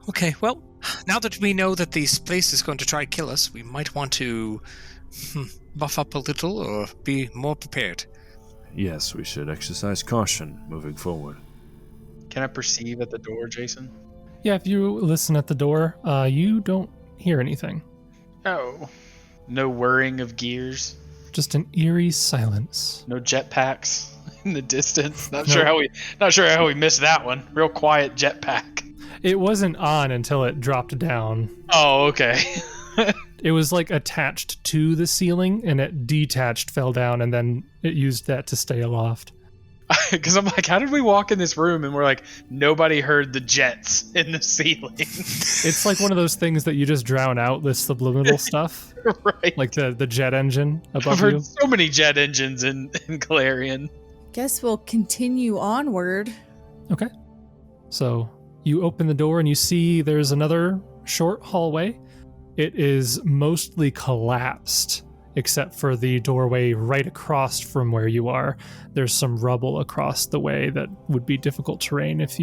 Okay, well, now that we know that this place is going to try to kill us, we might want to buff up a little or be more prepared. Yes, we should exercise caution moving forward. Can I perceive at the door, Jason? Yeah, if you listen at the door, you don't hear anything. Oh. No whirring of gears. Just an eerie silence. No jetpacks in the distance. Not No. sure how we missed that one. Real quiet jetpack. It wasn't on until it dropped down. Oh, okay. It was like attached to the ceiling and it detached, fell down, and then it used that to stay aloft. Because I'm like, how did we walk in this room and we're like, nobody heard the jets in the ceiling? It's like one of those things that you just drown out, the subliminal stuff. Right. Like the jet engine I've above heard you. so many jet engines in Galarian. Guess we'll continue onward. Okay. So you open the door and you see there's another short hallway. It is mostly collapsed except for the doorway right across from where you are. There's some rubble across the way that would be difficult terrain if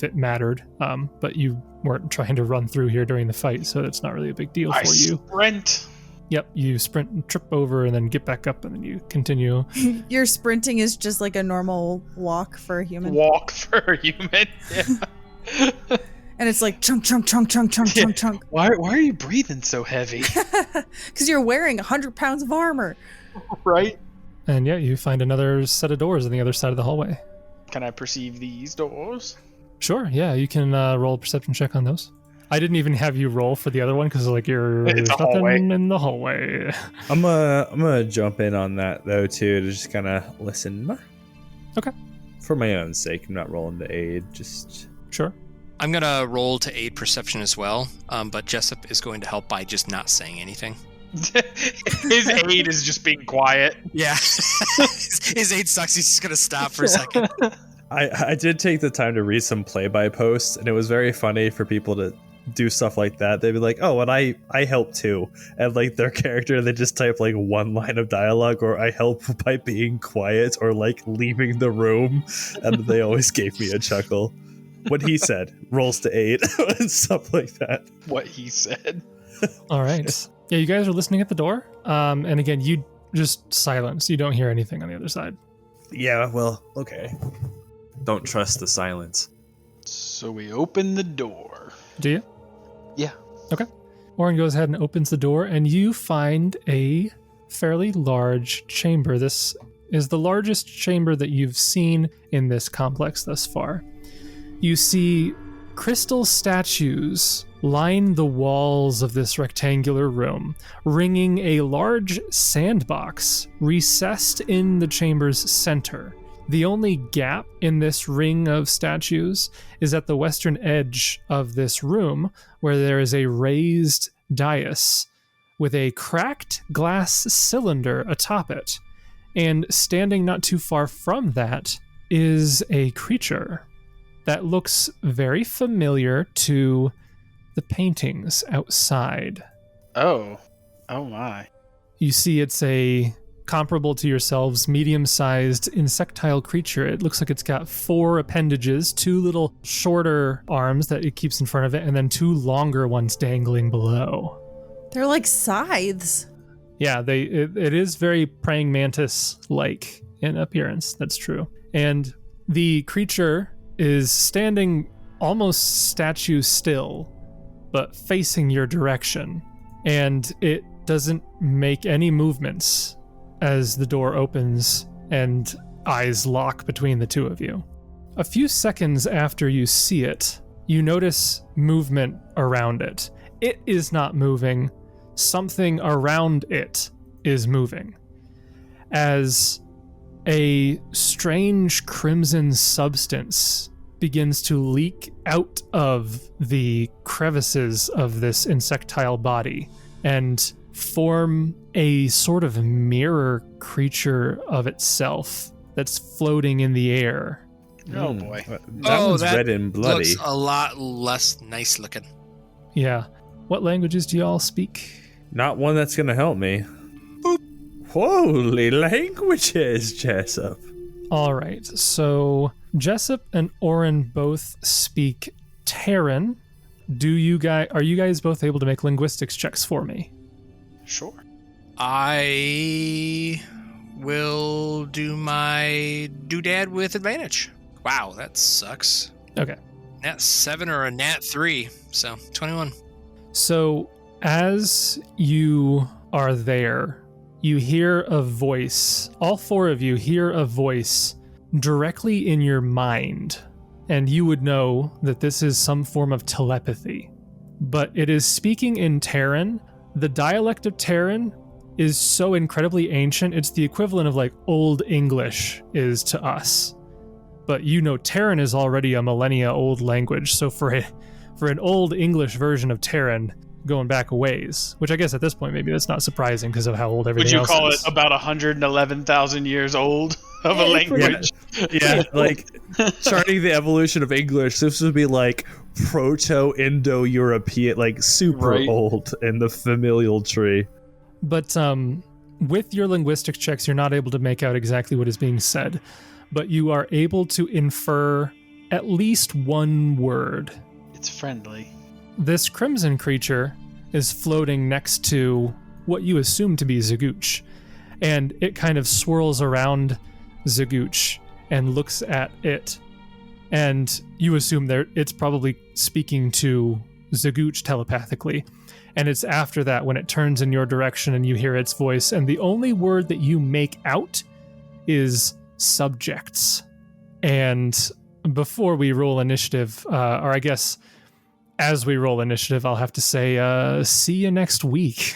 it mattered. But you weren't trying to run through here during the fight, so it's not really a big deal for you. Sprint. Yep, you sprint and trip over and then get back up and then you continue. Your sprinting is just like a normal walk for a human. Walk for a human. Yeah. And it's like chunk, chunk, chunk, chunk, chunk, chunk, chunk. Why are you breathing so heavy? Because you're wearing 100 pounds of armor. Right. And yeah, you find another set of doors on the other side of the hallway. Can I perceive these doors? Sure, yeah, you can roll a perception check on those. I didn't even have you roll for the other one because there's nothing in the hallway. I'm gonna jump in on that though too, to just kind of listen. Okay. For my own sake, I'm not rolling to aid. Just sure. I'm gonna roll to aid perception as well, but Jessup is going to help by just not saying anything. His aid is just being quiet. Yeah, his aid sucks. He's just gonna stop for a second. I did take the time to read some play-by posts, and it was very funny for people to do stuff like that. They'd be like, oh, and I help too, and like their character, they just type like one line of dialogue, or I help by being quiet or like leaving the room, and they always gave me a chuckle. What he said, rolls to 8 and stuff like that. What he said. All right. Yeah, you guys are listening at the door. And again, you just silence. You don't hear anything on the other side. Yeah, well, okay. Don't trust the silence. So we open the door. Do you? Yeah. Okay. Oran goes ahead and opens the door, and you find a fairly large chamber. This is the largest chamber that you've seen in this complex thus far. You see crystal statues line the walls of this rectangular room, ringing a large sandbox recessed in the chamber's center. The only gap in this ring of statues is at the western edge of this room, where there is a raised dais with a cracked glass cylinder atop it. And standing not too far from that is a creature that looks very familiar to the paintings outside. Oh my. You see it's a comparable to yourselves, medium-sized insectile creature. It looks like it's got 4 appendages, 2 little shorter arms that it keeps in front of it, and then 2 longer ones dangling below. They're like scythes. Yeah, it is very praying mantis-like in appearance. That's true. And the creature is standing almost statue still, but facing your direction. And it doesn't make any movements as the door opens and eyes lock between the two of you. A few seconds after you see it, you notice movement around it. It is not moving. Something around it is moving. As a strange crimson substance begins to leak out of the crevices of this insectile body and form a sort of mirror creature of itself that's floating in the air. Oh boy. That one's red and bloody. Looks a lot less nice looking. Yeah. What languages do y'all speak? Not one that's gonna help me. Boop. Holy languages, Jessup. All right. So Jessup and Oran both speak Terran. Are you guys both able to make linguistics checks for me? Sure. I will do my doodad with advantage. Wow, that sucks. Okay. Nat 7 or a nat 3, so 21. So as you are there, you hear a voice. All 4 of you hear a voice directly in your mind. And you would know that this is some form of telepathy. But it is speaking in Terran. The dialect of Terran is so incredibly ancient, it's the equivalent of like Old English is to us. But you know Terran is already a millennia old language, so for an Old English version of Terran, going back a ways, which I guess at this point maybe that's not surprising because of how old everything else is. Would you call it about 111,000 years old of a language? Yeah, like charting the evolution of English, this would be like Proto-Indo-European, like super old in the familial tree. But with your linguistic checks, you're not able to make out exactly what is being said, but you are able to infer at least one word. It's friendly. This crimson creature is floating next to what you assume to be Ziguch, and it kind of swirls around Ziguch and looks at it, and you assume that it's probably speaking to Ziguch telepathically. And it's after that when it turns in your direction and you hear its voice, and the only word that you make out is subjects. And before we roll initiative, or I guess as we roll initiative, I'll have to say, see you next week.